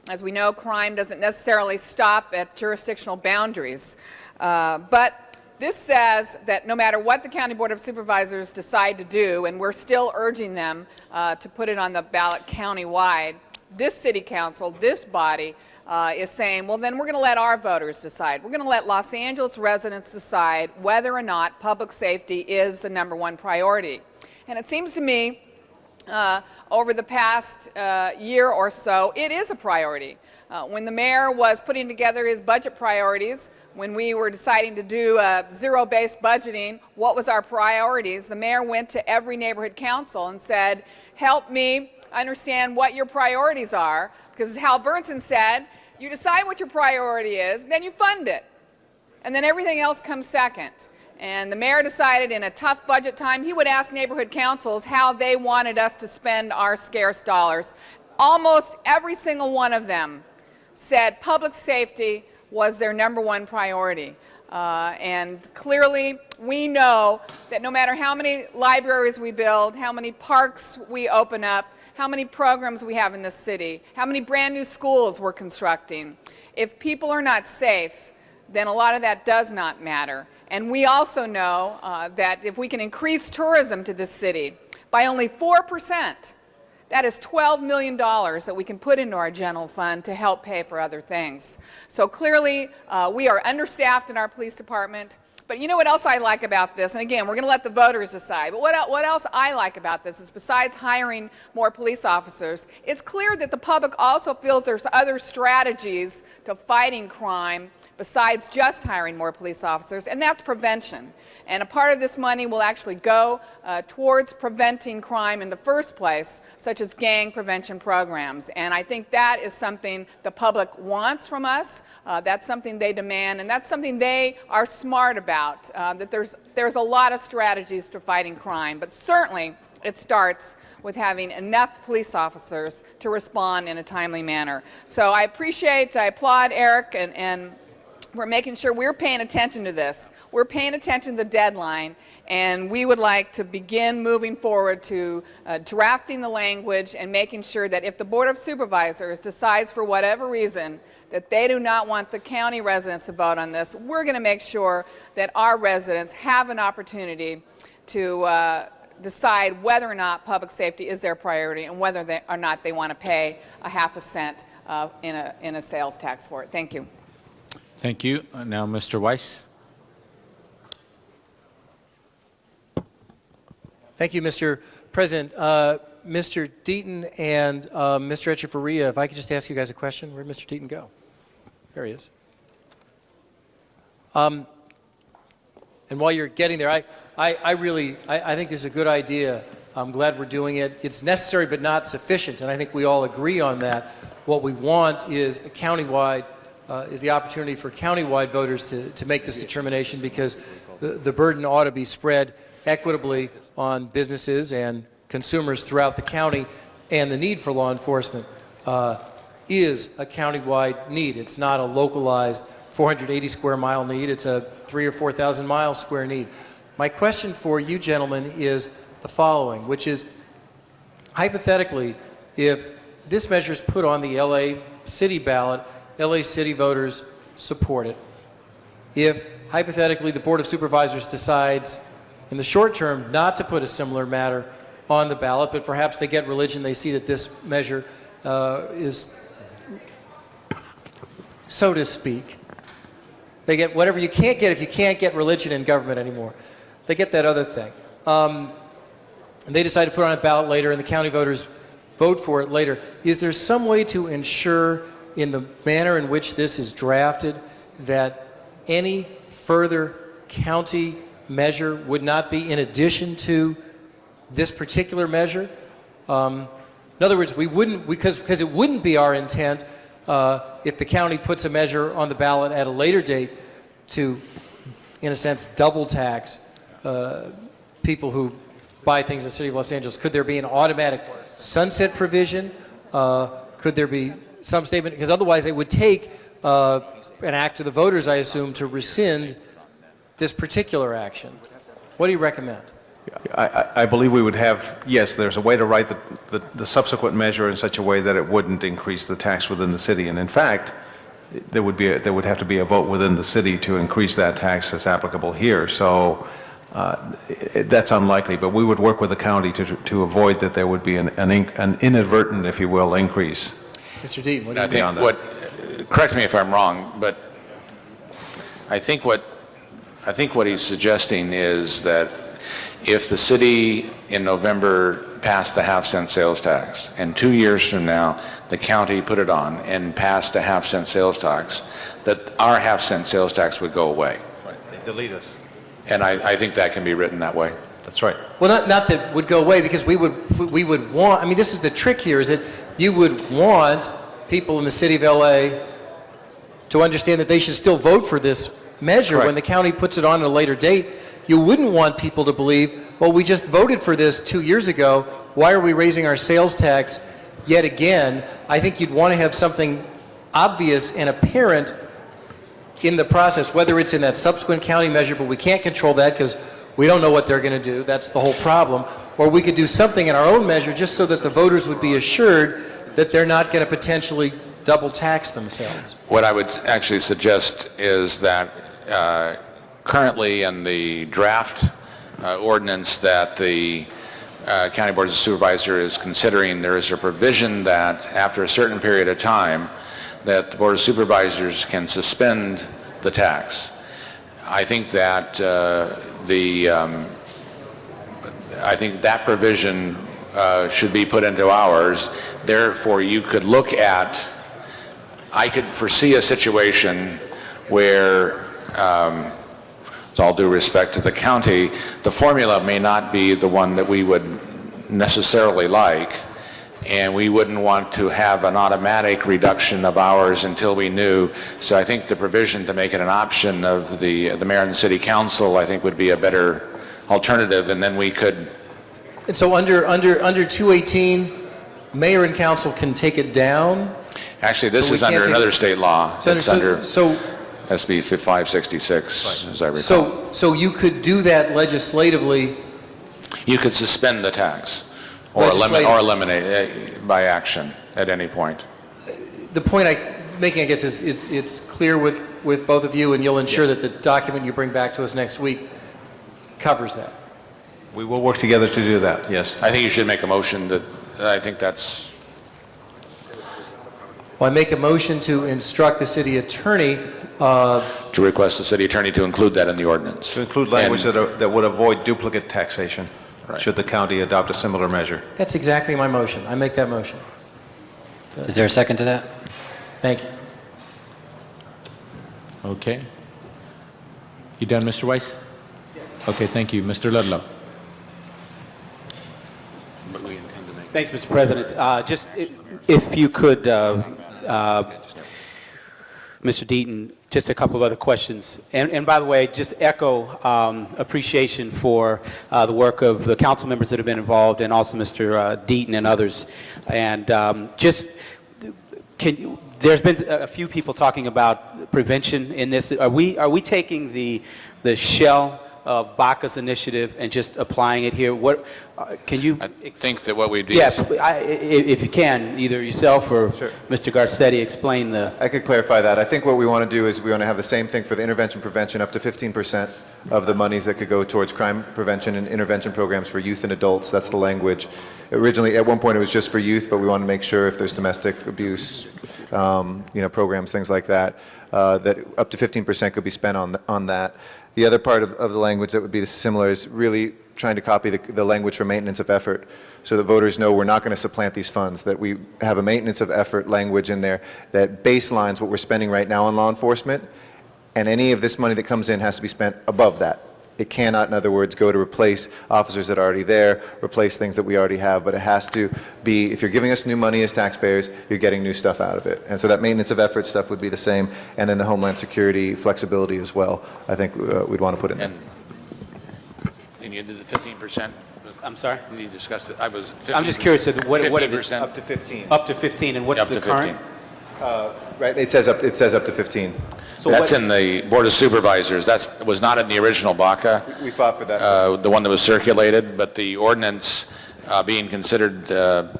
As we know, crime doesn't necessarily stop at jurisdictional boundaries. But this says that no matter what the County Board of Supervisors decide to do, and we're still urging them to put it on the ballot county-wide, this city council, this body, is saying, well, then we're going to let our voters decide. We're going to let Los Angeles residents decide whether or not public safety is the #1 priority. And it seems to me over the past year or so, it is a priority. When the mayor was putting together his budget priorities, when we were deciding to do zero-based budgeting, what was our priorities? The mayor went to every neighborhood council and said, help me understand what your priorities are, because as Hal Burnson said, you decide what your priority is, then you fund it, and then everything else comes second. And the mayor decided in a tough budget time he would ask neighborhood councils how they wanted us to spend our scarce dollars. Almost every single one of them said public safety was their #1 priority. And clearly we know that no matter how many libraries we build, how many parks we open up, how many programs we have in this city, how many brand new schools we're constructing, if people are not safe, then a lot of that does not matter. And we also know that if we can increase tourism to this city by only 4%, that is $12 million that we can put into our general fund to help pay for other things. So clearly, we are understaffed in our police department. But you know what else I like about this? And again, we're going to let the voters decide. But what else I like about this is besides hiring more police officers, it's clear that the public also feels there's other strategies to fighting crime besides just hiring more police officers, and that's prevention. And a part of this money will actually go towards preventing crime in the first place, such as gang prevention programs. And I think that is something the public wants from us. That's something they demand, and that's something they are smart about, that there's a lot of strategies to fighting crime, but certainly it starts with having enough police officers to respond in a timely manner. So I applaud Eric, and we're making sure we're paying attention to this. We're paying attention to the deadline, and we would like to begin moving forward to drafting the language and making sure that if the Board of Supervisors decides for whatever reason that they do not want the county residents to vote on this, we're going to make sure that our residents have an opportunity to decide whether or not public safety is their priority and whether or not they want to pay a half a cent in a sales tax for it. Thank you. Thank you. Now, Mr. Weiss. Thank you, Mr. President. Mr. Deaton and Mr. Echeverria, if I could just ask you guys a question. Where'd Mr. Deaton go? There he is. And while you're getting there, I think this is a good idea. I'm glad we're doing it. It's necessary but not sufficient, and I think we all agree on that. What we want is a countywide is the opportunity for countywide voters to make this determination, because the burden ought to be spread equitably on businesses and consumers throughout the county, and the need for law enforcement is a countywide need. It's not a localized 480 square mile need. It's a 3,000 or 4,000 mile square need. My question for you gentlemen is the following, which is, hypothetically, if this measure is put on the LA City ballot, LA City voters support it. If, hypothetically, the Board of Supervisors decides in the short term not to put a similar matter on the ballot, but perhaps they get religion, they see that this measure is, so to speak, they get whatever you can't get if you can't get religion in government anymore. They get that other thing. And they decide to put it on a ballot later, and the county voters vote for it later. Is there some way to ensure, in the manner in which this is drafted, that any further county measure would not be in addition to this particular measure? In other words, we wouldn't, because it wouldn't be our intent if the county puts a measure on the ballot at a later date to, in a sense, double tax people who buy things in the city of Los Angeles. Could there be an automatic sunset provision? Could there be some statement? Because otherwise it would take an act of the voters, I assume, to rescind this particular action. What do you recommend? I believe we would have, yes, there's a way to write the subsequent measure in such a way that it wouldn't increase the tax within the city. And in fact, there would have to be a vote within the city to increase that tax as applicable here. So that's unlikely, but we would work with the county to avoid that there would be an inadvertent, if you will, increase. Mr. Deaton, what do you think on that? Correct me if I'm wrong, but I think what he's suggesting is that if the city in November passed the half-cent sales tax, and 2 years from now the county put it on and passed a half-cent sales tax, that our half-cent sales tax would go away. Right. They delete us. And I think that can be written that way. That's right. Well, not that would go away, because we would want, I mean, this is the trick here, is that you would want people in the city of LA to understand that they should still vote for this measure. Correct. When the county puts it on at a later date. You wouldn't want people to believe, well, we just voted for this 2 years ago, why are we raising our sales tax yet again? I think you'd want to have something obvious and apparent in the process, whether it's in that subsequent county measure, but we can't control that because we don't know what they're going to do. That's the whole problem. Or we could do something in our own measure just so that the voters would be assured that they're not going to potentially double tax themselves. What I would actually suggest is that currently in the draft ordinance that the County Board of Supervisors is considering, there is a provision that after a certain period of time that the Board of Supervisors can suspend the tax. I think that I think that provision should be put into ours. Therefore, you could look at, I could foresee a situation where, with all due respect to the county, the formula may not be the one that we would necessarily like, and we wouldn't want to have an automatic reduction of hours until we knew. So I think the provision to make it an option of the mayor and the city council, I think, would be a better alternative, and then we could. And so under 218, mayor and council can take it down? Actually, this is under another state law. It's under so SB 566, as I recall. So you could do that legislatively? You could suspend the tax or eliminate it by action at any point. The point I'm making, I guess, is it's clear with both of you, and you'll ensure that the document you bring back to us next week covers that. We will work together to do that, yes. I think you should make a motion that, I think that's... Well, I make a motion to instruct the city attorney to request the city attorney to include that in the ordinance. To include language that would avoid duplicate taxation, should the county adopt a similar measure. That's exactly my motion. I make that motion. Is there a second to that? Thank you. Okay. You done, Mr. Weiss? Yes. Okay, thank you. Mr. Ludlow. Thanks, Mr. President. Just if you could, Mr. Deaton, just a couple of other questions. And by the way, just echo appreciation for the work of the council members that have been involved, and also Mr. Deaton and others. And there's been a few people talking about prevention in this. Are we taking the shell of Baca's initiative and just applying it here? Can you? I think that what we do Yes, is, if you can, either yourself or Mr. Garcetti explain the... I could clarify that. I think what we want to do is we want to have the same thing for the intervention prevention, up to 15% of the monies that could go towards crime prevention and intervention programs for youth and adults. That's the language. Originally, at one point, it was just for youth, but we want to make sure if there's domestic abuse, programs, things like that, that up to 15% could be spent on that. The other part of the language that would be similar is really trying to copy the language for maintenance of effort, so that voters know we're not going to supplant these funds, that we have a maintenance of effort language in there that baselines what we're spending right now on law enforcement, and any of this money that comes in has to be spent above that. It cannot, in other words, go to replace officers that are already there, replace things that we already have, but it has to be, if you're giving us new money as taxpayers, you're getting new stuff out of it. And so that maintenance of effort stuff would be the same, and then the Homeland Security flexibility as well, I think we'd want to put in there. and you did the 15%? I'm sorry? You discussed it, I was 15%. I'm just curious, what is 15%? Up to 15. Up to 15, and what's Up the to current? 15. Right, it says up to 15. So That's in the Board of Supervisors. That was not in the original BACA. We fought for that. The one that was circulated, but the ordinance being considered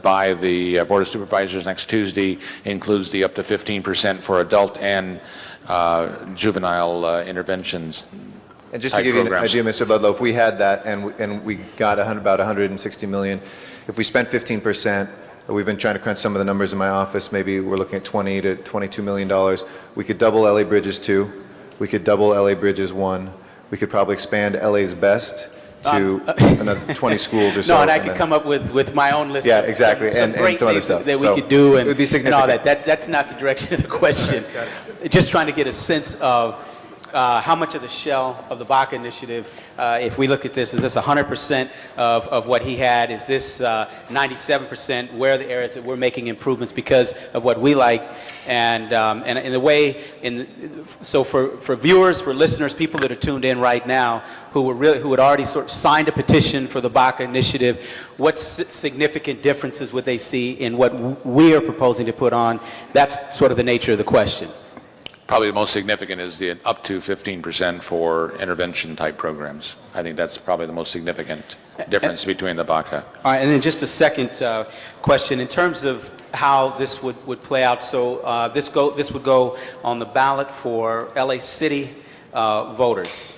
by the Board of Supervisors next Tuesday includes the up to 15% for adult and juvenile interventions. And just to give you an idea, Mr. Ludlow, if we had that and we got about 160 million, if we spent 15%, we've been trying to crunch some of the numbers in my office, maybe we're looking at $20 to $22 million. We could double LA Bridges 2, we could double LA Bridges 1, we could probably expand LA's Best to another 20 schools or so. No, and I could come up with my own list. Yeah, exactly, Some and great some other things stuff. that we So could do it would be and all significant. that. That's not the direction of the question. Just trying to get a sense of how much of the shell of the BACA initiative, if we look at this, is this 100% of what he had? Is this 97%? Where are the areas that we're making improvements because of what we like? And in the way, so for viewers, for listeners, people that are tuned in right now, who had already sort of signed a petition for the BACA initiative, what significant differences would they see in what we are proposing to put on? That's sort of the nature of the question. Probably the most significant is the up to 15% for intervention type programs. I think that's probably the most significant difference between the BACA. All right, and then just a second question. In terms of how this would play out, so this would go on the ballot for LA City voters.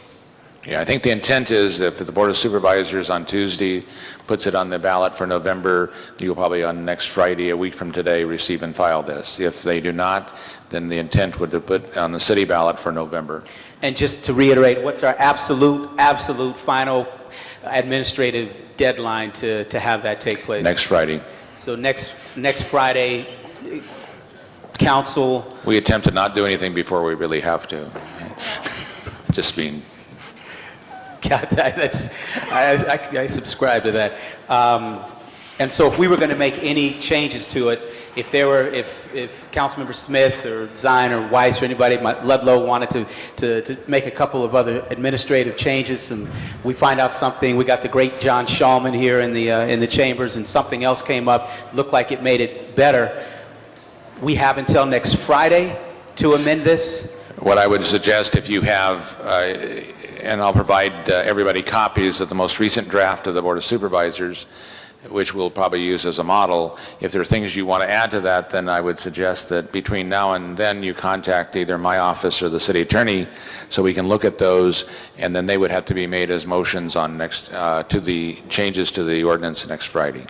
Yeah, I think the intent is if the Board of Supervisors on Tuesday puts it on the ballot for November, you'll probably on next Friday, a week from today, receive and file this. If they do not, then the intent would to put on the city ballot for November. And just to reiterate, what's our absolute final administrative deadline to have that take place? Next Friday. So next Friday, council. We attempt to not do anything before we really have to. Just being. God, I subscribe to that. And so if we were going to make any changes to it, if Councilmember Smith or Zine or Weiss or anybody, Ludlow wanted to make a couple of other administrative changes, and we find out something, we got the great John Shulman here in the chambers, and something else came up, looked like it made it better, we have until next Friday to amend this? What I would suggest, if you have, and I'll provide everybody copies of the most recent draft of the Board of Supervisors, which we'll probably use as a model. If there are things you want to add to that, then I would suggest that between now and then you contact either my office or the city attorney so we can look at those, and then they would have to be made as motions on to the changes to the ordinance next Friday.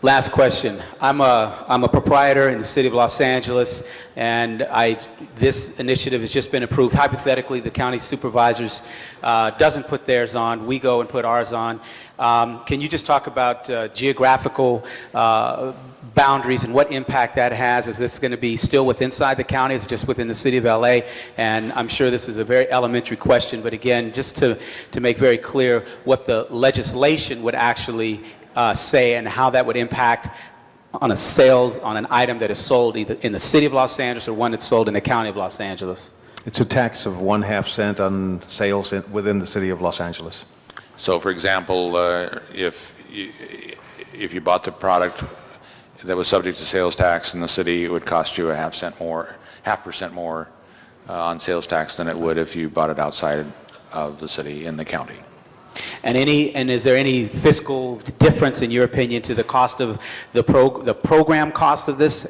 Last question. I'm a proprietor in the city of Los Angeles, and this initiative has just been approved. Hypothetically, the county supervisors doesn't put theirs on. We go and put ours on. Can you just talk about geographical boundaries and what impact that has? Is this going to be still inside the county? Is it just within the city of LA? And I'm sure this is a very elementary question, but again, just to make very clear what the legislation would actually say and how that would impact on an item that is sold either in the city of Los Angeles or one that's sold in the county of Los Angeles. It's a tax of 1/2 cent on sales within the city of Los Angeles. So for example, if you bought the product that was subject to sales tax in the city, it would cost you 0.5% more on sales tax than it would if you bought it outside of the city in the county. And is there any fiscal difference, in your opinion, to the cost of the program cost of this?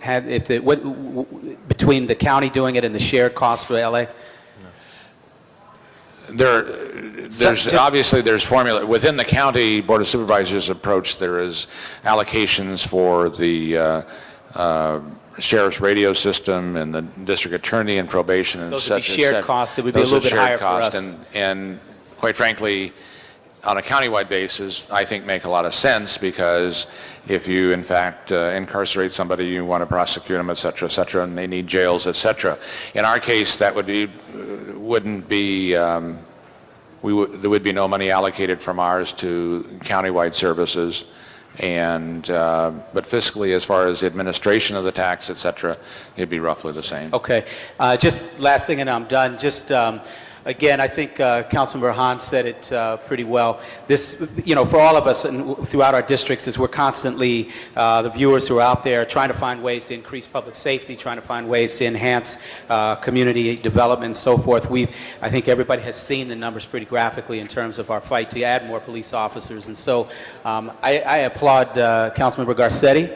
Between the county doing it and the shared cost for LA? There's formula within the county board of supervisors approach. There is allocations for the sheriff's radio system and the district attorney and probation and Those such. would be shared costs. It would be a little bit higher for us. And quite frankly, on a countywide basis, I think make a lot of sense, because if you in fact incarcerate somebody, you want to prosecute them, et cetera, and they need jails, et cetera. In our case, that wouldn't be. There would be no money allocated from ours to countywide services, and but fiscally, as far as the administration of the tax, et cetera, it'd be roughly the same. Okay. Just last thing, and I'm done. Just again, I think Councilmember Hahn said it pretty well. This, for all of us and throughout our districts, is we're constantly, the viewers who are out there, trying to find ways to increase public safety, trying to find ways to enhance community development and so forth. I think everybody has seen the numbers pretty graphically in terms of our fight to add more police officers. And so I applaud Councilmember Garcetti,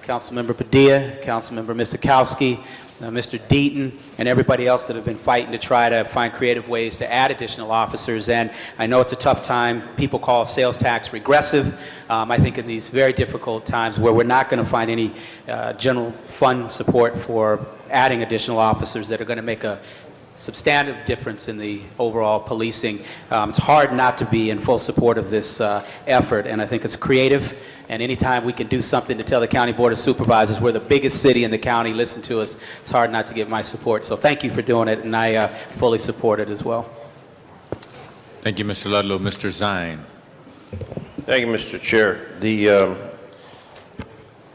Councilmember Padilla, Councilmember Miskowski, Mr. Deaton, and everybody else that have been fighting to try to find creative ways to add additional officers. And I know it's a tough time. People call sales tax regressive. I think in these very difficult times where we're not going to find any general fund support for adding additional officers that are going to make a substantive difference in the overall policing, it's hard not to be in full support of this effort, and I think it's creative. And anytime we can do something to tell the County Board of Supervisors we're the biggest city in the county, listen to us, it's hard not to give my support. So thank you for doing it, and I fully support it as well. Thank you, Mr. Ludlow. Mr. Zine. Thank you, Mr. Chair. The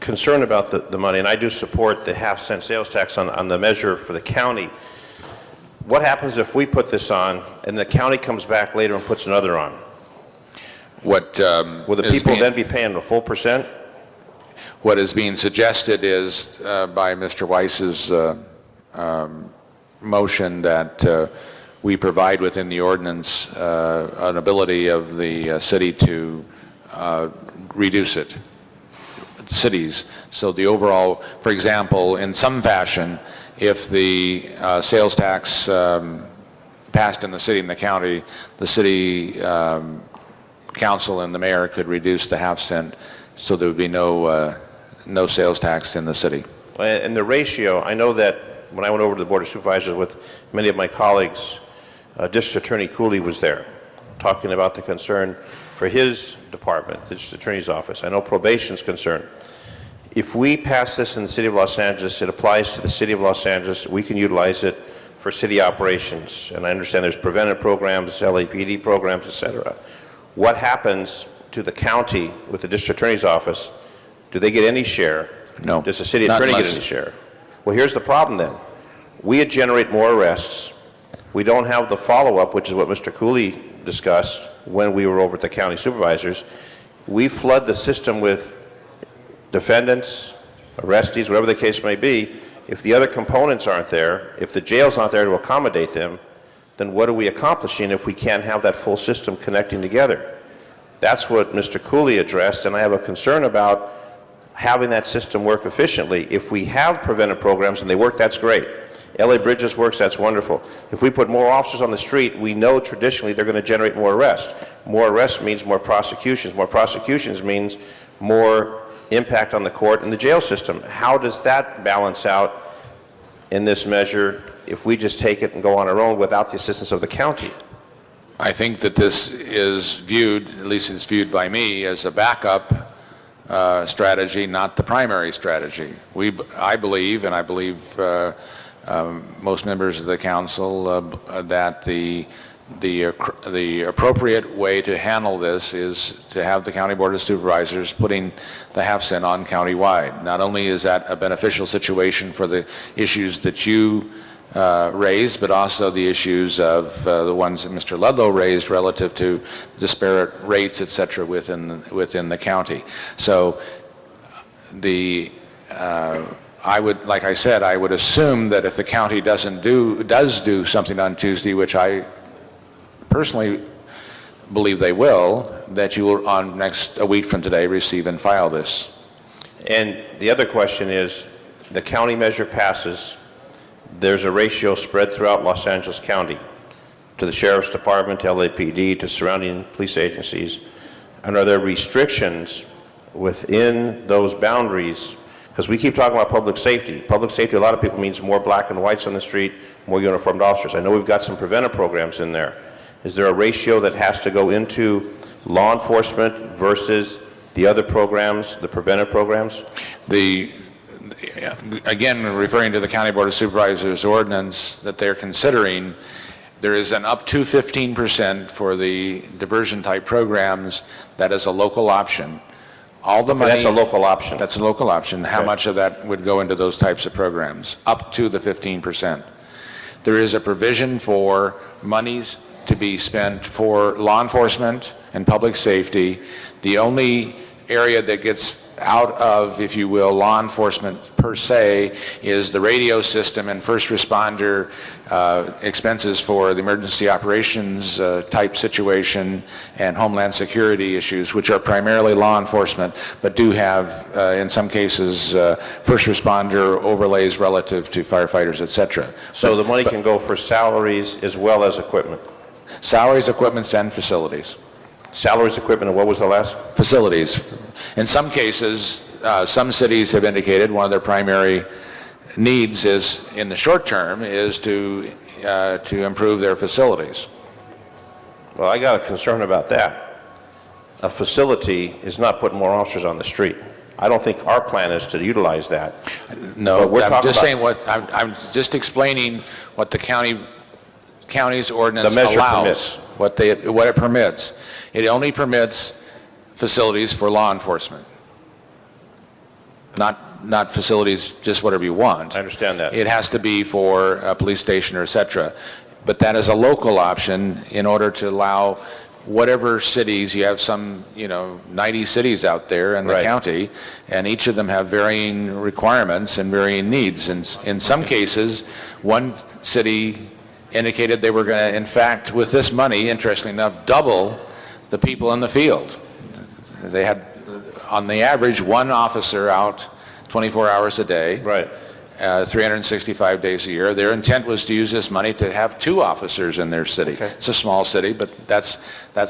concern about the money, and I do support the half-cent sales tax on the measure for the county. What happens if we put this on and the county comes back later and puts another on? Will the people then be paying a full percent? What is being suggested is by Mr. Weiss's motion that we provide within the ordinance an ability of the city to reduce it, cities. So the overall, for example, in some fashion, if the sales tax passed in the city and the county, the city council and the mayor could reduce the half-cent, so there would be no sales tax in the city. And the ratio, I know that when I went over to the Board of Supervisors with many of my colleagues, District Attorney Cooley was there, talking about the concern for his department, the District Attorney's office. I know probation's concerned. If we pass this in the City of Los Angeles, it applies to the City of Los Angeles. We can utilize it for city operations. And I understand there's preventive programs, LAPD programs, et cetera. What happens to the county with the District Attorney's office? Do they get any share? No. Does the City Attorney get any share? Well, here's the problem then. We generate more arrests. We don't have the follow-up, which is what Mr. Cooley discussed when we were over at the county supervisors. We flood the system with defendants, arrestees, whatever the case may be. If the other components aren't there, if the jail's not there to accommodate them, then what are we accomplishing if we can't have that full system connecting together? That's what Mr. Cooley addressed, and I have a concern about having that system work efficiently. If we have preventive programs and they work, that's great. LA Bridges works, that's wonderful. If we put more officers on the street, we know traditionally they're going to generate more arrests. More arrests means more prosecutions. More prosecutions means more impact on the court and the jail system. How does that balance out in this measure if we just take it and go on our own without the assistance of the county? I think that this is viewed, at least it's viewed by me, as a backup strategy, not the primary strategy. I believe, and I believe most members of the council, that the appropriate way to handle this is to have the County Board of Supervisors putting the half-cent on countywide. Not only is that a beneficial situation for the issues that you raised, but also the issues of the ones that Mr. Ludlow raised relative to disparate rates, et cetera, within the county. So I would, like I said, I would assume that if the county does do something on Tuesday, which I personally believe they will, that you will, a week from today, receive and file this. And the other question is, the county measure passes, there's a ratio spread throughout Los Angeles County to the Sheriff's Department, to LAPD, to surrounding police agencies. And are there restrictions within those boundaries? Because we keep talking about public safety. Public safety, a lot of people means more black and whites on the street, more uniformed officers. I know we've got some preventive programs in there. Is there a ratio that has to go into law enforcement versus the other programs, the preventive programs? Again, referring to the County Board of Supervisors ordinance that they're considering, there is an up to 15% for the diversion type programs. That is a local option. All the money. That's a local option. That's a local option. How much of that would go into those types of programs? Up to the 15%. There is a provision for monies to be spent for law enforcement and public safety. The only area that gets out of, if you will, law enforcement per se is the radio system and first responder expenses for the emergency operations type situation and homeland security issues, which are primarily law enforcement, but do have, in some cases, first responder overlays relative to firefighters, et cetera. So the money can go for salaries as well as equipment? Salaries, equipments, and facilities. Salaries, equipment, and what was the last? Facilities. In some cases, some cities have indicated one of their primary needs is, in the short term, is to improve their facilities. Well, I got a concern about that. A facility is not putting more officers on the street. I don't think our plan is to utilize that. No, I'm just saying I'm just explaining what the county's ordinance allows, what it permits. It only permits facilities for law enforcement, not facilities just whatever you want. I understand that. It has to be for a police station or et cetera. But that is a local option in order to allow whatever cities, you have some, 90 cities out there in the county, and each of them have varying requirements and varying needs. And in some cases, one city indicated they were going to, in fact, with this money, interestingly enough, double the people in the field. They had, on the average, one officer out 24 hours a day, 365 days a year. Their intent was to use this money to have 2 officers in their city. It's a small city, but that's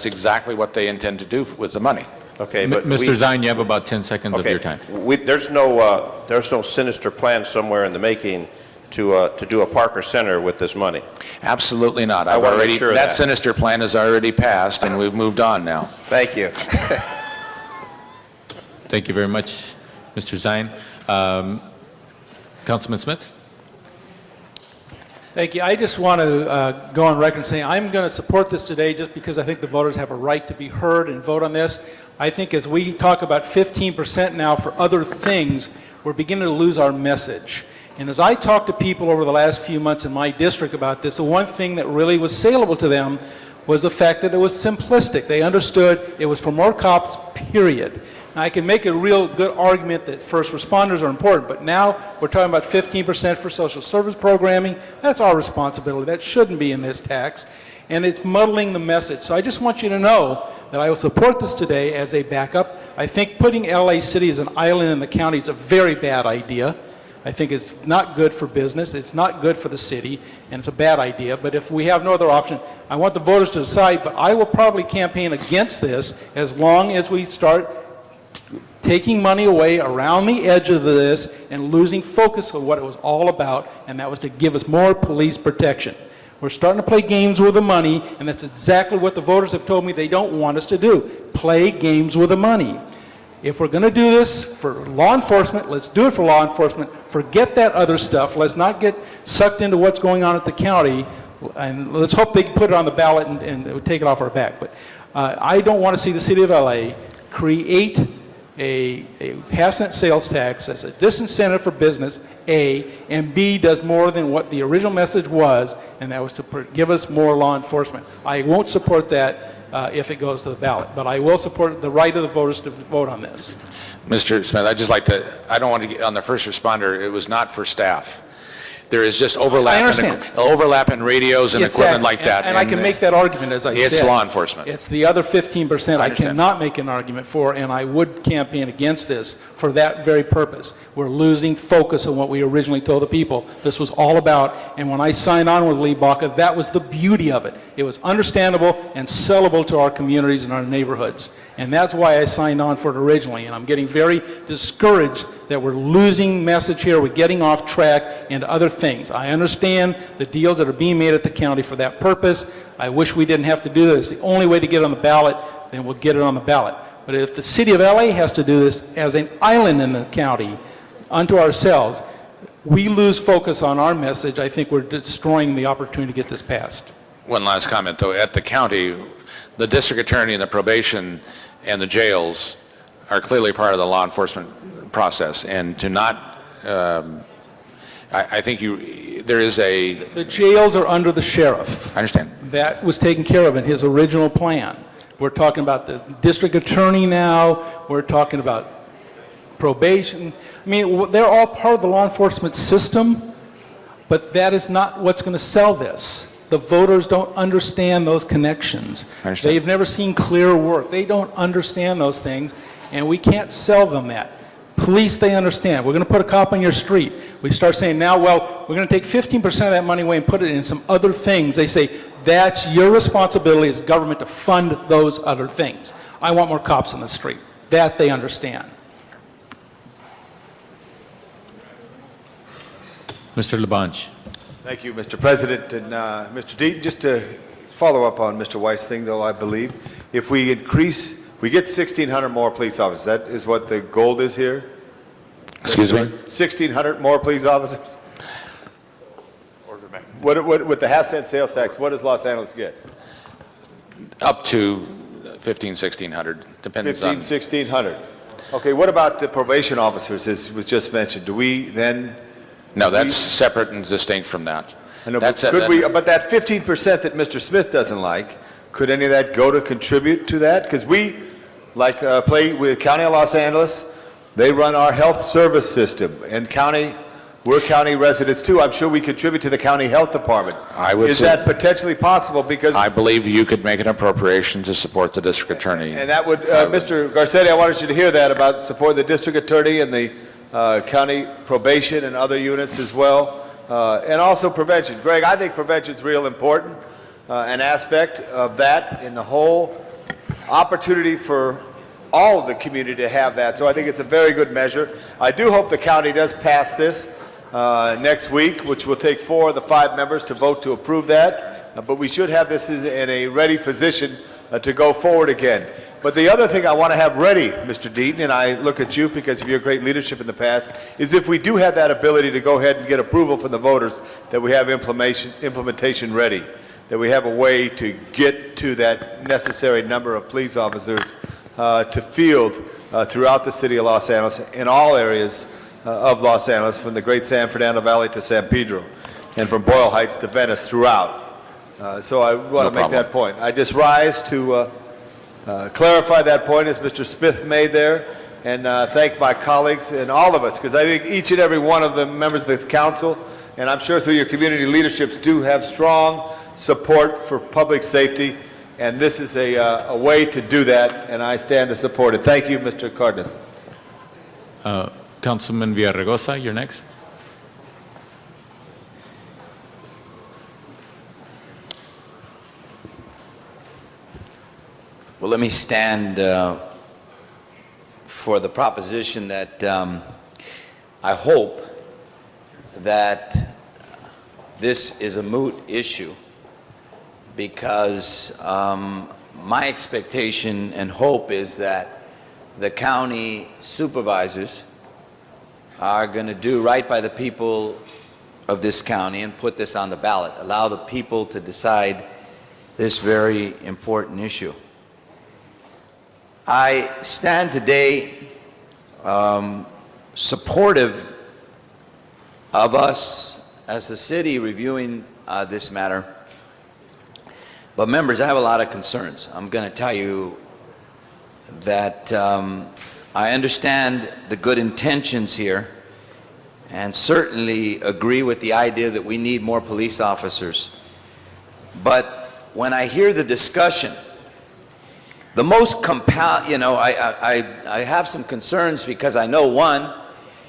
exactly what they intend to do with the money. Okay, but Mr. Zine, you have about 10 seconds of your time. There's no sinister plan somewhere in the making to do a Parker Center with this money. Absolutely not. I want to make sure that sinister plan has already passed, and we've moved on now. Thank you. Thank you very much, Mr. Zine. Councilman Smith? Thank you. I just want to go on record saying I'm going to support this today just because I think the voters have a right to be heard and vote on this. I think as we talk about 15% now for other things, we're beginning to lose our message. And as I talked to people over the last few months in my district about this, the one thing that really was saleable to them was the fact that it was simplistic. They understood it was for more cops, period. Now, I can make a real good argument that first responders are important, but now we're talking about 15% for social service programming. That's our responsibility. That shouldn't be in this tax. And it's muddling the message. So I just want you to know that I will support this today as a backup. I think putting LA City as an island in the county is a very bad idea. I think it's not good for business, it's not good for the city, and it's a bad idea. But if we have no other option, I want the voters to decide, but I will probably campaign against this as long as we start taking money away around the edge of this and losing focus of what it was all about, and that was to give us more police protection. We're starting to play games with the money, and that's exactly what the voters have told me they don't want us to do, play games with the money. If we're going to do this for law enforcement, let's do it for law enforcement. Forget that other stuff. Let's not get sucked into what's going on at the county, and let's hope they can put it on the ballot and take it off our back. But I don't want to see the city of LA create a half-cent sales tax as a disincentive for business, A, and B, does more than what the original message was, and that was to give us more law enforcement. I won't support that if it goes to the ballot, but I will support the right of the voters to vote on this. Mr. Smith, I'd just like to, I don't want to get on the first responder, it was not for staff. There is just overlap. I understand. Overlap in radios and equipment like that. And I can make that argument, as I said. It's law enforcement. It's the other 15% I understand. cannot make an argument for, and I would campaign against this for that very purpose. We're losing focus on what we originally told the people this was all about, and when I signed on with Lee Baca, that was the beauty of it. It was understandable and sellable to our communities and our neighborhoods, and that's why I signed on for it originally, and I'm getting very discouraged that we're losing message here, we're getting off track into other things. I understand the deals that are being made at the county for that purpose. I wish we didn't have to do this. The only way to get on the ballot, then we'll get it on the ballot. But if the city of LA has to do this as an island in the county unto ourselves, we lose focus on our message. I think we're destroying the opportunity to get this passed. One last comment, though. At the county, the district attorney and the probation and the jails are clearly part of the law enforcement process, and to not, I think there is a... The jails are under the sheriff. I understand. That was taken care of in his original plan. We're talking about the district attorney now, we're talking about probation. I mean, they're all part of the law enforcement system, but that is not what's going to sell this. The voters don't understand those connections. I understand. They've never seen clear work. They don't understand those things, and we can't sell them that. Police, they understand. We're going to put a cop on your street. We start saying now, well, we're going to take 15% of that money away and put it in some other things. They say, that's your responsibility as government to fund those other things. I want more cops on the street. That they understand. Mr. Labange. Thank you, Mr. President. And Mr. Deaton, just to follow up on Mr. Weiss' thing, though, I believe, if we increase, we get 1,600 more police officers. That is what the goal is here? Excuse me? 1,600 more police officers? What, with the half-cent sales tax, what does Los Angeles get? Up to 1,500, 1,600, depends on... 1,600. Okay, what about the probation officers, as was just mentioned? Do we then... No, that's separate and distinct from that. I know, but but that 15% that Mr. Smith doesn't like, could any of that go to contribute to that? Because we, like, play with County of Los Angeles, they run our health service system, and we're county residents too. I'm sure we contribute to the county health department. Is that potentially possible? Because I believe you could make an appropriation to support the district attorney. And that would, Mr. Garcetti, I wanted you to hear that about supporting the district attorney and the county probation and other units as well, and also prevention. Greg, I think prevention is real important, an aspect of that in the whole opportunity for all of the community to have that. So I think it's a very good measure. I do hope the county does pass this next week, which will take 4 of the 5 members to vote to approve that, but we should have this in a ready position to go forward again. But the other thing I want to have ready, Mr. Deaton, and I look at you because of your great leadership in the past, is if we do have that ability to go ahead and get approval from the voters, that we have implementation ready, that we have a way to get to that necessary number of police officers to field throughout the city of Los Angeles, in all areas of Los Angeles, from the great San Fernando Valley to San Pedro, and from Boyle Heights to Venice throughout. So I want to make that point. I just rise to clarify that point as Mr. Smith made there, and thank my colleagues and all of us, because I think each and every one of the members of the council, and I'm sure through your community leaderships, do have strong support for public safety, and this is a way to do that, and I stand to support it. Thank you, Mr. Cardenas. Councilman Villaraigosa, you're next. Well, let me stand for the proposition that I hope that this is a moot issue, because my expectation and hope is that the county supervisors are going to do right by the people of this county and put this on the ballot, allow the people to decide this very important issue. I stand today supportive of us as the city reviewing this matter. But members, I have a lot of concerns. I'm going to tell you that I understand the good intentions here, and certainly agree with the idea that we need more police officers. But when I hear the discussion, the most I have some concerns because I know, one,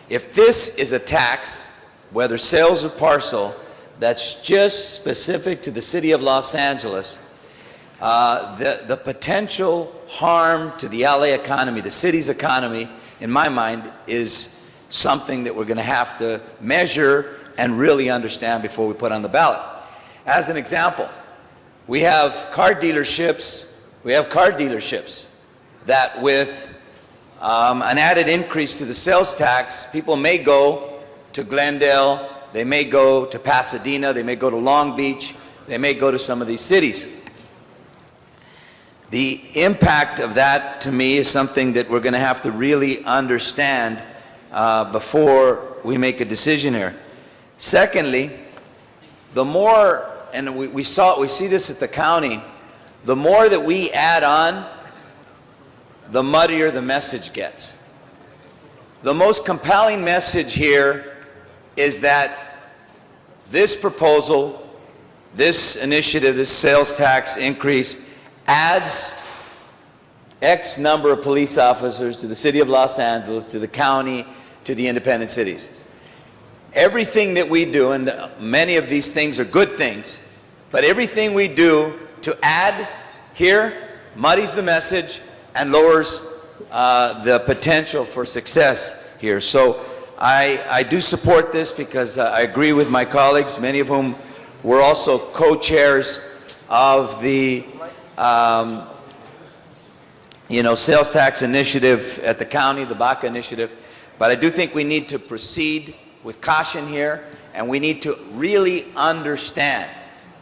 if this is a tax, whether sales or parcel, that's just specific to the city of Los Angeles, the potential harm to the LA economy, the city's economy, in my mind, is something that we're going to have to measure and really understand before we put on the ballot. As an example, we have car dealerships that with an added increase to the sales tax, people may go to Glendale, they may go to Pasadena, they may go to Long Beach, they may go to some of these cities. The impact of that, to me, is something that we're going to have to really understand before we make a decision here. Secondly, the more, and we see this at the county, the more that we add on, the muddier the message gets. The most compelling message here is that this proposal, this initiative, this sales tax increase adds X number of police officers to the city of Los Angeles, to the county, to the independent cities. Everything that we do, and many of these things are good things, but everything we do to add here muddies the message and lowers the potential for success here. So I do support this because I agree with my colleagues, many of whom were also co-chairs of the sales tax initiative at the county, the Baca initiative. But I do think we need to proceed with caution here, and we need to really understand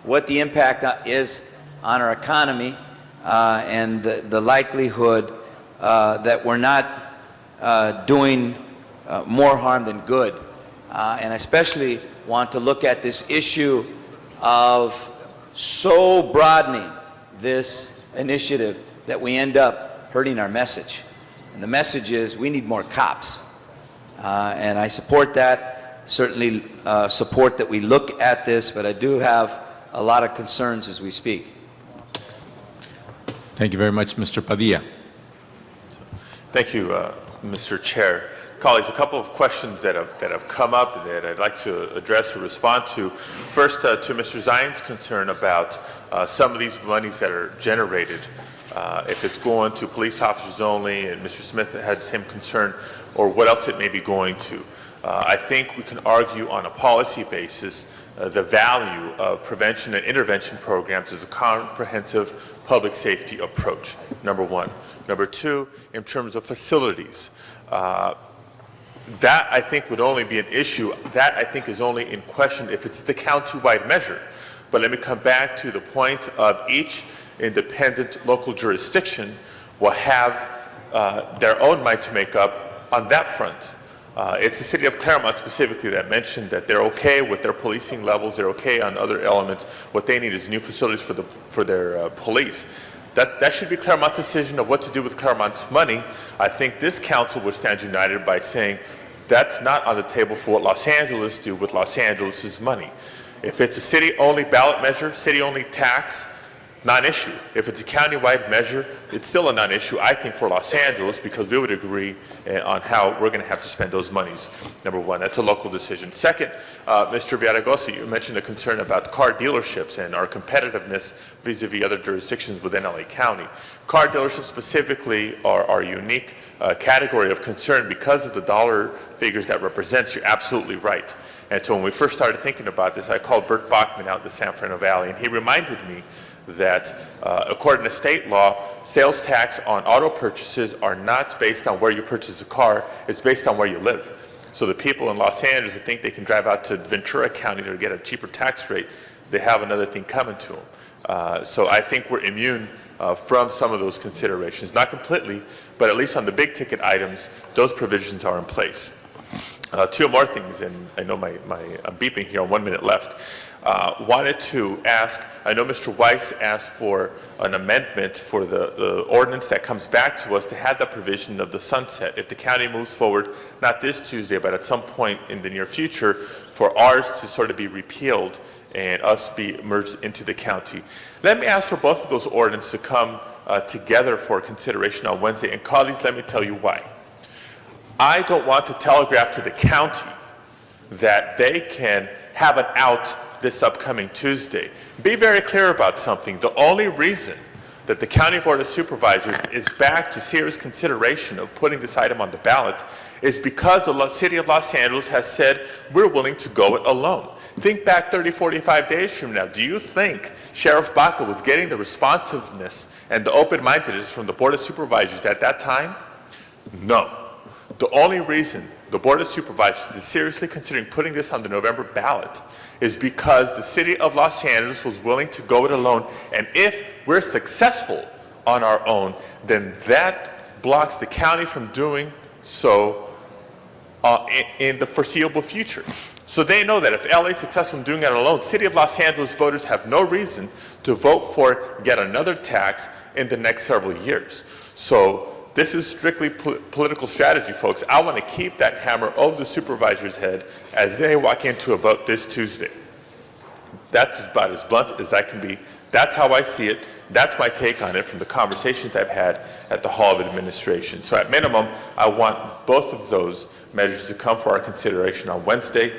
what the impact is on our economy and the likelihood that we're not doing more harm than good. And I especially want to look at this issue of so broadening this initiative that we end up hurting our message. And the message is we need more cops. And I support that, certainly support that we look at this, but I do have a lot of concerns as we speak. Thank you very much, Mr. Padilla. Thank you, Mr. Chair. Colleagues, a couple of questions that have come up that I'd like to address or respond to. First, to Mr. Zion's concern about some of these monies that are generated, if it's going to police officers only, and Mr. Smith had the same concern, or what else it may be going to. I think we can argue on a policy basis the value of prevention and intervention programs as a comprehensive public safety approach, number one. Number two, in terms of facilities, that I think would only be an issue, that I think is only in question if it's the county-wide measure. But let me come back to the point of each independent local jurisdiction will have their own mind to make up on that front. It's the city of Claremont specifically that mentioned that they're okay with their policing levels, they're okay on other elements. What they need is new facilities for their police. That should be Claremont's decision of what to do with Claremont's money. I think this council would stand united by saying that's not on the table for what Los Angeles do with Los Angeles's money. If it's a city-only ballot measure, city-only tax, non-issue. If it's a county-wide measure, it's still a non-issue, I think, for Los Angeles, because we would agree on how we're going to have to spend those monies, number one. That's a local decision. Second, Mr. Villaraigosa, you mentioned a concern about car dealerships and our competitiveness vis-a-vis other jurisdictions within LA County. Car dealerships specifically are a unique category of concern because of the dollar figures that represents. You're absolutely right. And so when we first started thinking about this, I called Bert Bachman out in the San Fernando Valley, and he reminded me that according to state law, sales tax on auto purchases are not based on where you purchase a car, it's based on where you live. So the people in Los Angeles that think they can drive out to Ventura County to get a cheaper tax rate, they have another thing coming to them. So I think we're immune from some of those considerations. Not completely, but at least on the big ticket items, those provisions are in place. Two more things, and I know I'm beeping here on 1 minute left. Wanted to ask, I know Mr. Weiss asked for an amendment for the ordinance that comes back to us to have that provision of the sunset. If the county moves forward, not this Tuesday, but at some point in the near future, for ours to sort of be repealed and us be merged into the county. Let me ask for both of those ordinances to come together for consideration on Wednesday. And colleagues, let me tell you why. I don't want to telegraph to the county that they can have an out this upcoming Tuesday. Be very clear about something. The only reason that the County Board of Supervisors is back to serious consideration of putting this item on the ballot is because the City of Los Angeles has said we're willing to go it alone. Think back 30, 45 days from now. Do you think Sheriff Baca was getting the responsiveness and the open-mindedness from the Board of Supervisors at that time? No. The only reason the Board of Supervisors is seriously considering putting this on the November ballot is because the City of Los Angeles was willing to go it alone. And if we're successful on our own, then that blocks the county from doing so in the foreseeable future. So they know that if LA is successful in doing it alone, City of Los Angeles voters have no reason to vote for yet another tax in the next several years. So this is strictly political strategy, folks. I want to keep that hammer over the supervisor's head as they walk into a vote this Tuesday. That's about as blunt as I can be. That's how I see it. That's my take on it from the conversations I've had at the Hall of Administration. So at minimum, I want both of those measures to come for our consideration on Wednesday.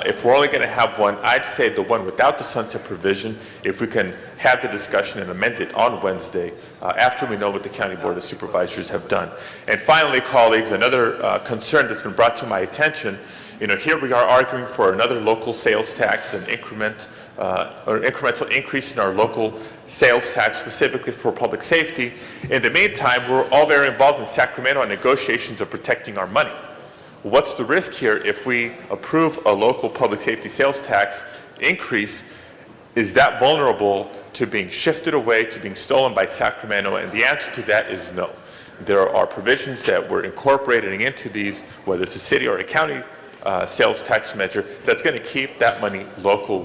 If we're only going to have one, I'd say the one without the sunset provision, if we can have the discussion and amend it on Wednesday after we know what the County Board of Supervisors have done. And finally, colleagues, another concern that's been brought to my attention, here we are arguing for another local sales tax, an incremental increase in our local sales tax, specifically for public safety. In the meantime, we're all very involved in Sacramento on negotiations of protecting our money. What's the risk here if we approve a local public safety sales tax increase? Is that vulnerable to being shifted away, to being stolen by Sacramento? And the answer to that is no. There are provisions that we're incorporating into these, whether it's a city or a county sales tax measure, that's going to keep that money local,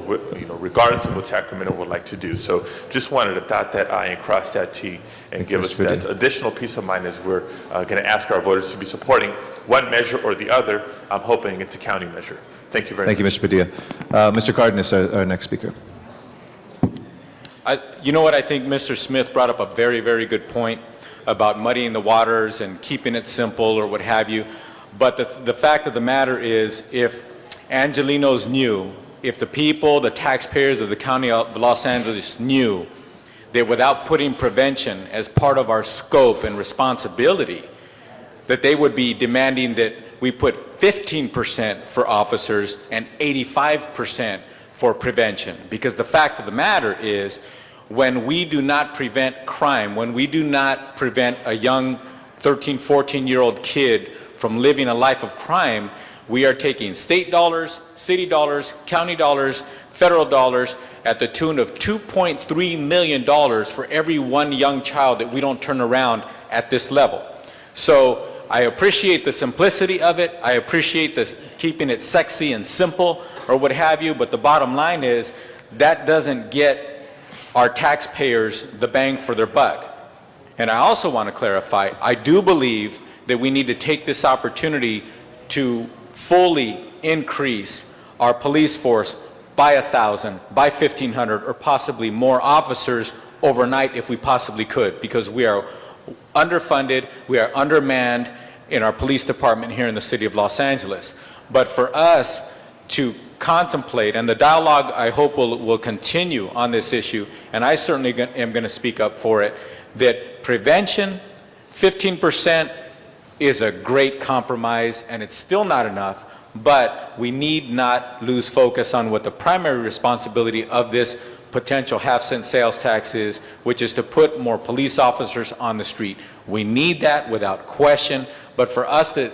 regardless of what Sacramento would like to do. So just wanted to dot that I and cross that T and give us that additional peace of mind as we're going to ask our voters to be supporting one measure or the other. I'm hoping it's a county measure. Thank you very much. Thank you, Mr. Padilla. Mr. Cardenas, our next speaker. You know what? I think Mr. Smith brought up a very, very good point about muddying the waters and keeping it simple or what have you. But the fact of the matter is, if Angelenos knew, if the people, the taxpayers of the County of Los Angeles knew that without putting prevention as part of our scope and responsibility, that they would be demanding that we put 15% for officers and 85% for prevention. Because the fact of the matter is, when we do not prevent crime, when we do not prevent a young 13, 14-year-old kid from living a life of crime, we are taking state dollars, city dollars, county dollars, federal dollars at the tune of $2.3 million for every one young child that we don't turn around at this level. So I appreciate the simplicity of it. I appreciate keeping it sexy and simple or what have you, but the bottom line is that doesn't get our taxpayers the bang for their buck. And I also want to clarify, I do believe that we need to take this opportunity to fully increase our police force by 1,000, by 1,500, or possibly more officers overnight if we possibly could, because we are underfunded, we are undermanned in our police department here in the city of Los Angeles. But for us to contemplate, and the dialogue I hope will continue on this issue, and I certainly am going to speak up for it, that prevention, 15%, is a great compromise, and it's still not enough, but we need not lose focus on what the primary responsibility of this potential half-cent sales tax is, which is to put more police officers on the street. We need that without question, but for us to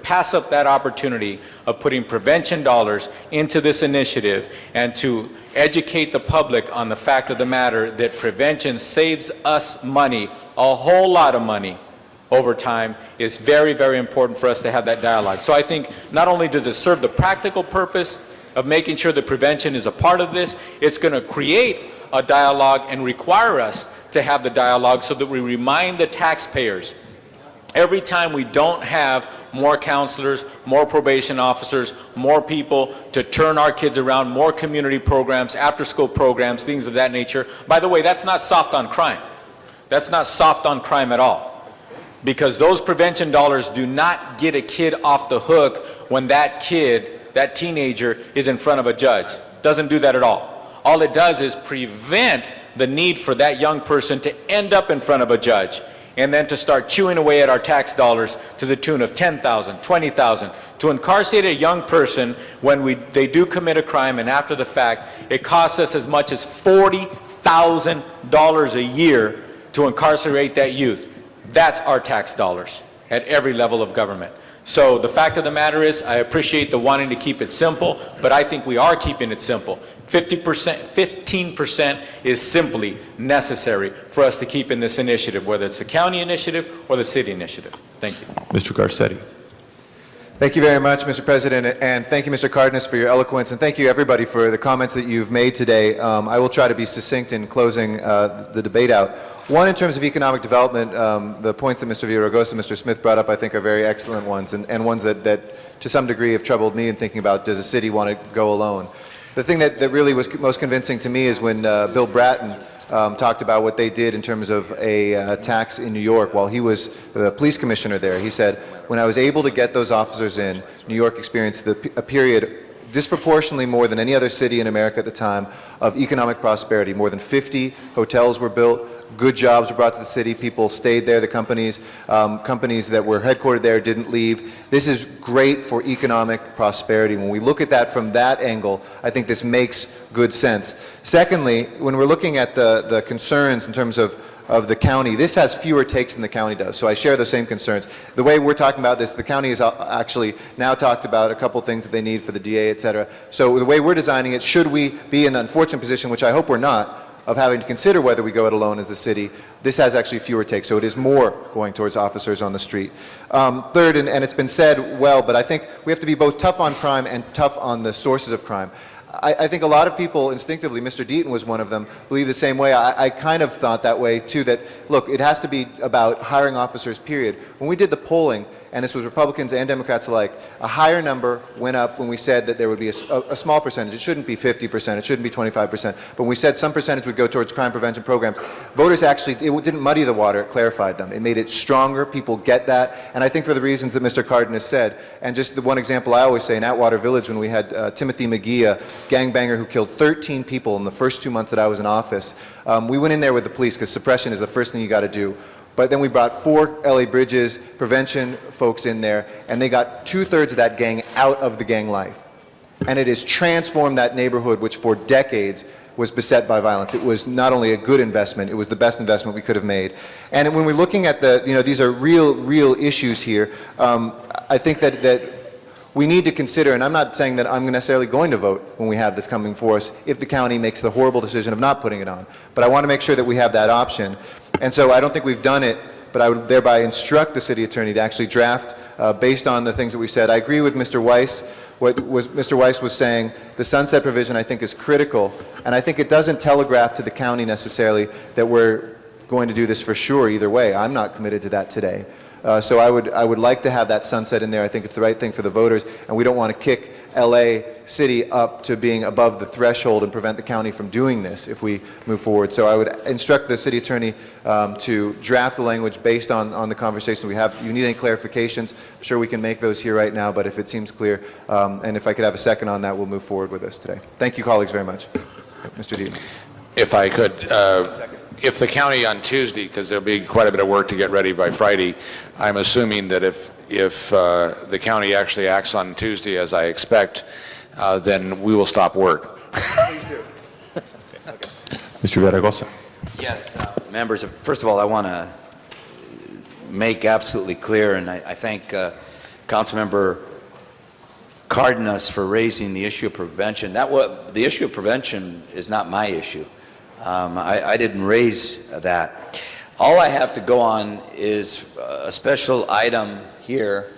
pass up that opportunity of putting prevention dollars into this initiative and to educate the public on the fact of the matter that prevention saves us money, a whole lot of money, over time, it's very, very important for us to have that dialogue. So I think not only does it serve the practical purpose of making sure that prevention is a part of this, it's going to create a dialogue and require us to have the dialogue so that we remind the taxpayers every time we don't have more counselors, more probation officers, more people to turn our kids around, more community programs, after-school programs, things of that nature. By the way, that's not soft on crime. That's not soft on crime at all. Because those prevention dollars do not get a kid off the hook when that kid, that teenager, is in front of a judge. Doesn't do that at all. All it does is prevent the need for that young person to end up in front of a judge and then to start chewing away at our tax dollars to the tune of $10,000, $20,000. To incarcerate a young person when they do commit a crime and after the fact, it costs us as much as $40,000 a year to incarcerate that youth. That's our tax dollars at every level of government. So the fact of the matter is, I appreciate the wanting to keep it simple, but I think we are keeping it simple. 15% is simply necessary for us to keep in this initiative, whether it's the county initiative or the city initiative. Thank you. Mr. Garcetti. Thank you very much, Mr. President, and thank you, Mr. Cardenas, for your eloquence, and thank you, everybody, for the comments that you've made today. I will try to be succinct in closing the debate out. One, in terms of economic development, the points that Mr. Villaraigosa and Mr. Smith brought up, I think, are very excellent ones, and ones that, to some degree, have troubled me in thinking about, does a city want to go alone? The thing that really was most convincing to me is when Bill Bratton talked about what they did in terms of a tax in New York while he was the police commissioner there. He said, when I was able to get those officers in, New York experienced a period disproportionately more than any other city in America at the time of economic prosperity. More than 50 hotels were built. Good jobs were brought to the city. People stayed there. The companies that were headquartered there didn't leave. This is great for economic prosperity. When we look at that from that angle, I think this makes good sense. Secondly, when we're looking at the concerns in terms of the county, this has fewer takes than the county does. So I share those same concerns. The way we're talking about this, the county has actually now talked about a couple things that they need for the DA, et cetera. So the way we're designing it, should we be in an unfortunate position, which I hope we're not, of having to consider whether we go it alone as a city, this has actually fewer takes, so it is more going towards officers on the street. Third, and it's been said well, but I think we have to be both tough on crime and tough on the sources of crime. I think a lot of people instinctively, Mr. Deaton was one of them, believe the same way. I kind of thought that way too, that look, it has to be about hiring officers, period. When we did the polling, and this was Republicans and Democrats alike, a higher number went up when we said that there would be a small percentage. It shouldn't be 50%, it shouldn't be 25%, but when we said some percentage would go towards crime prevention programs, voters actually, it didn't muddy the water, it clarified them. It made it stronger, people get that, and I think for the reasons that Mr. Cardenas said, and just the one example I always say, in Atwater Village when we had Timothy McGee, a gangbanger who killed 13 people in the first 2 months that I was in office, we went in there with the police, because suppression is the first thing you got to do. But then we brought 4 LA Bridges prevention folks in there, and they got 2/3 of that gang out of the gang life. And it has transformed that neighborhood, which for decades was beset by violence. It was not only a good investment, it was the best investment we could have made. And when we're looking at these are real issues here, I think that we need to consider, and I'm not saying that I'm necessarily going to vote when we have this coming for us if the county makes the horrible decision of not putting it on. But I want to make sure that we have that option. And so I don't think we've done it, but I would thereby instruct the city attorney to actually draft based on the things that we've said. I agree with Mr. Weiss. Mr. Weiss was saying, the sunset provision I think is critical, and I think it doesn't telegraph to the county necessarily that we're going to do this for sure either way. I'm not committed to that today. So I would like to have that sunset in there. I think it's the right thing for the voters, and we don't want to kick LA City up to being above the threshold and prevent the county from doing this if we move forward. So I would instruct the city attorney to draft the language based on the conversation we have. If you need any clarifications, I'm sure we can make those here right now, but if it seems clear, and if I could have a second on that, we'll move forward with this today. Thank you, colleagues, very much. Mr. Deaton. If I could, if the county on Tuesday, because there'll be quite a bit of work to get ready by Friday, I'm assuming that if the county actually acts on Tuesday as I expect, then we will stop work. Please do. Mr. Villaraigosa. Yes, members, first of all, I want to make absolutely clear, and I thank Councilmember Cardenas for raising the issue of prevention. The issue of prevention is not my issue. I didn't raise that. All I have to go on is a special item here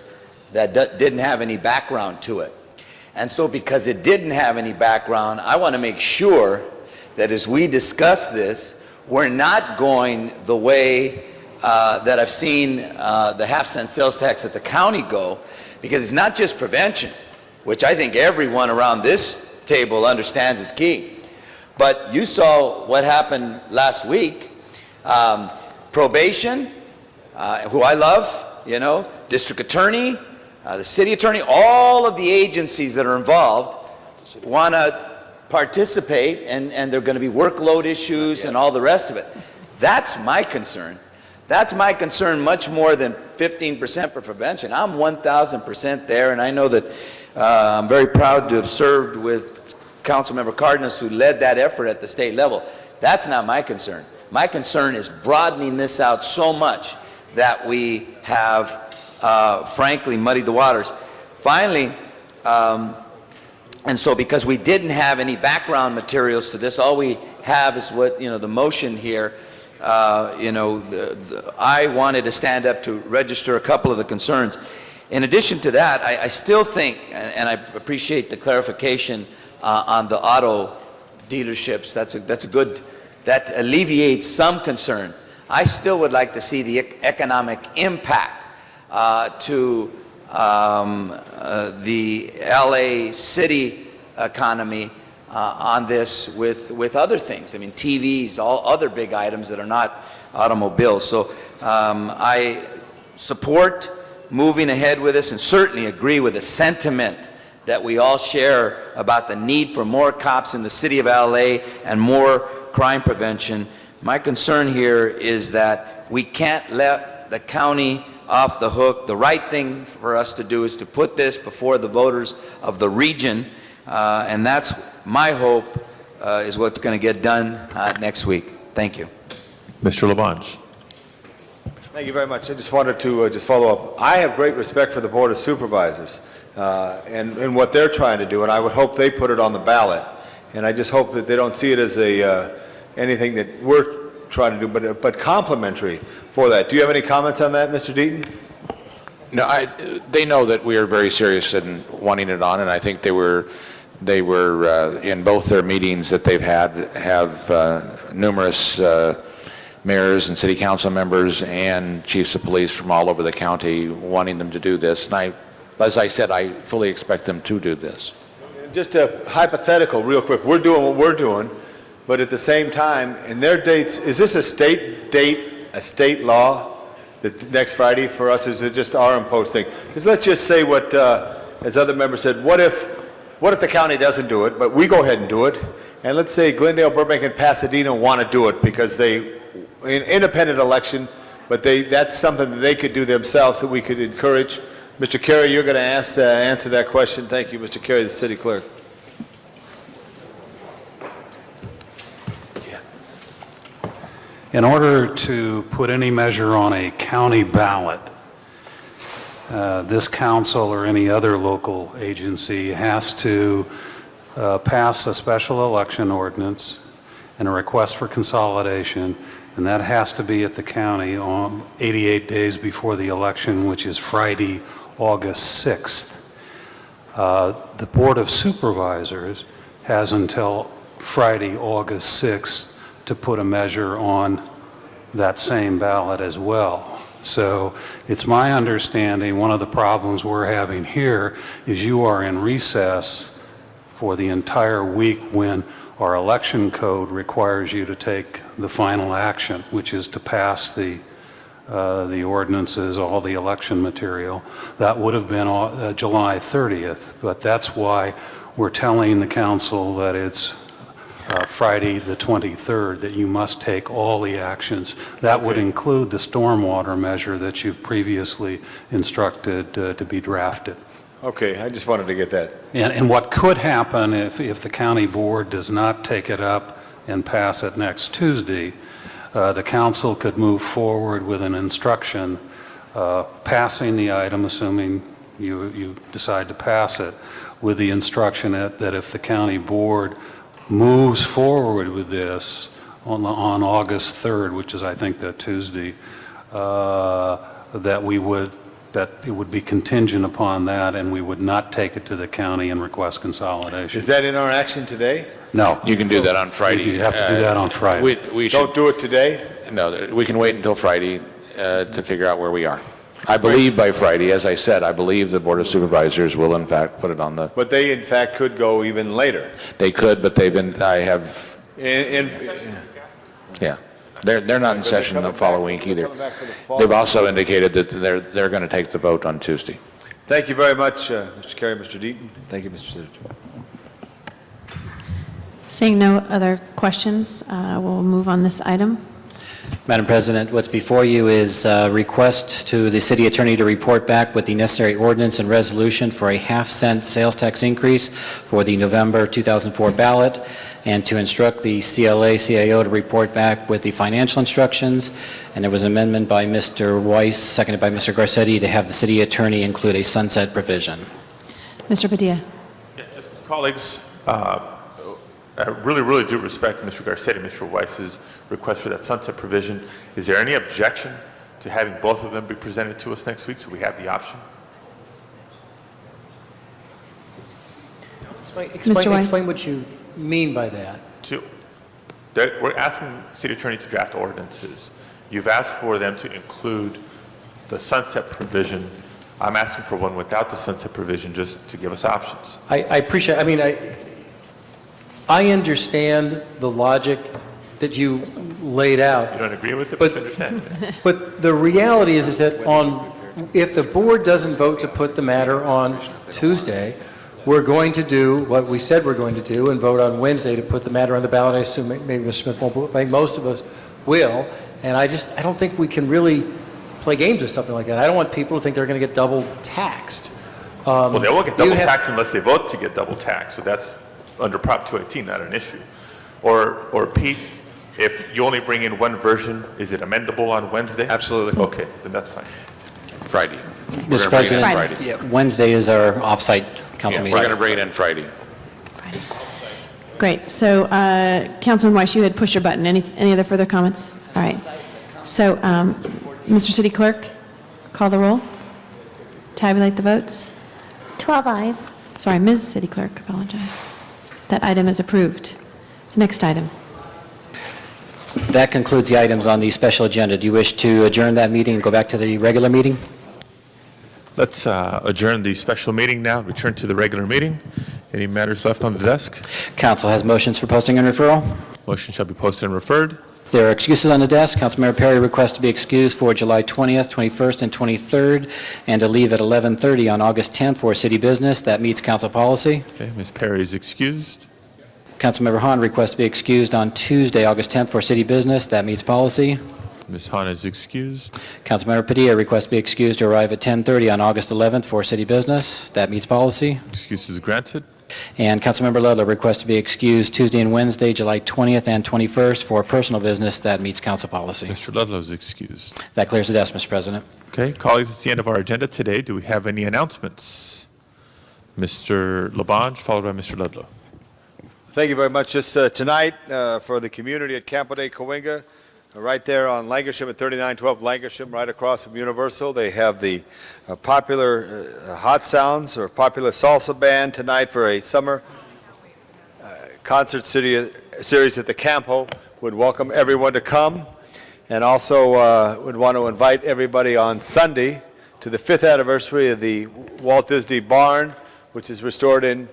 that didn't have any background to it. And so because it didn't have any background, I want to make sure that as we discuss this, we're not going the way that I've seen the half-cent sales tax at the county go, because it's not just prevention, which I think everyone around this table understands is key. But you saw what happened last week. Probation, who I love, you know, district attorney, the city attorney, all of the agencies that are involved want to participate, and there are going to be workload issues and all the rest of it. That's my concern. That's my concern much more than 15% for prevention. I'm 1,000% there, and I know that I'm very proud to have served with Councilmember Cardenas, who led that effort at the state level. That's not my concern. My concern is broadening this out so much that we have, frankly, muddied the waters. Finally, and so because we didn't have any background materials to this, all we have is what, you know, the motion here. I wanted to stand up to register a couple of the concerns. In addition to that, I still think, and I appreciate the clarification on the auto dealerships. That's a good, that alleviates some concern. I still would like to see the economic impact to the LA city economy on this with other things. I mean, TVs, all other big items that are not automobiles. So I support moving ahead with this and certainly agree with the sentiment that we all share about the need for more cops in the city of LA and more crime prevention. My concern here is that we can't let the county off the hook. The right thing for us to do is to put this before the voters of the region, and that's my hope is what's going to get done next week. Thank you. Mr. Labange. Thank you very much. I just wanted to just follow up. I have great respect for the Board of Supervisors and what they're trying to do, and I would hope they put it on the ballot. And I just hope that they don't see it as anything that we're trying to do, but complimentary for that. Do you have any comments on that, Mr. Deaton? No, they know that we are very serious in wanting it on, and I think they were in both their meetings that they've had have numerous mayors and city council members and chiefs of police from all over the county wanting them to do this. And as I said, I fully expect them to do this. Just a hypothetical, real quick. We're doing what we're doing, but at the same time, in their dates, is this a state date, a state law, that next Friday for us? Is it just our imposed thing? Because let's just say what, as other members said, what if the county doesn't do it, but we go ahead and do it? And let's say Glendale, Burbank, and Pasadena want to do it because they, an independent election, but that's something that they could do themselves that we could encourage. Mr. Carey, you're going to answer that question. Thank you, Mr. Carey, the city clerk. In order to put any measure on a county ballot, this council or any other local agency has to pass a special election ordinance and a request for consolidation, and that has to be at the county on 88 days before the election, which is Friday, August 6th. The Board of Supervisors has until Friday, August 6th to put a measure on that same ballot as well. So it's my understanding one of the problems we're having here is you are in recess for the entire week when our election code requires you to take the final action, which is to pass the ordinances, all the election material. That would have been July 30th, but that's why we're telling the council that it's Friday the 23rd, that you must take all the actions. That would include the stormwater measure that you've previously instructed to be drafted. Okay, I just wanted to get that. And what could happen if the county board does not take it up and pass it next Tuesday, the council could move forward with an instruction passing the item, assuming you decide to pass it, with the instruction that if the county board moves forward with this on August 3rd, which is, I think, that Tuesday, that it would be contingent upon that, and we would not take it to the county and request consolidation. Is that in our action today? No. You can do that on Friday. You have to do that on Friday. We Don't should, do it today? no, we can wait until Friday to figure out where we are. I believe by Friday, as I said, I believe the Board of Supervisors will in fact put it on the, But they, in fact, could go even later. they could, but I have, yeah. They're not in session the following week either. They've also indicated that they're going to take the vote on Tuesday. Thank you very much, Mr. Carey, Mr. Deaton. Thank you, Mr. Senator. Seeing no other questions, we'll move on this item. Madam President, what's before you is a request to the city attorney to report back with the necessary ordinance and resolution for a half-cent sales tax increase for the November 2004 ballot, and to instruct the CLA-CIO to report back with the financial instructions. And there was an amendment by Mr. Weiss, seconded by Mr. Garcetti, to have the city attorney include a sunset provision. Mr. Padilla. Yeah, just colleagues, I really do respect Mr. Garcetti, Mr. Weiss's request for that sunset provision. Is there any objection to having both of them be presented to us next week so we have the option? Explain what you mean by that. We're asking the city attorney to draft ordinances. You've asked for them to include the sunset provision. I'm asking for one without the sunset provision, just to give us options. I appreciate, I understand the logic that you laid out. You don't agree with it, but understand. But the reality is that if the board doesn't vote to put the matter on Tuesday, we're going to do what we said we're going to do and vote on Wednesday to put the matter on the ballot. I assume maybe Mr. Smith won't, but most of us will. And I don't think we can really play games with something like that. I don't want people to think they're going to get double taxed. Well, they won't get double taxed unless they vote to get double taxed. So that's under Prop 218, not an issue. Or Pete, if you only bring in one version, is it amendable on Wednesday? Absolutely. Okay, then that's fine. Friday. Mr. President, Wednesday is our off-site council meeting. We're going to bring it in Friday. Great. So, Councilman Weiss, you had pushed your button. Any other further comments? All right. So, Mr. City Clerk, call the roll. Tabulate the votes. 12 ayes. Sorry, Ms. City Clerk, apologize. That item is approved. Next item. That concludes the items on the special agenda. Do you wish to adjourn that meeting and go back to the regular meeting? Let's adjourn the special meeting now, return to the regular meeting. Any matters left on the desk? Council has motions for posting and referral. Motion shall be posted and referred. There are excuses on the desk. Councilmember Perry requests to be excused for July 20th, 21st, and 23rd, and to leave at 11:30 on August 10th for city business. That meets council policy. Okay, Ms. Perry is excused. Councilmember Hahn requests to be excused on Tuesday, August 10th for city business. That meets policy. Ms. Hahn is excused. Councilmember Padilla requests to be excused to arrive at 10:30 on August 11th for city business. That meets policy. Excuse is granted. And Councilmember Ludlow requests to be excused Tuesday and Wednesday, July 20th and 21st for personal business. That meets council policy. Mr. Ludlow is excused. That clears the desk, Mr. President. Okay, colleagues, it's the end of our agenda today. Do we have any announcements? Mr. Labange, followed by Mr. Ludlow. Thank you very much. Just tonight, for the community at Campo de Cahuenga, right there on Lankershim at 3912 Lankershim, right across from Universal, they have the popular Hot Sounds or popular salsa band tonight for a summer concert series at the Campo. Would welcome everyone to come, and also would want to invite everybody on Sunday to the 5th anniversary of the Walt Disney Barn, which is restored in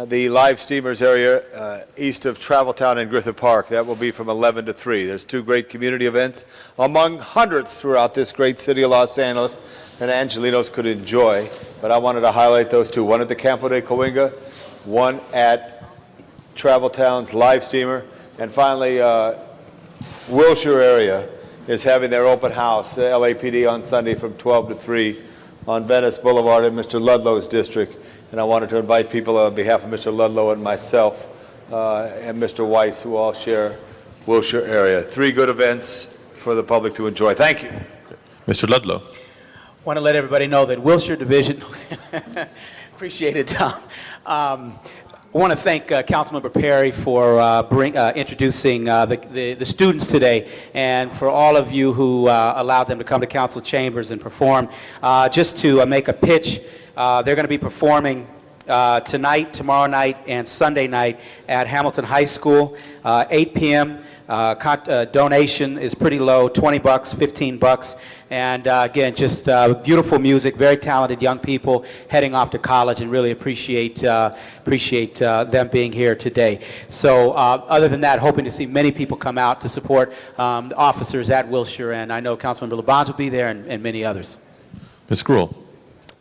the live steamers area east of Traveltown and Griffith Park. That will be from 11 to 3. There's two great community events among hundreds throughout this great city of Los Angeles that Angelinos could enjoy. But I wanted to highlight those two, one at the Campo de Cahuenga, one at Traveltown's live steamer. And finally, Wilshire area is having their open house, LAPD, on Sunday from 12 to 3 on Venice Boulevard in Mr. Ludlow's district. And I wanted to invite people on behalf of Mr. Ludlow and myself and Mr. Weiss, who all share Wilshire area. 3 good events for the public to enjoy. Thank you. Mr. Ludlow. Want to let everybody know that Wilshire Division, appreciate it, Tom. I want to thank Councilmember Perry for introducing the students today, and for all of you who allowed them to come to council chambers and perform. Just to make a pitch, they're going to be performing tonight, tomorrow night, and Sunday night at Hamilton High School, 8 p.m. Donation is pretty low, $20, $15, and again, just beautiful music, very talented young people heading off to college, and really appreciate them being here today. So other than that, hoping to see many people come out to support the officers at Wilshire, and I know Councilmember LaBonge will be there, and many others. Ms. Gruhl.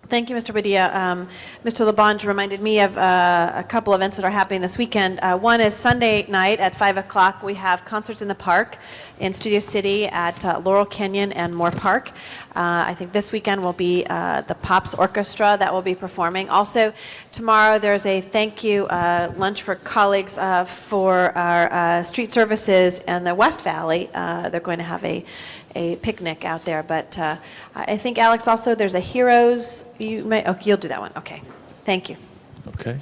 Thank you, Mr. Padilla. Mr. LaBonge reminded me of a couple events that are happening this weekend. One is Sunday night at 5 o'clock. We have concerts in the park in Studio City at Laurel Canyon and Moore Park. I think this weekend will be the Pops Orchestra that will be performing. Also, tomorrow there's a thank you lunch for colleagues for our street services in the West Valley. They're going to have a picnic out there, but I think, Alex, also there's a Heroes, you'll do that one, okay. Thank you. Okay.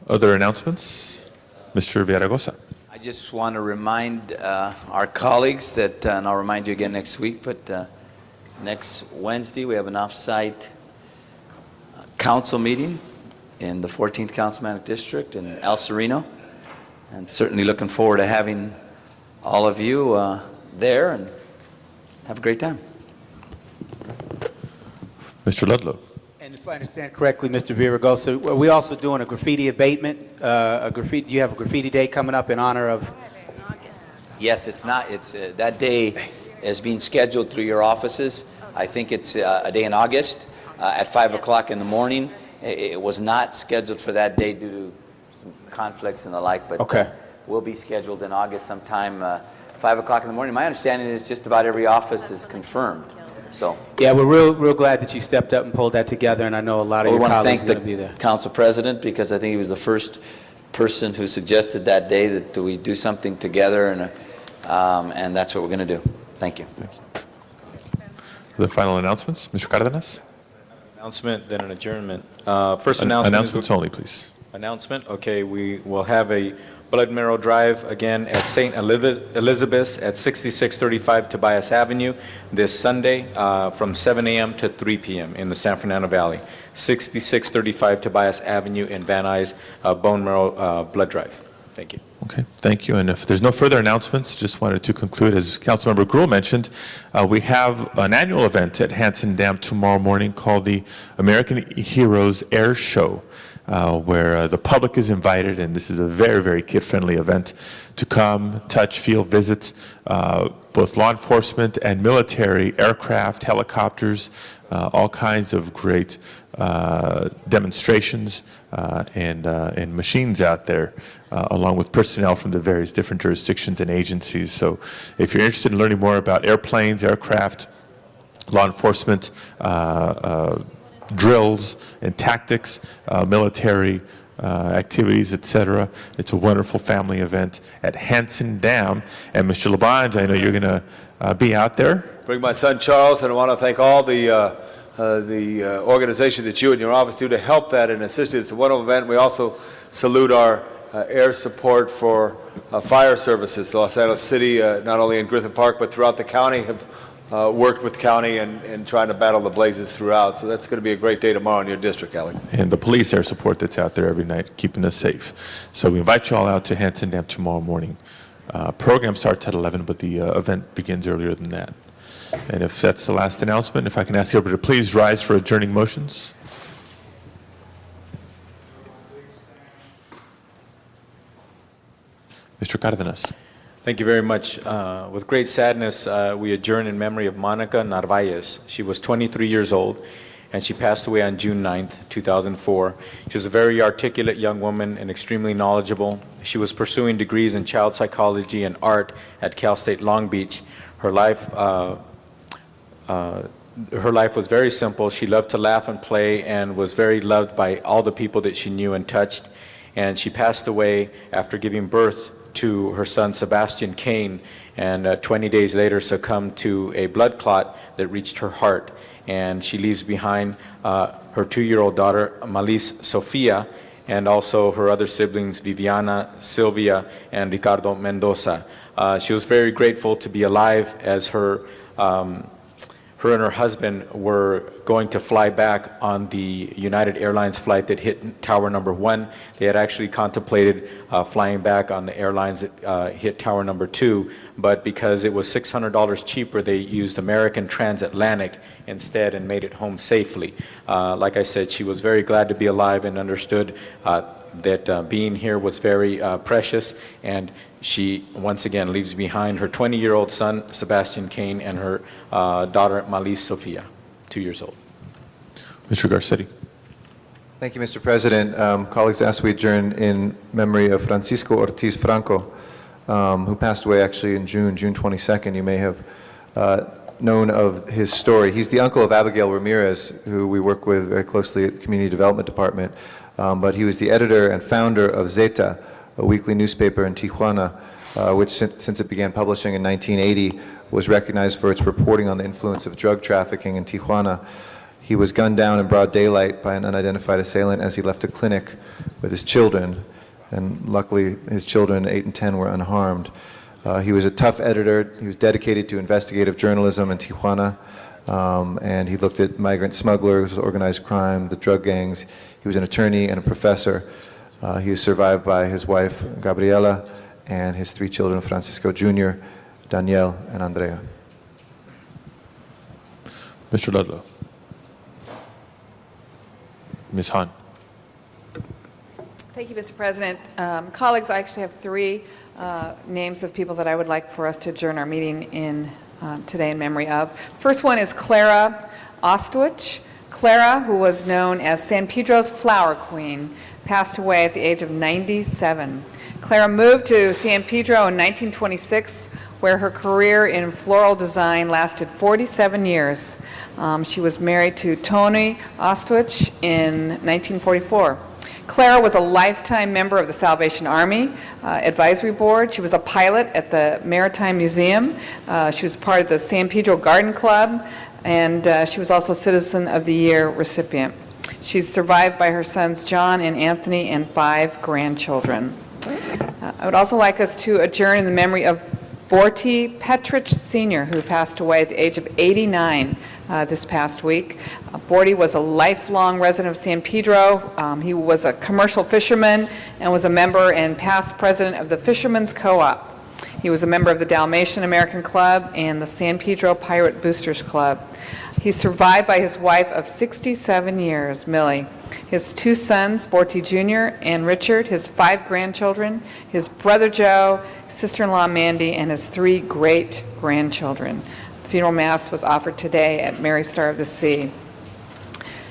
Other announcements? Mr. Villaraigosa. I just want to remind our colleagues that, and I'll remind you again next week, but next Wednesday we have an off-site council meeting in the 14th Councilmanic District in El Sereno, and certainly looking forward to having all of you there, and have a great time. Mr. Ludlow. And if I understand correctly, Mr. Villaraigosa, are we also doing a graffiti abatement? Do you have a graffiti day coming up in honor of? Yes, it's not. It's that day is being scheduled through your offices. I think it's a day in August at 5 o'clock in the morning. It was not scheduled for that day due to some conflicts and the like, but okay. Will be scheduled in August sometime. 5 o'clock in the morning. My understanding is just about every office is confirmed. So yeah, we're real glad that you stepped up and pulled that together, and I know a lot of your colleagues are going to be there. We want to thank the council president because I think he was the first person who suggested that day that we do something together, and that's what we're going to do. Thank you. Thank you. The final announcements, Mr. Cardenas. Announcement, then an adjournment. First announcement. Announcements only, please. Announcement. Okay, we will have a blood marrow drive again at St. Elizabeth's at 6635 Tobias Avenue this Sunday from 7 a.m. to 3 p.m. in the San Fernando Valley. 6635 Tobias Avenue in Van Nuys bone marrow blood drive. Thank you. Okay, thank you. And if there's no further announcements, just wanted to conclude, as Councilmember Gruhl mentioned, we have an annual event at Hanson Dam tomorrow morning called the American Heroes Air Show, where the public is invited, and this is a very, very kid-friendly event, to come, touch, feel, visit both law enforcement and military aircraft, helicopters, all kinds of great demonstrations and machines out there, along with personnel from the various different jurisdictions and agencies. So if you're interested in learning more about airplanes, aircraft, law enforcement, drills and tactics, military activities, etc. It's a wonderful family event at Hanson Dam. And Mr. LaBonge, I know you're going to be out there. Bring my son Charles, and I want to thank all the organization that you and your office do to help that and assist it. It's a wonderful event. We also salute our air support for fire services. Los Angeles City, not only in Griffith Park, but throughout the county, have worked with county and trying to battle the blazes throughout. So that's going to be a great day tomorrow in your district, Alex. And the police air support that's out there every night, keeping us safe. So we invite you all out to Hanson Dam tomorrow morning. Program starts at 11, but the event begins earlier than that. And if that's the last announcement, if I can ask everybody to please rise for adjourning motions. Mr. Cardenas. Thank you very much. With great sadness, we adjourn in memory of Monica Narvaez. She was 23 years old, and she passed away on June 9th, 2004. She was a very articulate young woman and extremely knowledgeable. She was pursuing degrees in child psychology and art at Cal State Long Beach. Her life was very simple. She loved to laugh and play and was very loved by all the people that she knew and touched. And she passed away after giving birth to her son Sebastian Kane, and 20 days later succumbed to a blood clot that reached her heart. And she leaves behind her 2-year-old daughter, Malise Sofia, and also her other siblings, Viviana, Sylvia, and Ricardo Mendoza. She was very grateful to be alive as her and her husband were going to fly back on the United Airlines flight that hit Tower Number 1. They had actually contemplated flying back on the airlines that hit Tower Number 2, but because it was $600 cheaper, they used American Transatlantic instead and made it home safely. Like I said, she was very glad to be alive and understood that being here was very precious, and she once again leaves behind her 20-year-old son, Sebastian Kane, and her daughter, Malise Sofia, 2 years old. Mr. Garcetti. Thank you, Mr. President. Colleagues, ask we adjourn in memory of Francisco Ortiz Franco, who passed away actually in June 22nd. You may have known of his story. He's the uncle of Abigail Ramirez, who we work with very closely at the Community Development Department. But he was the editor and founder of Zeta, a weekly newspaper in Tijuana, which since it began publishing in 1980 was recognized for its reporting on the influence of drug trafficking in Tijuana. He was gunned down in broad daylight by an unidentified assailant as he left a clinic with his children, and luckily his children, 8 and 10, were unharmed. He was a tough editor. He was dedicated to investigative journalism in Tijuana, and he looked at migrant smugglers, organized crime, the drug gangs. He was an attorney and a professor. He is survived by his wife, Gabriela, and his 3 children, Francisco Jr., Daniel, and Andrea. Mr. Ludlow. Ms. Han. Thank you, Mr. President. Colleagues, I actually have 3 names of people that I would like for us to adjourn our meeting in today in memory of. First one is Clara Ostwich. Clara, who was known as San Pedro's Flower Queen, passed away at the age of 97. Clara moved to San Pedro in 1926, where her career in floral design lasted 47 years. She was married to Tony Ostwich in 1944. Clara was a lifetime member of the Salvation Army Advisory Board. She was a pilot at the Maritime Museum. She was part of the San Pedro Garden Club, and she was also Citizen of the Year recipient. She's survived by her sons John and Anthony and 5 grandchildren. I would also like us to adjourn in the memory of Borty Petrich Sr., who passed away at the age of 89 this past week. Borty was a lifelong resident of San Pedro. He was a commercial fisherman and was a member and past president of the Fishermen's Co-op. He was a member of the Dalmatian American Club and the San Pedro Pirate Boosters Club. He's survived by his wife of 67 years, Millie, his 2 sons, Borty Jr. and Richard, his 5 grandchildren, his brother Joe, sister-in-law Mandy, and his 3 great-grandchildren. The funeral mass was offered today at Mary Star of the Sea.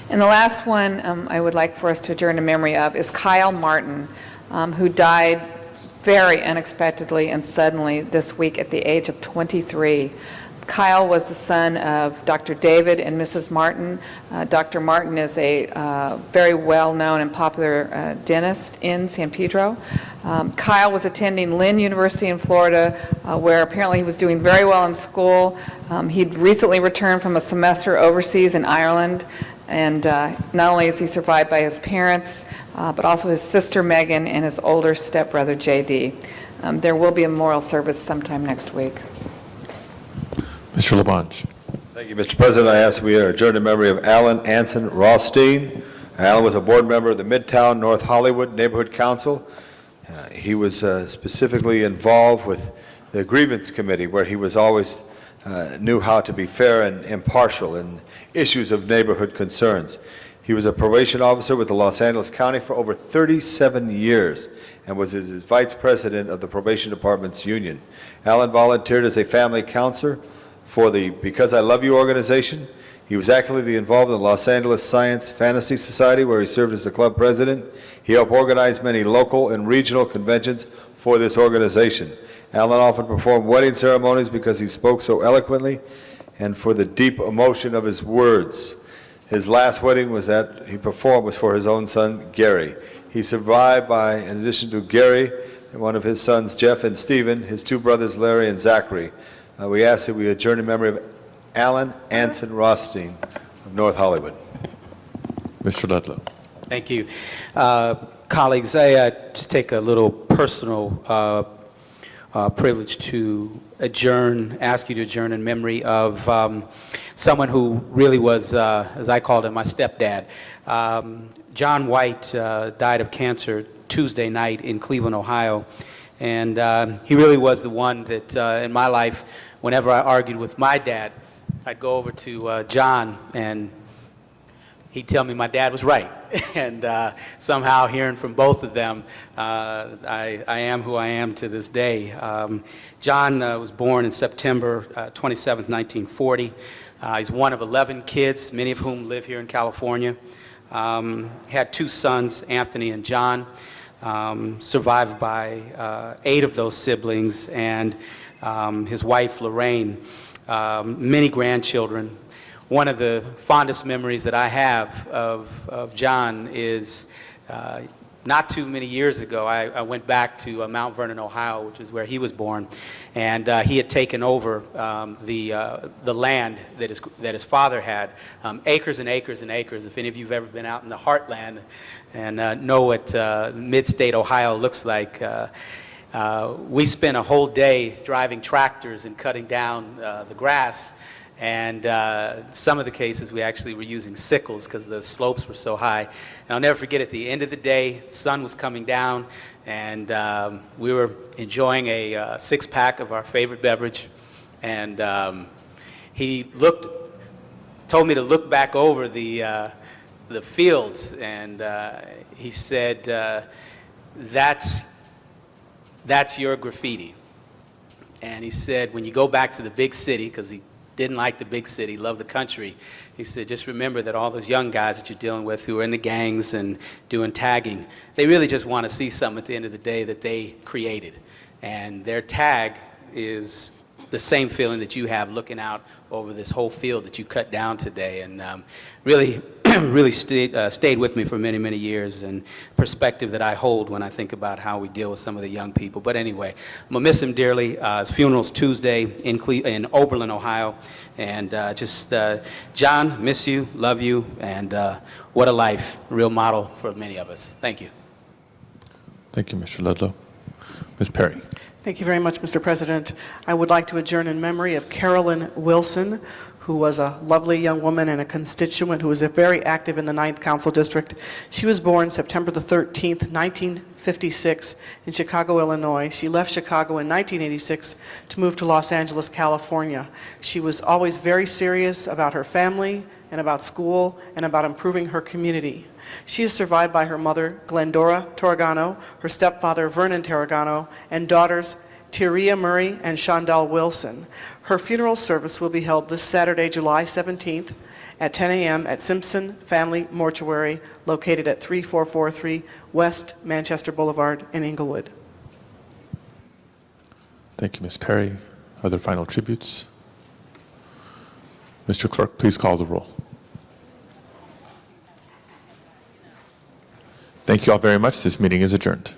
And the last one I would like for us to adjourn in memory of is Kyle Martin, who died very unexpectedly and suddenly this week at the age of 23. Kyle was the son of Dr. David and Mrs. Martin. Dr. Martin is a very well-known and popular dentist in San Pedro. Kyle was attending Lynn University in Florida, where apparently he was doing very well in school. He'd recently returned from a semester overseas in Ireland, and not only is he survived by his parents, but also his sister Megan and his older stepbrother JD. There will be a memorial service sometime next week. Mr. Labange. Thank you, Mr. President. I ask we adjourn in memory of Alan Anson Rothstein. Alan was a board member of the Midtown North Hollywood Neighborhood Council. He was specifically involved with the grievance committee, where he was always knew how to be fair and impartial in issues of neighborhood concerns. He was a probation officer with the Los Angeles County for over 37 years and was his vice president of the probation department's union. Alan volunteered as a family counselor for the Because I Love You organization. He was actively involved in the Los Angeles Science Fantasy Society, where he served as the club president. He helped organize many local and regional conventions for this organization. Alan often performed wedding ceremonies because he spoke so eloquently and for the deep emotion of his words. His last wedding he performed was for his own son, Gary. He's survived by, in addition to Gary, one of his sons, Jeff and Stephen, his 2 brothers, Larry and Zachary. We ask that we adjourn in memory of Alan Anson Rothstein of North Hollywood. Mr. Ludlow. Thank you. Colleagues, I just take a little personal privilege to ask you to adjourn in memory of someone who really was, as I called him, my stepdad. John White died of cancer Tuesday night in Cleveland, Ohio. And he really was the one that, in my life, whenever I argued with my dad, I'd go over to John and he'd tell me my dad was right. And somehow hearing from both of them, I am who I am to this day. John was born in September 27th, 1940. He's one of 11 kids, many of whom live here in California. Had 2 sons, Anthony and John, survived by 8 of those siblings, and his wife, Lorraine, many grandchildren. One of the fondest memories that I have of John is not too many years ago, I went back to Mount Vernon, Ohio, which is where he was born, and he had taken over the land that his father had, acres and acres and acres. If any of you have ever been out in the heartland and know what mid-state Ohio looks like, we spent a whole day driving tractors and cutting down the grass. And some of the cases we actually were using sickles because the slopes were so high. And I'll never forget, at the end of the day, the sun was coming down, and we were enjoying a 6-pack of our favorite beverage. And he told me to look back over the fields, and he said, that's your graffiti. And he said, when you go back to the big city, because he didn't like the big city, loved the country. He said, just remember that all those young guys that you're dealing with who are in the gangs and doing tagging, they really just want to see something at the end of the day that they created. And their tag is the same feeling that you have looking out over this whole field that you cut down today. And really, really stayed with me for many, many years, and perspective that I hold when I think about how we deal with some of the young people. But anyway, I'm going to miss him dearly. His funeral's Tuesday in Oberlin, Ohio. And John, miss you, love you, and what a life, a real model for many of us. Thank you. Thank you, Mr. Ludlow. Ms. Perry. Thank you very much, Mr. President. I would like to adjourn in memory of Carolyn Wilson, who was a lovely young woman and a constituent who was very active in the 9th Council District. She was born September the 13th, 1956 in Chicago, Illinois. She left Chicago in 1986 to move to Los Angeles, California. She was always very serious about her family and about school and about improving her community. She is survived by her mother, Glendora Torragano, her stepfather, Vernon Torragano, and daughters, Tyria Murray and Shondell Wilson. Her funeral service will be held this Saturday, July 17th at 10 a.m. at Simpson Family Mortuary, located at 3443 West Manchester Boulevard in Inglewood. Thank you, Ms. Perry. Other final tributes? Mr. Clerk, please call the roll. Thank you all very much. This meeting is adjourned.